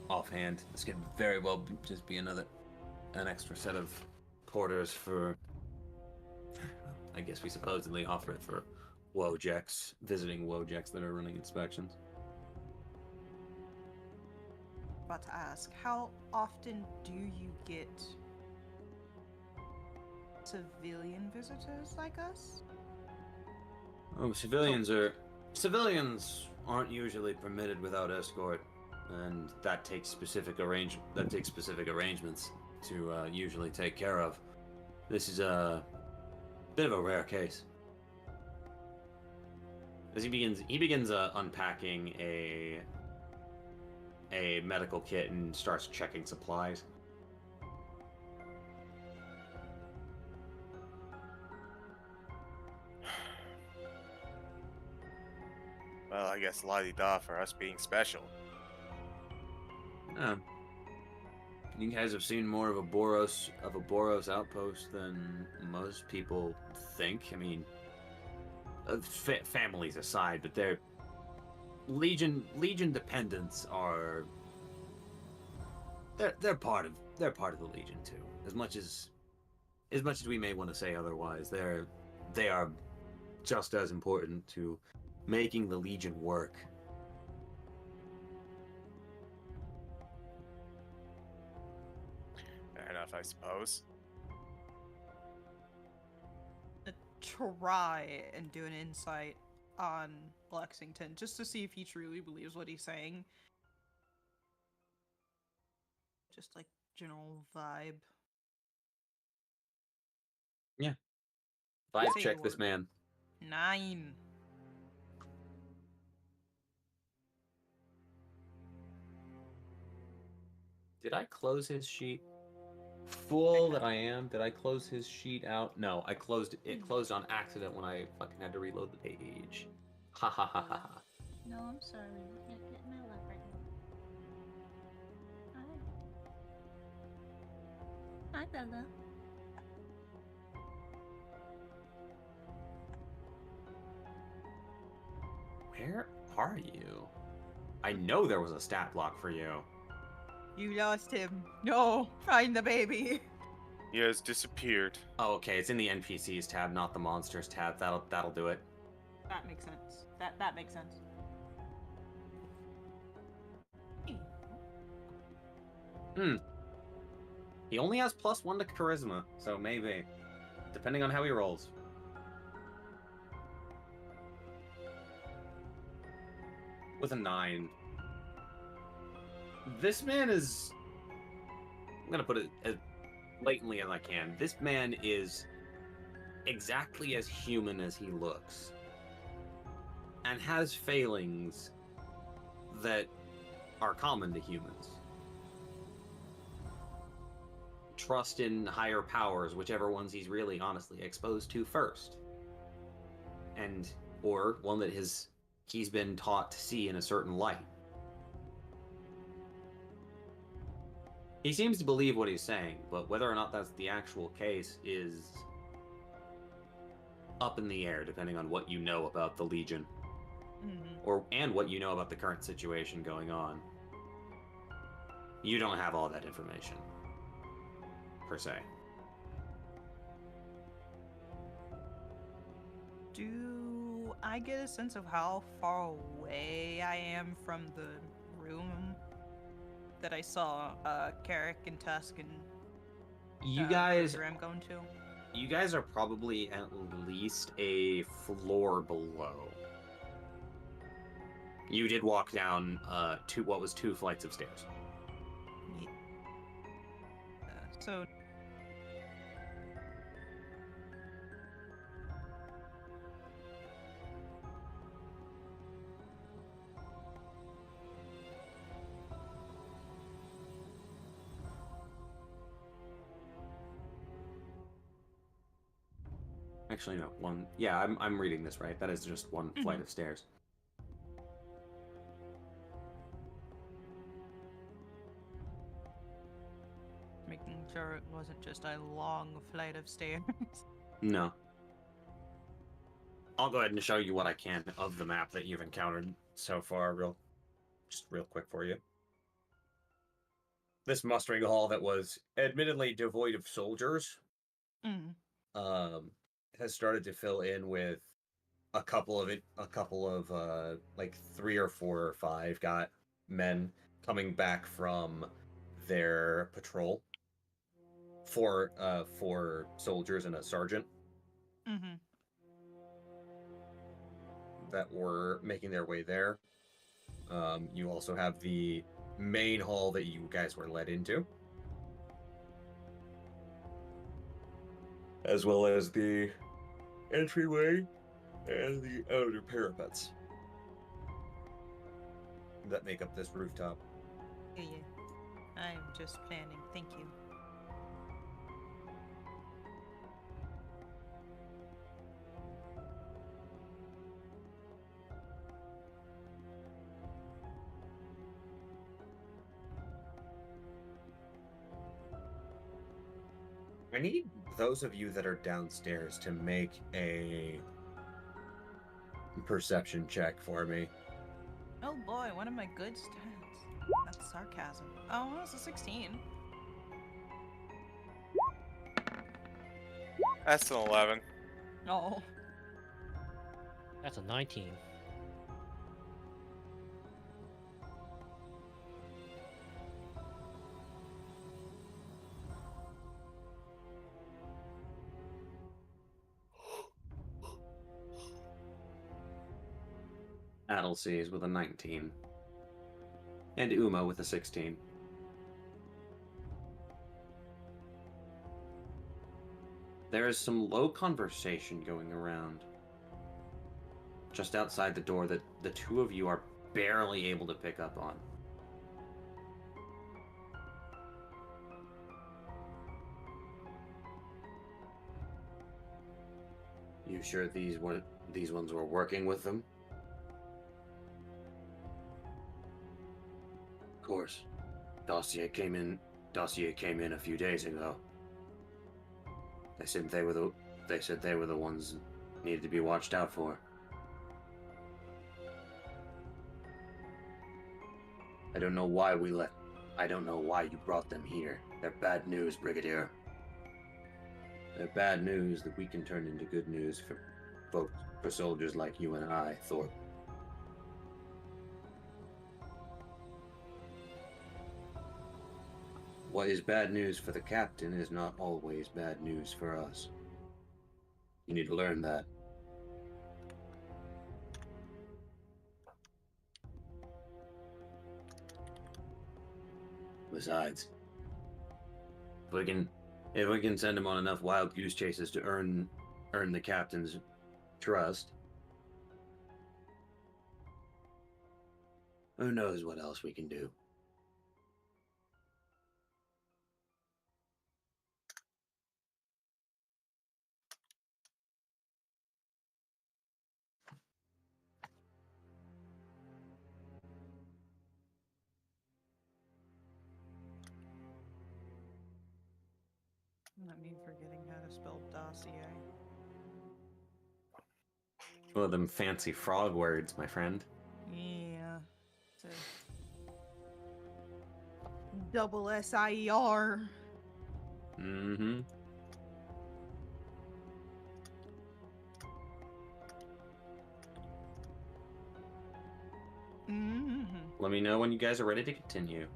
offhand. This could very well just be an extra set of quarters for. I guess we supposedly offer it for Wojeks, visiting Wojeks that are running inspections. About to ask, how often do you get civilian visitors like us? Oh, civilians aren't usually permitted without escort, and that takes specific arrangements to usually take care of. This is a bit of a rare case. As he begins unpacking a medical kit and starts checking supplies. Well, I guess la-di-da for us being special. You guys have seen more of a Boros outpost than most people think. I mean, families aside, but they're Legion dependents are they're part of the Legion too. As much as we may want to say otherwise, they are just as important to making the Legion work. Fair enough, I suppose. Try and do an insight on Lexington just to see if he truly believes what he's saying. Just like general vibe. Vibe Say check the this word. man. 9. Did I close his sheet? Fool that I am. Did I close his sheet out? No, I closed it. It closed on accident when I fucking had to reload the page. Ha ha ha ha ha. No, I'm sorry. Get my lap right now. Hi. Hi, Bella. Where are you? I know there was a stat block for you. You lost him. No, find the baby. He has disappeared. Oh, okay. It's in the NPCs tab, not the monsters tab. That'll do it. That makes sense. That makes sense. He only has +1 to charisma, so maybe, depending on how he rolls. With a 9. This man is... I'm gonna put it as blatantly as I can. This man is exactly as human as he looks. And has failings that are common to humans. Trust in higher powers, whichever ones he's really honestly exposed to first. And, or one that he's been taught to see in a certain light. He seems to believe what he's saying, but whether or not that's the actual case is up in the air, depending on what you know about the Legion. And what you know about the current situation going on. You don't have all that information, per se. Do I get a sense of how far away I am from the room that I saw Carrick and Tusk and You guys Graham going to? You guys are probably at least a floor below. You did walk down two flights of stairs. Yeah. So Actually, no. One. Yeah, I'm reading this right. That is just one flight of stairs. making sure it wasn't just a long flight of stairs. No. I'll go ahead and show you what I can of the map that you've encountered so far, real quick for you. This mustering hall that was admittedly devoid of soldiers, has started to fill in with a couple of like 3 or 4 or 5 men coming back from their patrol. 4 soldiers and a sergeant that were making their way there. You also have the main hall that you guys were led into, as well as the entryway and the outer parapets that make up this rooftop. Yeah. I'm just planning. Thank you. I need those of you that are downstairs to make a perception check for me. Oh boy, one of my good stats. That's sarcasm. Oh, it's a 16. That's an 11. Oh. That's a 19. Adelsees with a 19. And Uma with a 16. There is some low conversation going around just outside the door that the two of you are barely able to pick up on. You sure these ones were working with them? Of course. Dossier came in a few days ago. They said they were the ones needed to be watched out for. I don't know why you brought them here. They're bad news, Brigadier. They're bad news that we can turn into good news for soldiers like you and I, Thorpe. What is bad news for the captain is not always bad news for us. You need to learn that. Besides, if we can send him on enough wild goose chases to earn the captain's trust, who knows what else we can do. I mean, forgetting how to spell dossier. One of them fancy frog words, my friend. Yeah. It's a double SIER. Mm-hmm. Mm-hmm. Let me know when you guys are ready to continue.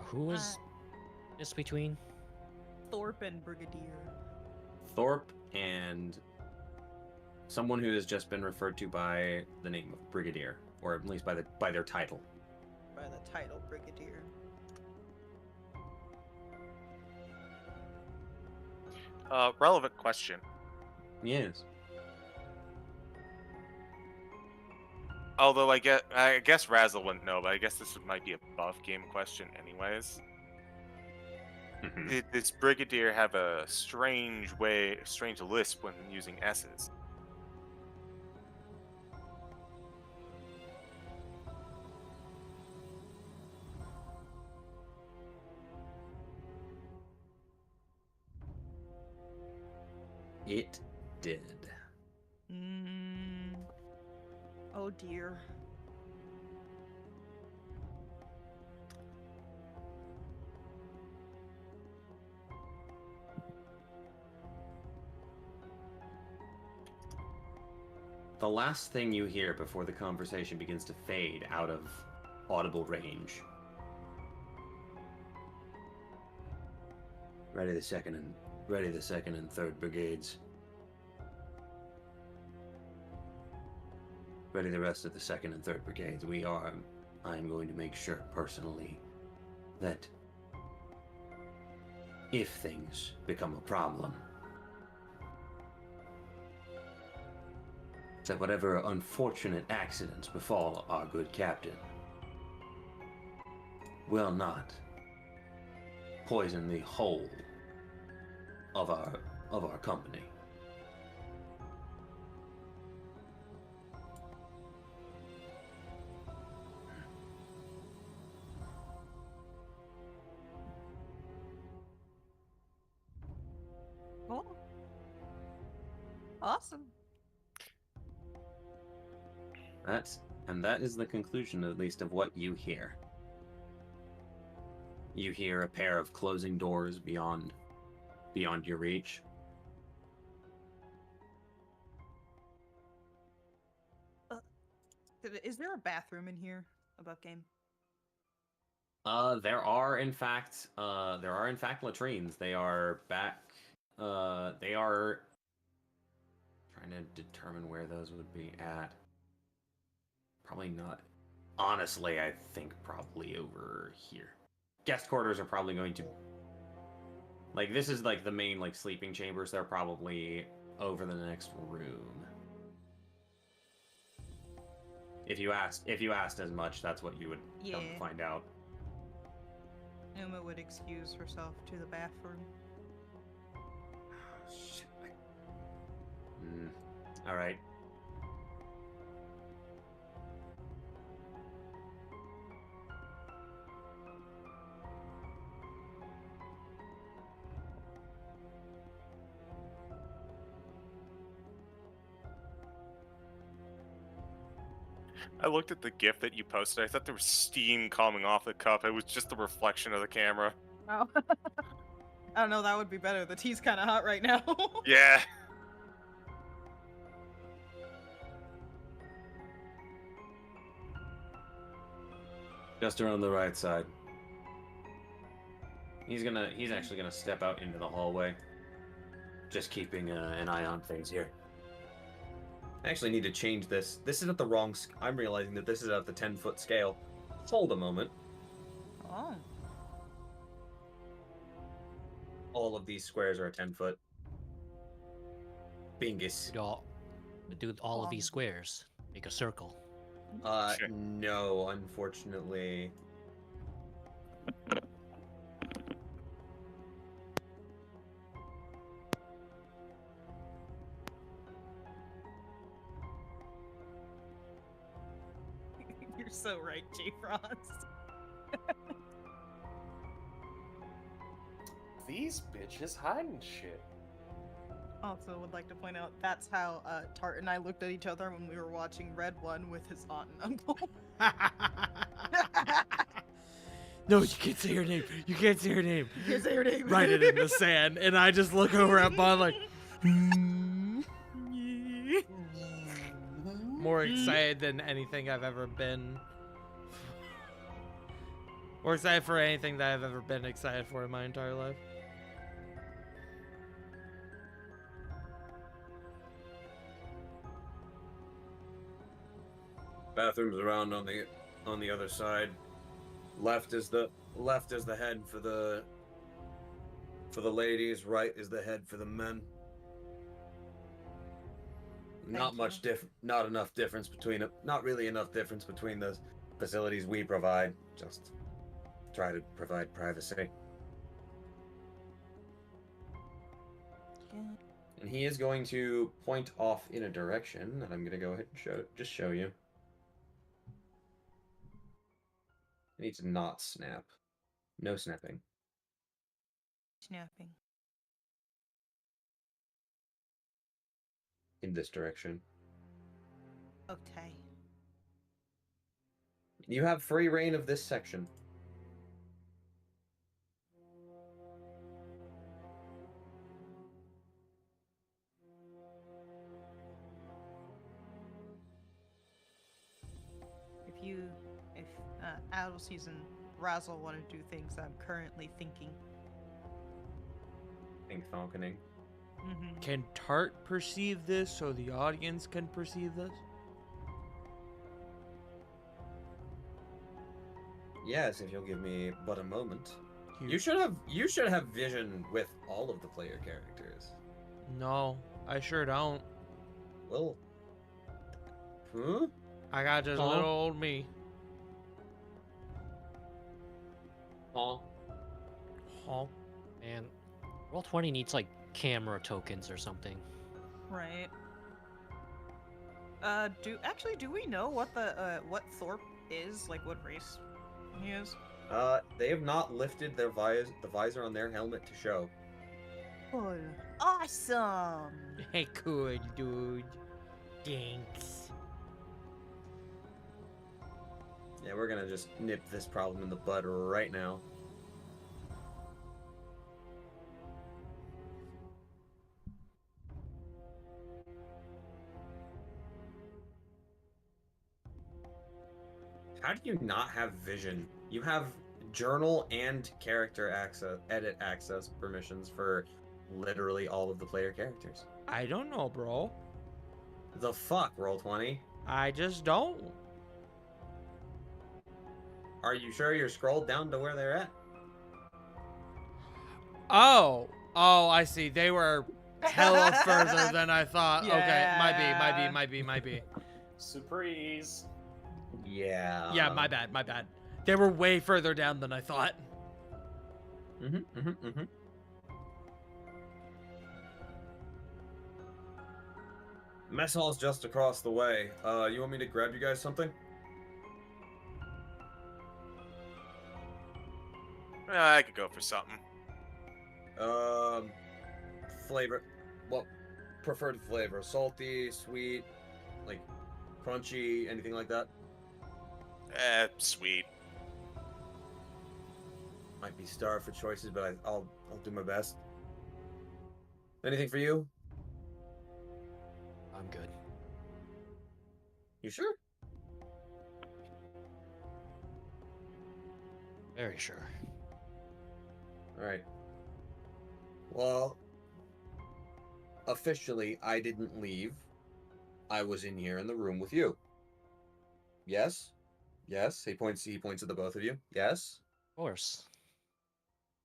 Who was this between? Thorpe and Brigadier. Thorpe and someone who has just been referred to by the name of Brigadier, or at least by their title. By the title Brigadier. Relevant question. Yes. Although I guess Razzle wouldn't know, but I guess this might be a buff game question anyways. Did this Brigadier have a strange lisp when using S's? It did. Oh dear. The last thing you hear before the conversation begins to fade out of audible range. Ready the second and third brigades. Ready the rest of the second and third brigades. I am going to make sure personally that if things become a problem, that whatever unfortunate accidents befall our good captain will not poison the whole of our company. Cool. Awesome. That is the conclusion, at least, of what you hear. You hear a pair of closing doors beyond your reach, Is there a bathroom in here? Above game? There are in fact latrines. They are back. They are trying to determine where those would be at. Probably not. Honestly, I think probably over here. Guest quarters are probably going to. Like this is like the main like sleeping chambers. They're probably over the next room. If you asked as much, that's what you would come to Yeah. find out. Numa would excuse herself to the bathroom. Shit. All right. I looked at the GIF that you posted. I thought there was steam coming off the cup. It was just the reflection of the camera. Oh. I don't know, that would be better. The tea's kind of hot right now. Yeah. Just around the right side. He's actually gonna step out into the hallway. Just keeping an eye on things here. I actually need to change this. This is at the wrong. I'm realizing that this is at the 10-foot scale. Hold a moment. Oh. All of these squares are 10 foot. Bingus. Do all of these squares. Make a circle. Sure. No, unfortunately. You're so right, J. Frost. These bitches hiding shit. Also, would like to point out that's how Tart and I looked at each other when we were watching Red One with his aunt and uncle. No, you can't say her name. You can't say her name. You can't say her name. Write it in the sand, and I just look over at Bond like. More excited than anything I've ever been. More excited for anything that I've ever been excited for in my entire life. Bathrooms around on the other side. Left is the head for the ladies. Right is the head for the men. Not enough difference between it. Not really enough difference between the facilities we provide. Just try to provide privacy. And he is going to point off in a direction, and I'm going to go ahead and show you. I need to not snap. No snapping. Snapping. In this direction. Okay. You have free reign of this section. If Adult Season Razzle want to do things I'm currently thinking. Think falconing. Mm-hmm. Can Tart perceive this so the audience can perceive this? Yes, if you'll give me but a moment. You should have vision with all of the player characters. No, I sure don't. Well, huh? I got just Huh? little old me. Huh? Huh? Man, Roll20 needs like camera tokens or something. Right. Do we know what the what Thorpe is? Like what race he is? They have not lifted the visor on their helmet to show. Cool. Awesome. Hey, cool, dude. Thanks. Yeah, we're gonna just nip this problem in the bud right now. How do you not have vision? You have journal and character access, edit access permissions for literally all of the player characters. I don't know, bro. The fuck, Roll20? I just don't. Are you sure you're scrolled down to where they're at? Oh, I see. They were hella further than I thought. Okay, might be. Surprise. Yeah. Yeah, my bad. They were way further down than I thought. Mm-hmm. Mess hall's just across the way. You want me to grab you guys something? I could go for something. Flavor. Well, preferred flavor. Salty, sweet, like crunchy, anything like that? Sweet. Might be starved for choices, but I'll do my best. Anything for you? I'm good. You sure? Very sure. Alright. Well, officially, I didn't leave. I was in here in the room with you. Yes? Yes? He points at the both of you. Yes? Of course.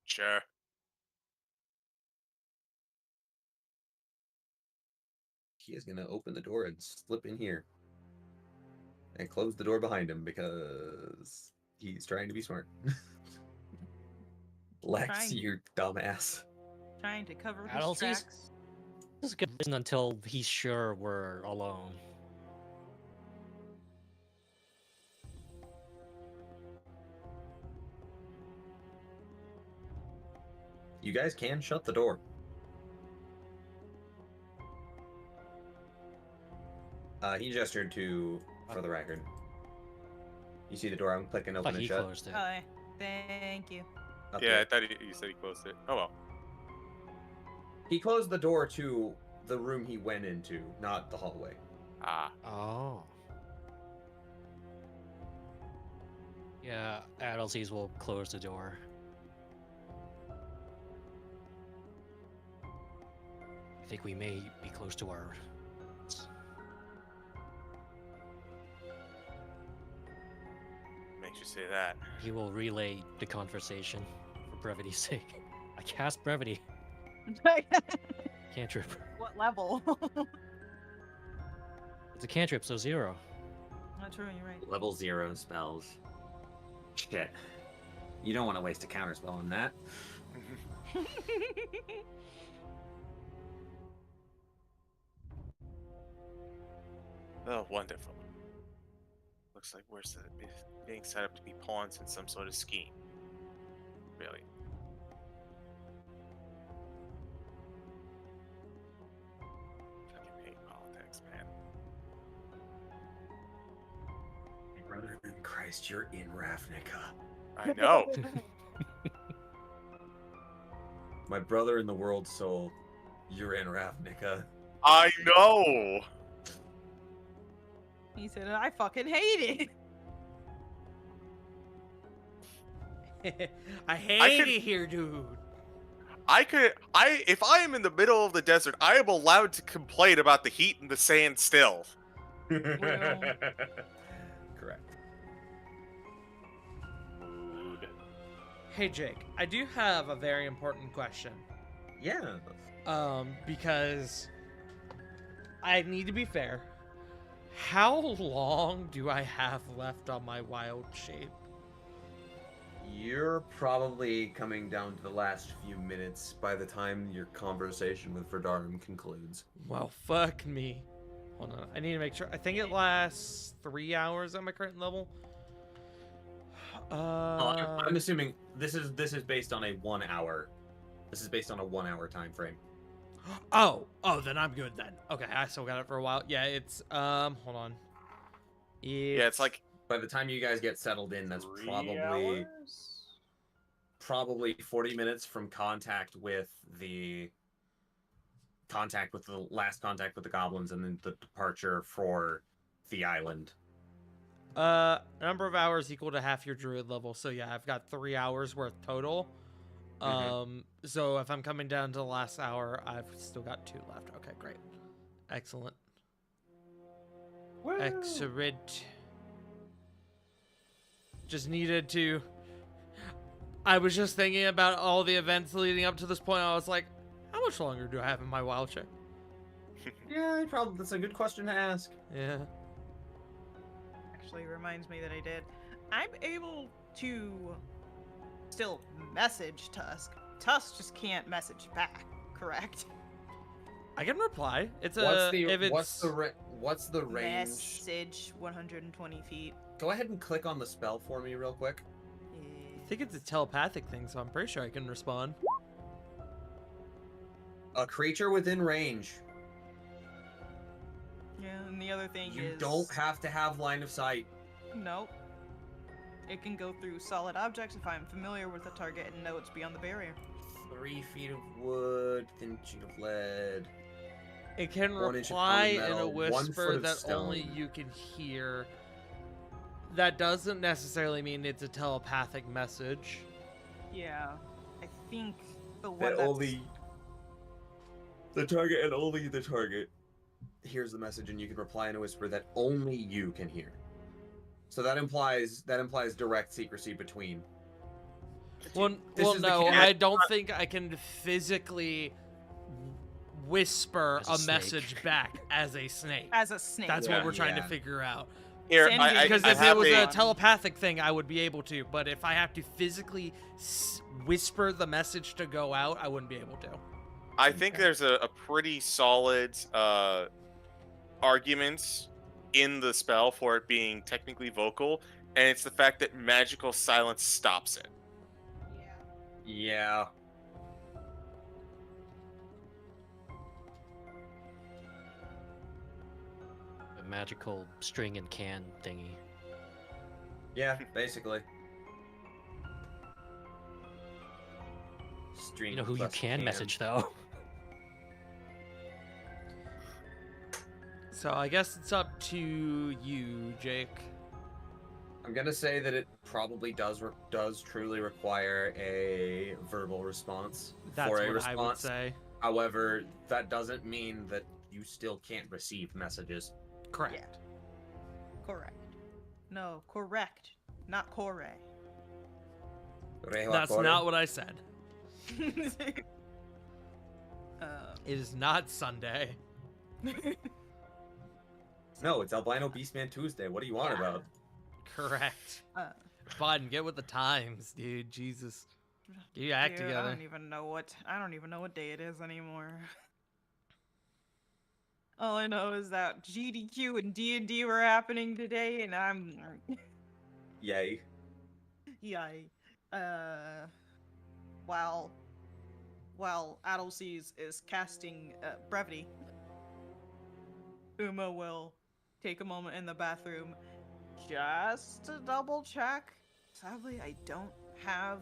Sure. He is gonna open the door and slip in here. And close the door behind him because he's trying to be smart. Lex, Trying. you dumbass. Trying to cover I don't his see- tracks. This is a good reason until he's sure we're alone. You guys can shut the door. He gestured to, for the record. You see the door? I'm clicking I open thought and he shut. closed it. Oh, thank you. Up Yeah, I there. thought you said he closed it. Oh well. He closed the door to the room he went into, not the hallway. Ah. Oh. Yeah, Adelsys will close the door. I think we may be close to our... Makes you say that. He will relay the conversation for brevity's sake. I cast brevity. Cantrip. What level? It's a cantrip, so 0. Not true, you're right. Level 0 spells. Shit. You don't want to waste a counter spell on that. Oh, wonderful. Looks like we're being set up to be pawns in some sort of scheme. Really. Fucking hate politics, man. Brother in Christ, you're in Ravnica. I know. My brother in the world soul, you're in Ravnica. I know. He said, I fucking hate it. I hate could- it here, dude. If I am in the middle of the desert, I am allowed to complain about the heat and the sand still. Correct. Mood. Hey, Jake, I do have a very important question. Yeah. Because I need to be fair. How long do I have left on my wild shape? You're probably coming down to the last few minutes by the time your conversation with Verdarum concludes. Well, fuck me. Hold on, I need to make sure. I think it lasts 3 hours at my current level. I'm assuming this is based on a 1 hour. This is based on a 1 hour time frame. Oh, then I'm good then. Okay, I still got it for a while. Yeah, it's hold on. Yeah, it's like By the time you guys get settled in, that's 3 probably hours? 40 minutes from contact with the last contact with the goblins and then the departure for the island. Number of hours equal to half your druid level. So yeah, I've got 3 hours worth total. So if I'm coming down to the last hour, I've still got 2 left. Okay, great. Excellent. Woo! Excellent. Just needed to... I was just thinking about all the events leading up to this point. I was like, how much longer do I have in my wild check? Yeah, probably that's a good question to ask. Yeah. Actually reminds me that I did. I'm able to still message Tusk. Tusk just can't message back, correct? I can reply. It's a... What's the range? Message 120 feet. Go ahead and click on the spell for me real quick. I think it's a telepathic thing, so I'm pretty sure I can respond. A creature within range. Yeah, and the other thing You is... don't have to have line of sight. Nope. It can go through solid objects if I'm familiar with the target and know it's beyond the barrier. 3 feet of wood, thin sheet of lead. It can 1 inch of reply common in a metal, 1 whisper foot of that stone. only you can hear. That doesn't necessarily mean it's a telepathic message. Yeah, I think the one That that's... only the target and only the target hears the message, and you can reply in a whisper that only you can hear. So that implies direct secrecy between. Well, This is the no, cat. I don't think I can physically whisper As a a snake. message back as a snake. As a snake. That's Yeah. what we're trying to Yeah. figure out. Here, Send I, it, Because I if it have was a, a telepathic thing, I would be able to. But if I have to physically whisper the message to go out, I wouldn't be able to. I think there's a pretty solid argument in the spell for it being technically vocal, and it's the fact that magical silence stops it. Yeah. A magical string and can thingy. Yeah, basically. String You know who you plus can message though? So I guess it's up to you, Jake. I'm gonna say that it probably does truly require a verbal response That's for a what response. I would say. However, that doesn't mean that you still can't receive messages. Correct. Correct. No, correct. Not core. That's not what I said. uh, It is not Sunday. No, it's Albino Beastman Tuesday. What do you want about? Correct. uh, Biden, get with the times, dude. Jesus. Get your act dude, together. I don't even know what day it is anymore. All I know is that GDQ and D&D were happening today, and I'm Yay. yay. While Adelseas is casting brevity, Uma will take a moment in the bathroom just to double check. Sadly, I don't have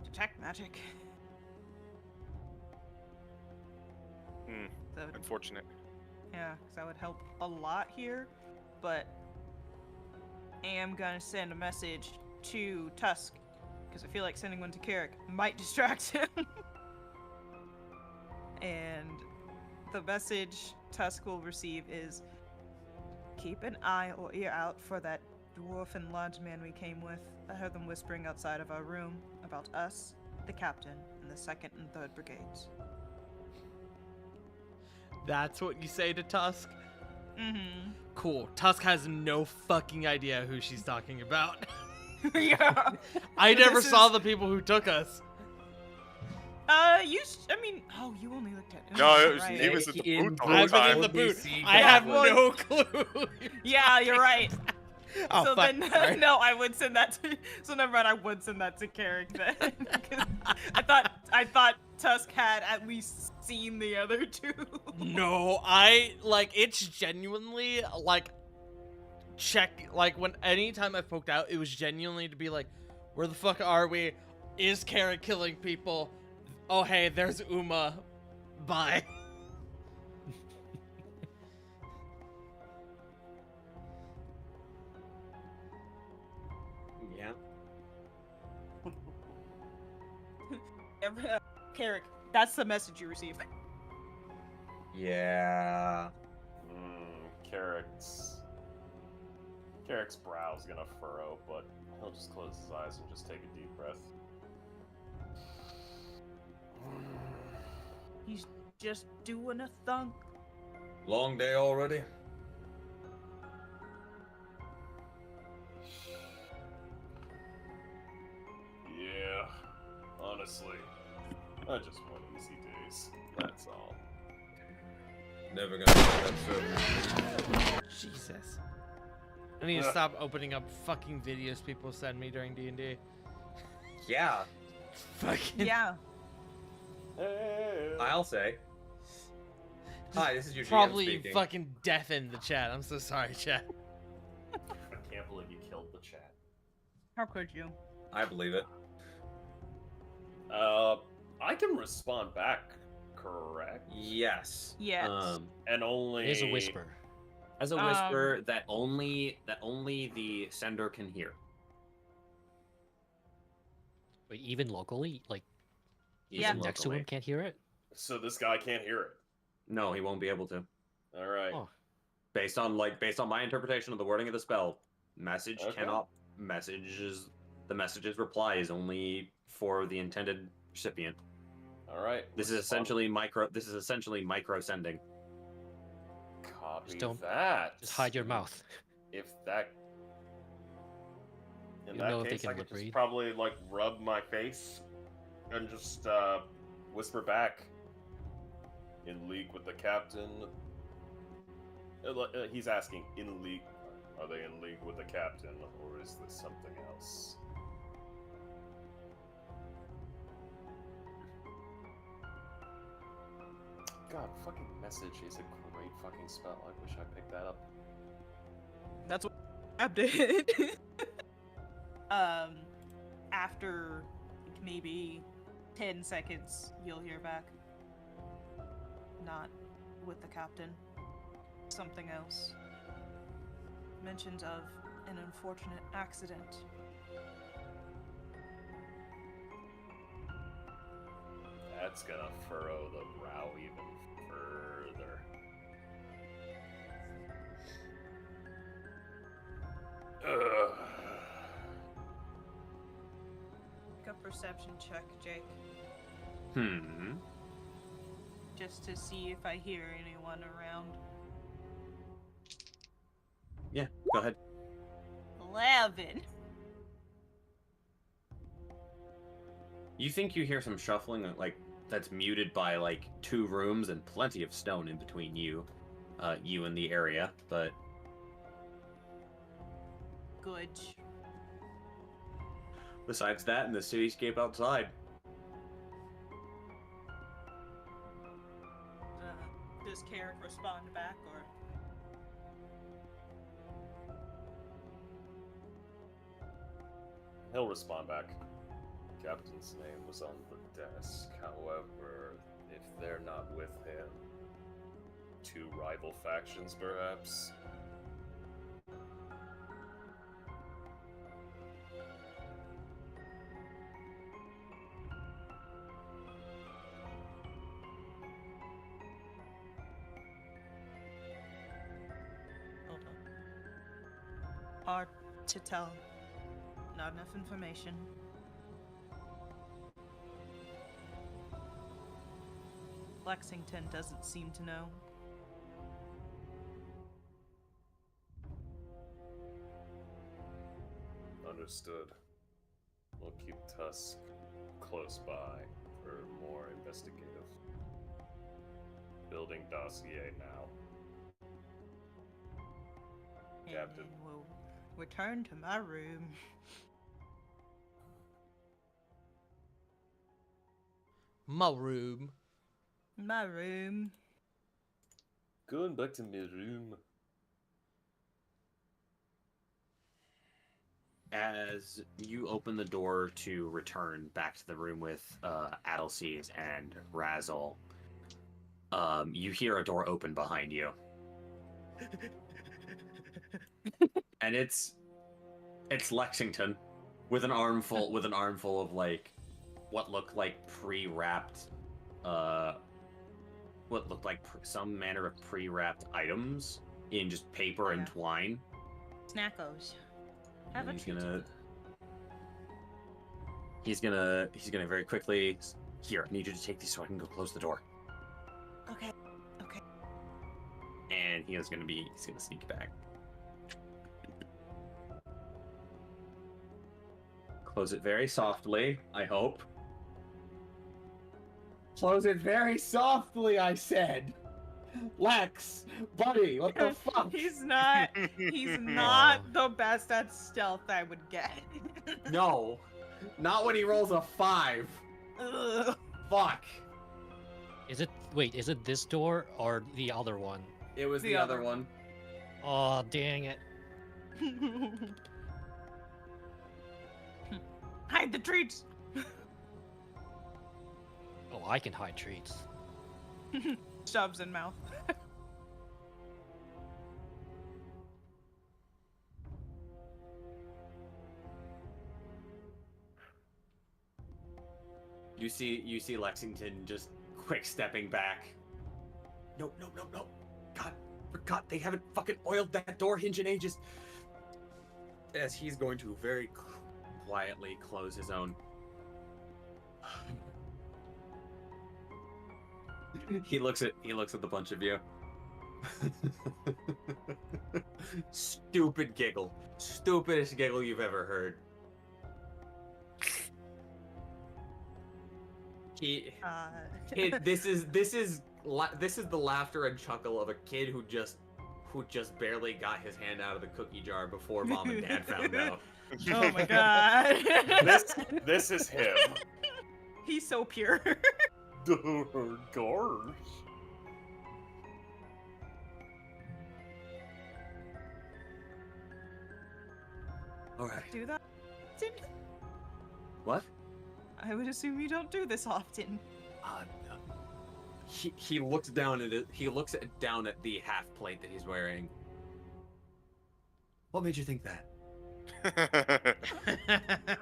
detect magic. So, Unfortunate. yeah, because that would help a lot here, but I am gonna send a message to Tusk because I feel like sending one to Carrick might distract him. And the message Tusk will receive is, keep an eye or ear out for that dwarf and lodge man we came with. I heard them whispering outside of our room about us, the captain, and the 2nd and 3rd brigades. That's what you say to Tusk? Mm-hmm. Cool. Tusk has no fucking idea who she's talking about. Yeah. I never This saw is- the people who took us. You only looked at No, it was, right. he was at the In booth the whole I've been in time. the boot. DC I have Goblin. no clue. Yeah, you're right. Oh, So fuck. then, Sorry. no, I would send that to. So never mind. I would send that to Carrick then. 'Cause I thought Tusk had at least seen the other two. No, it's genuinely, when anytime I poked out, it was genuinely to be like, where the fuck are we? Is Carrick killing people? Oh, hey, there's Uma. Bye. Carrick, that's the message you receive. Yeah. Carrick's brow's gonna furrow, but he'll just close his eyes and just take a deep breath. He's just doing a thunk. Long day already? Yeah, honestly, I just want easy days. That's all. Never gonna get that service. Jesus. I need to stop opening up fucking videos people send me during D&D. Yeah, Fucking. Yeah. Hey. I'll say. Hi, this is your GM Probably speaking. fucking deafen the chat. I'm so sorry, chat. I can't believe you killed the chat. How could you? I believe it. I can respond back, correct? Yes. Yes. And only It is a whisper. As a whisper that only the sender can hear. Wait, even locally, like Yeah. Even next to locally. him can't hear it. So this guy can't hear it. No, he won't be able to. All right. Oh, Based on my interpretation of the wording of the spell, message Okay. cannot messages the message's reply is only for the intended recipient. All right. This is respond. essentially micro sending. Copy Just don't- that. just hide your mouth. If that. In You know that if they case, can I could lip just read. probably like rub my face and just whisper back. In league with the captain. He's asking, in league. Are they in league with the captain, or is this something else? God, fucking message is a great fucking spell. I wish I picked that up. That's what Ab did. After like, maybe 10 seconds, you'll hear back. Not with the captain. Something else. Mentions of an unfortunate accident. That's gonna furrow the brow even further. Ugh. Make a perception check, Jake. Just to see if I hear anyone around. Yeah, go ahead. 11. You think you hear some shuffling, like that's muted by like 2 rooms and plenty of stone in between you and the area, but Good. besides that, and the cityscape outside. Does Carrick respond back, or? He'll respond back. Captain's name was on the desk. However, if they're not with him, 2 rival factions, perhaps? Hold on. Hard to tell. Not enough information. Lexington doesn't seem to know. Understood. We'll keep Tusk close by for more investigative. Building dossier now. Captain. And we'll return to my room. My room. My room. Going back to my room. As you open the door to return back to the room with Adelsees and Razzle, you hear a door open behind you. And it's Lexington with an armful of like what looked like pre-wrapped, what looked like some manner of pre-wrapped items in just paper and Yeah. twine. Snackos. Have And a he's treat. he's gonna very quickly. Here, I need you to take these so I can go close the door. Okay. Okay. And he's gonna sneak back. Close it very softly, I hope. Close it very softly, I said. Lex, buddy, what the fuck? He's not the best at stealth I would get. No, not when he rolls a 5. Ugh. Fuck. Is it this door or the other one? It was The the other other one. Oh, dang it. Hide the treats. Oh, I can hide treats. Shoves in mouth. You see Lexington just quick stepping back. No. God, forgot they haven't fucking oiled that door hinge in ages. As he's going to very quietly close his own. He looks at the bunch of you. Stupid giggle. Stupidest giggle you've ever heard. This is the laughter and chuckle of a kid who just barely got his hand out of the cookie jar before mom and dad found out. Oh my god. This is him. He's so pure. Gosh. All right. Do that? What? I would assume you don't do this often. He looks down at it. He looks down at the half plate that he's wearing. What made you think that?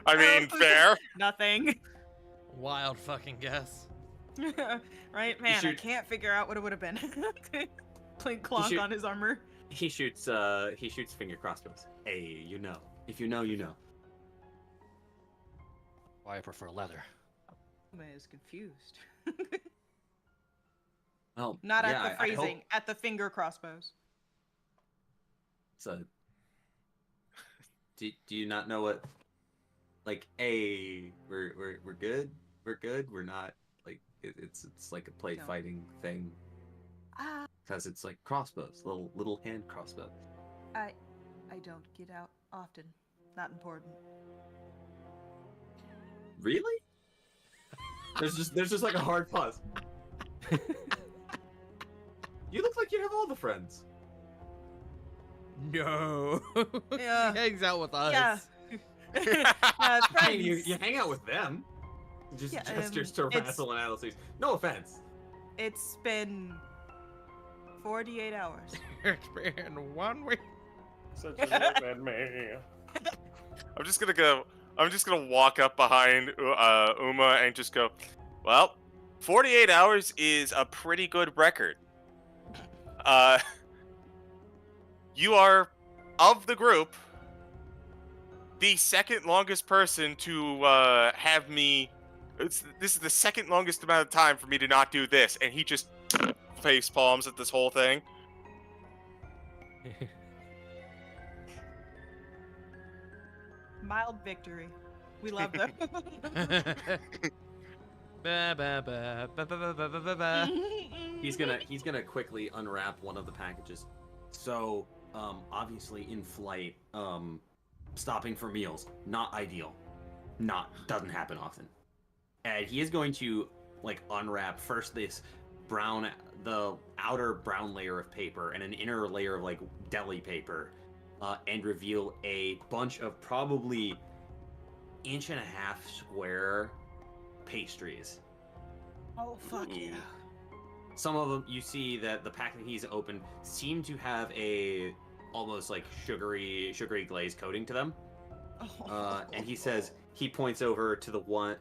I mean, fair. Nothing. Wild fucking guess. Right, man. I should- can't figure out what it would have been. Clink clonk should- on his armor. He shoots finger crossbows. Hey, you know. If you know, you know. Why I prefer leather. Man is confused. Well, Not yeah, at the I phrasing, hope at the finger crossbows. it's a. Do you not know what? Like, hey, we're good. We're good. We're not like it's like a plate No. fighting thing Ah, because it's like crossbows, little hand crossbow. I don't get out often. Not important. Really? There's just like a hard pause. You look like you have all the friends. No. Yeah. He hangs out with us. Yeah. I Friends. mean, you hang out with them. Just Yeah, gestures to it's- Razzle and Adelaide. No offense. It's been 48 hours. It's been 1 week. Such a bad man. I'm just gonna walk up behind Uma and just go, well, 48 hours is a pretty good record. You are, of the group, the second longest person to have me. This is the second longest amount of time for me to not do this, and he just face palms at this whole thing. Mild victory. We love them. Ba, ba, ba, ba, ba, ba, ba, ba, ba, ba. He's gonna quickly unwrap one of the packages. So, obviously in flight, stopping for meals, not ideal. Doesn't happen often. And he is going to like unwrap first the outer brown layer of paper and an inner layer of like deli paper, and reveal a bunch of probably 1.5 inch square pastries. Oh fuck yeah. Some of them, you see that the pack that he's opened seem to have a almost like sugary glaze coating to them. And he says, he points over to one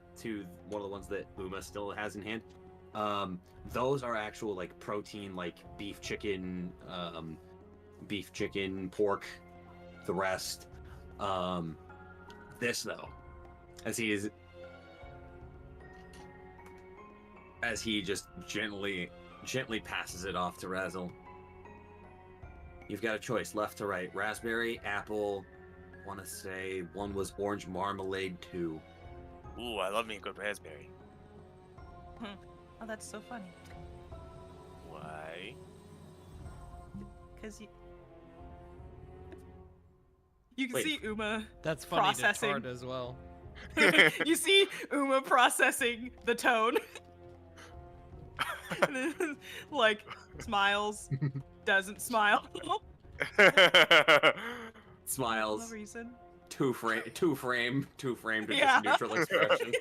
of the ones that Uma still has in hand. Those are actual like protein, like beef, chicken, pork, the rest. This though, as he just gently passes it off to Razzle. You've got a choice, left to right. Raspberry, apple. Want to say one was orange marmalade too. Ooh, I love me a good raspberry. Oh, that's so funny. Why? Because you can Wait. see Uma That's funny processing. to Tart as well. You see Uma processing the tone. And then, like, smiles, doesn't smile. For Smiles. no reason. Two frame to Yeah. just neutral expression.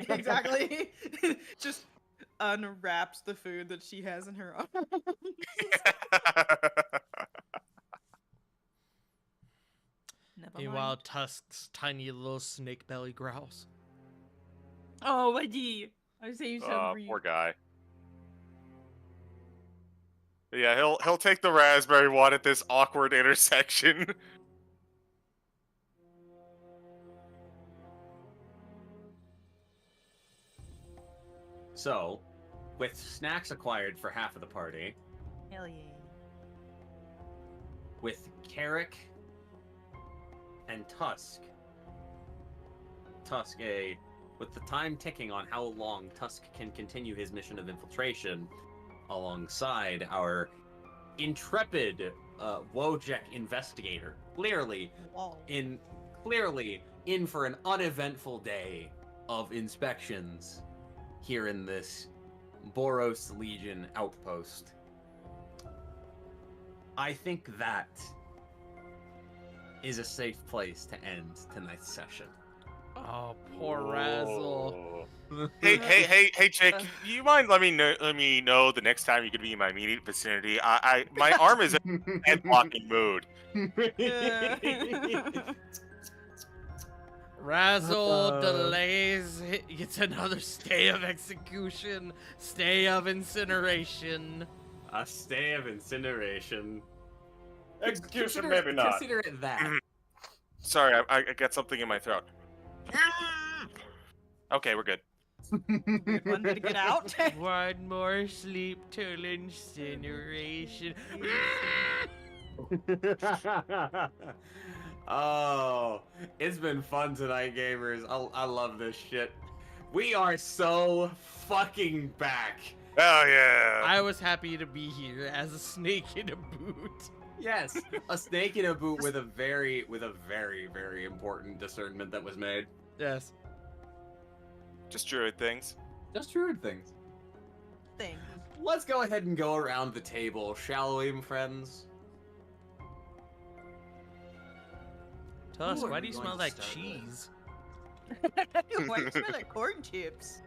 Exactly. Just unwraps the food that she has in her arms. Never Meanwhile, mind. Tusk's tiny little snake belly growls. Oh, buddy. I say you so Poor guy. Yeah, he'll take the raspberry one at this awkward intersection. So, with snacks acquired for half of the party, Hell yeah. with Carrick and Tusk, with the time ticking on how long Tusk can continue his mission of infiltration, alongside our intrepid Wojek investigator, clearly Whoa. in for an uneventful day of inspections here in this Boros Legion outpost. I think that is a safe place to end tonight's session. Oh, poor Razzle. Hey, Chick, you mind let me know the next time you're gonna be in my immediate vicinity? My arm is in a head blocking mood. Razzle delays. It's another stay of execution, stay of incineration. A stay of incineration. Execution, maybe not. Consider it that. Sorry, I got something in my throat. Okay, we're good. Weird one. Did it get out? One more sleep till incineration. Oh, it's been fun tonight, gamers. I love this shit. We are so fucking back. Oh yeah. I was happy to be here as a snake in a boot. Yes, a snake in a boot with a very, very important discernment that was made. Yes. Just druid things. Just druid things. Thing. Let's go ahead and go around the table, shall we, friends? Tusk, Who are why you do you going smell to like start with? cheese? Why do you smell like corn chips?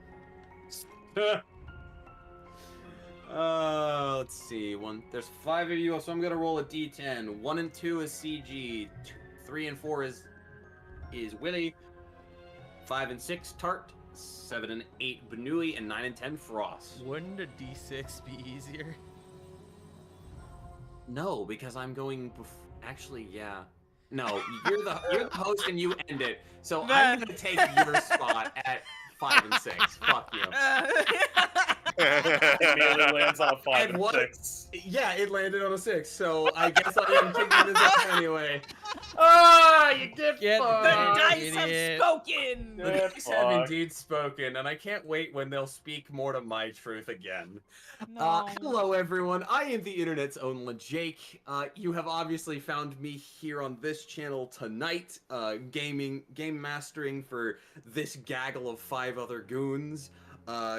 Let's see. There's 5 of you, so I'm gonna roll a d10. 1 and 2 is CG. 3 and 4 is Willy. 5 and 6 Tart. 7 and 8 Benuli, and 9 and 10 Frost. Wouldn't a D6 be easier? No, because I'm going. Actually, yeah. No, you're the host and you end it. So I'm gonna take your spot at 5 and 6. Fuck you. Immediately lands on a 5 And and what? 6. Yeah, it landed on a 6, so I guess I am taking this up anyway. Ah, you did Get The fucked, dice have idiot. spoken! The Yeah, dice have fuck. indeed spoken, and I can't wait when they'll speak more to my truth again. No. Hello, everyone. I am the internet's own Jake. You have obviously found me here on this channel tonight, game mastering for this gaggle of 5 other goons.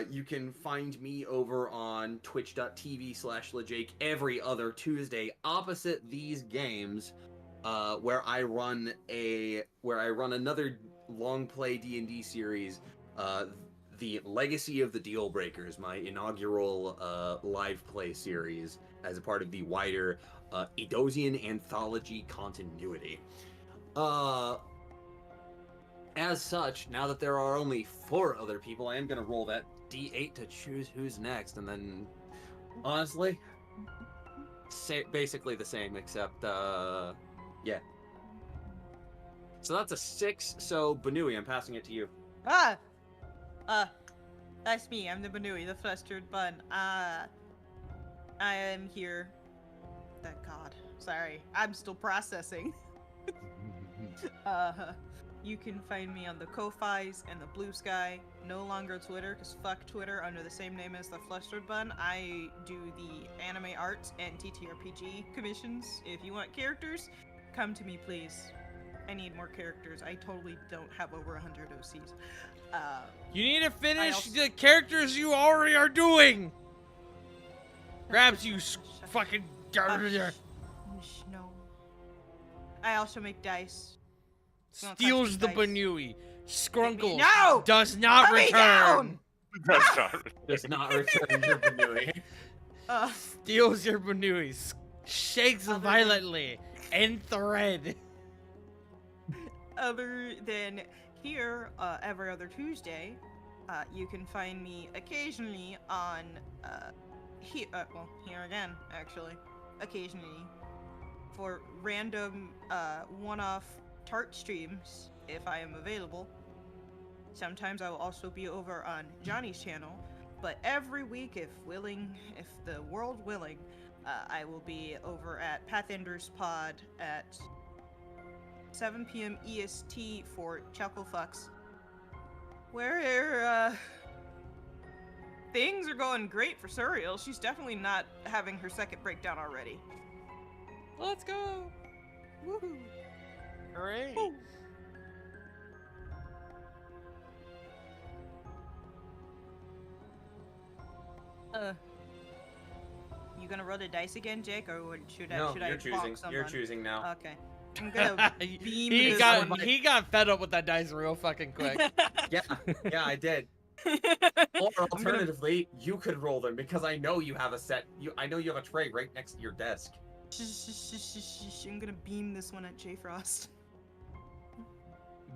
You can find me over on twitch.tv/LeJake every other Tuesday opposite these games, where I run another long play D&D series, the Legacy of the Deal Breakers, my inaugural live play series as a part of the wider Eidosian anthology continuity. as such, now that there are only 4 other people, I am gonna roll that D8 to choose who's next, and then, honestly, basically the same, except, yeah. So that's a 6, so Banui, I'm passing it to you. That's me. I'm the Banui, the flustered bun. I am here. Thank God. Sorry, I'm still processing. You can find me on the Ko-Fis and the Blue Sky. No longer Twitter, because fuck Twitter, under the same name as the Flustered Bun. I do the anime art and TTRPG commissions. If you want characters, come to me, please. I need more characters. I totally don't have over 100 OCs. You need to finish also- the characters you already are doing. Grabs you, fucking. No. I also make dice. Don't touch Steals me, the dice. Banui. Skrunkles No! does not Put me return. down! That's not. Does not return your Banui. Steals your Banui. Shakes Other than- violently. And thread. Other than here, every other Tuesday, you can find me occasionally on, here again, actually, occasionally, for random, one-off tart streams, if I am available. Sometimes I will also be over on Johnny's channel, but every week, if the world willing, I will be over at Pathender's Pod at 7 p.m. EST for Chuckle Fucks, where things are going great for Suriel. She's definitely not having her second breakdown already. Let's go. Woohoo! Hooray. Woo. You gonna roll the dice again, Jake, or should I? No, should you're I choosing. bonk You're someone? choosing now. Okay. I'm gonna beam he this got one. he got fed up with that dice real fucking quick. Yeah, I did. Or alternatively, you could roll them because I know you have a set. I know you have a tray right next to your desk. I'm gonna beam this one at J Frost.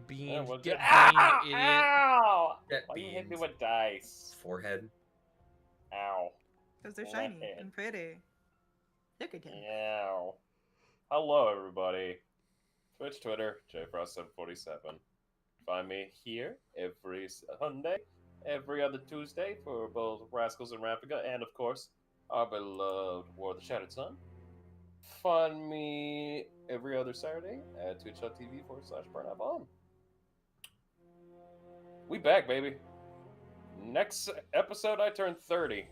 Beam. we'll Get just- beamed, Ow! idiot. Ow! Get Why you hit me beamed. with dice? Forehead. Ow. Because they're My shiny head. and pretty. Look at him. Ow. Hello, everybody. Twitch, Twitter, JFrost747. Find me here every Sunday, every other Tuesday for both Rascals and Ravnica, and of course, our beloved War of the Shattered Sun. Find me every other Saturday at twitch.tv/BurnOutBomb. We back, baby. Next episode, I turn 30.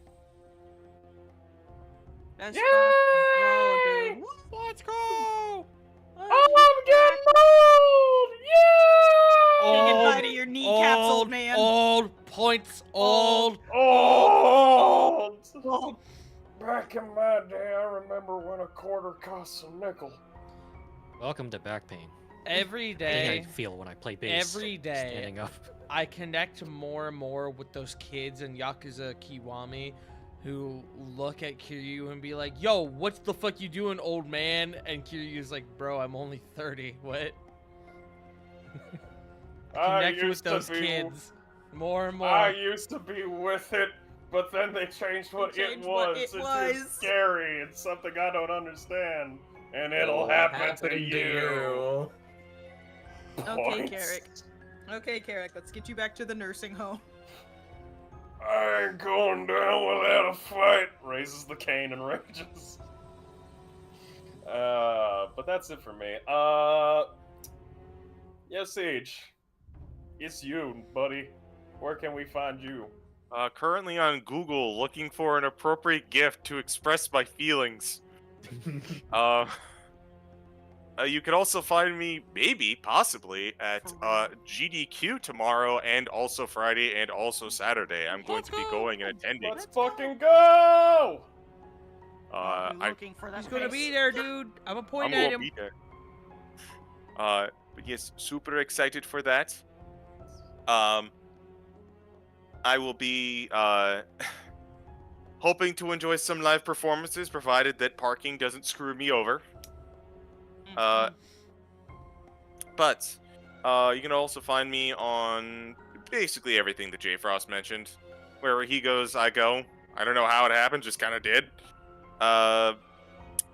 Let's Yay! fucking go, dude. Let's go. I'm getting old! Yeah! Say goodbye to your kneecaps, old man. Old points. Old. Old! Old. Back in my day, I remember when a quarter cost a nickel. Welcome to back pain. Every I day, feel when I play bass. every day, Standing up. I connect more and more with those kids in Yakuza Kiwami who look at Kiryu and be like, yo, what the fuck you doing, old man? And Kiryu's like, bro, I'm only 30. What? Connect with those kids more and more. I used to be with it, but then they changed what They it changed what was. it It's was. scary. It's something I don't understand. And it'll happen to you. Okay, Points. Carrick. Okay, Carrick, let's get you back to the nursing home. I ain't going down without a fight. Raises the cane and rages. But that's it for me. Yeah, Sage. It's you, buddy. Where can we find you? Currently on Google looking for an appropriate gift to express my feelings. You can also find me, maybe, possibly, at GDQ tomorrow and also Friday and also Saturday. I'm going Let's to be go. going and attending. Let's fucking go! I'm I'm looking for that He's gonna face. be there, dude. I'm pointing at gonna him. be there. But yes, super excited for that. I will be hoping to enjoy some live performances, provided that parking doesn't screw me over. But You can also find me on basically everything that Jay Frost mentioned. Wherever he goes, I go. I don't know how it happened, just kind of did.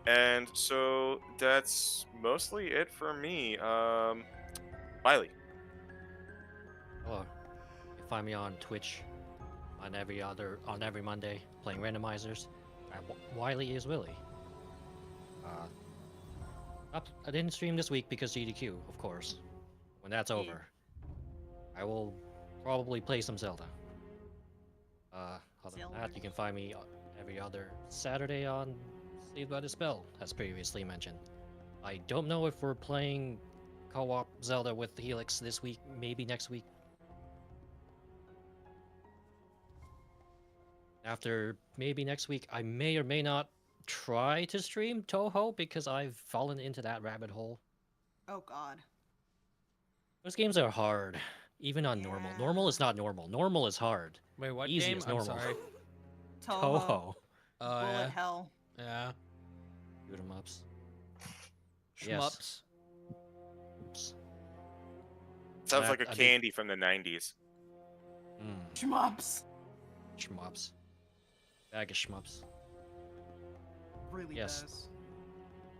And so that's mostly it for me. Wiley. Oh, you can find me on Twitch on every Monday playing randomizers. Wiley is Willie. I didn't stream this week because GDQ, of course. When that's over, I will probably play some Zelda. Other than that, you can find me every other Saturday on Saved by the Spell, as previously mentioned. I don't know if we're playing co-op Zelda with Helix this week, maybe next week. After maybe next week, I may or may not try to stream Toho because I've fallen into that rabbit hole. Oh God. Those games are hard, even on normal. Normal is Yeah. not normal. Normal is hard. Wait, what Easy game? is I'm normal. sorry. Toho. Oh, Bullet yeah. hell. Yeah. Shoot 'em ups. Yes. Shmups. Oops. Sounds That- like a I did- candy from the 90s. Shmups. Shmups. Bag of shmups. Really Yes. does.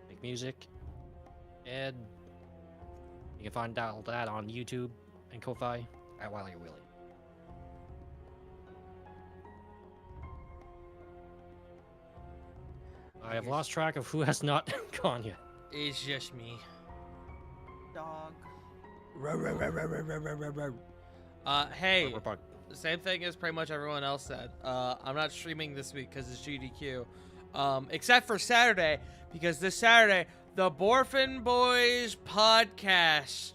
Make music. And you can find all that on YouTube and Ko-Fi at Wiley Willie. I have lost track of who has not gone yet. It's just me. Dog. Hey, We're back. same thing as pretty much everyone else said. I'm not streaming this week because it's GDQ. Except for Saturday, because this Saturday, the Borfin Boys podcast,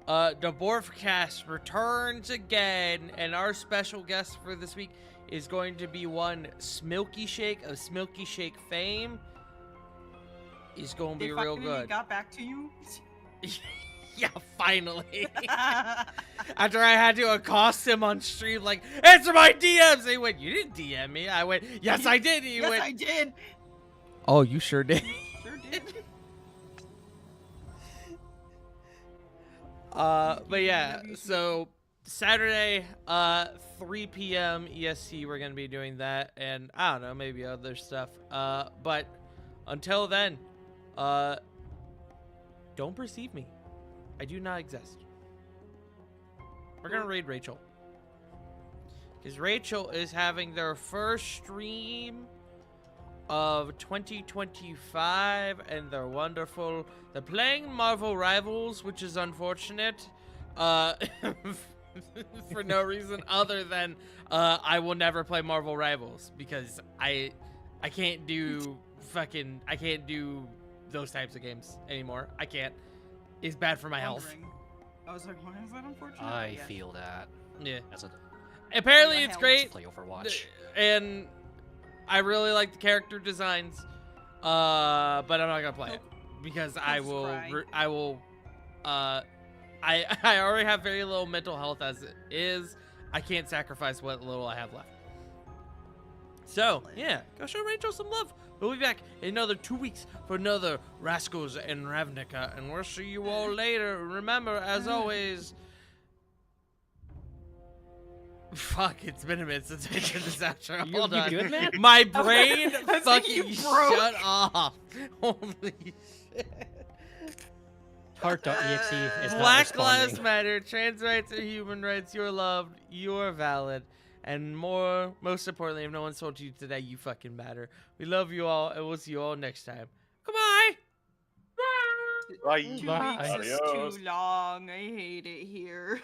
the Borfcast returns again, and our special guest for this week is going to be one Smilky Shake of Smilky Shake fame. He's going to be They real finally good. got back to you. Yeah, finally. After I had to accost him on stream, like, answer my DMs. He went, you didn't DM me. I went, yes, I did. He Yes, went, I did. oh, you sure did. Sure did. But yeah, so Saturday, 3 p.m. EST, we're gonna be doing that, and I don't know, maybe other stuff. But until then, don't perceive me. I do not exist. We're gonna raid Rachel, because Rachel is having their first stream of 2025, and they're wonderful. They're playing Marvel Rivals, which is unfortunate, for no reason other than I will never play Marvel Rivals because I can't do those types of games anymore. I can't. It's bad for my health. Wondering. I was like, why is that unfortunate? I Yeah. feel that. Yeah. As a Apparently, my it's health. great. play Overwatch. And I really like the character designs, but I'm not gonna play it because I Jesus will. Christ. I will. I already have very little mental health as it is. I can't sacrifice what little I have left. So yeah, go show Rachel some love. We'll be back in another 2 weeks for another Rascals and Ravnica, and we'll see you all later. Remember, as always. Fuck, it's been a minute since I did this outro. You Hold on. good, man? My brain I think you fucking broke. shut off. Holy shit. Heart.exe is not Black Lives responding. Matter, trans rights are human rights, you're loved, you are valid, and most importantly, if no one told you today, you fucking matter. We love you all, and we'll see you all next time. Goodbye! Bye. 2 Bye. weeks is Adios. too long. I hate it here.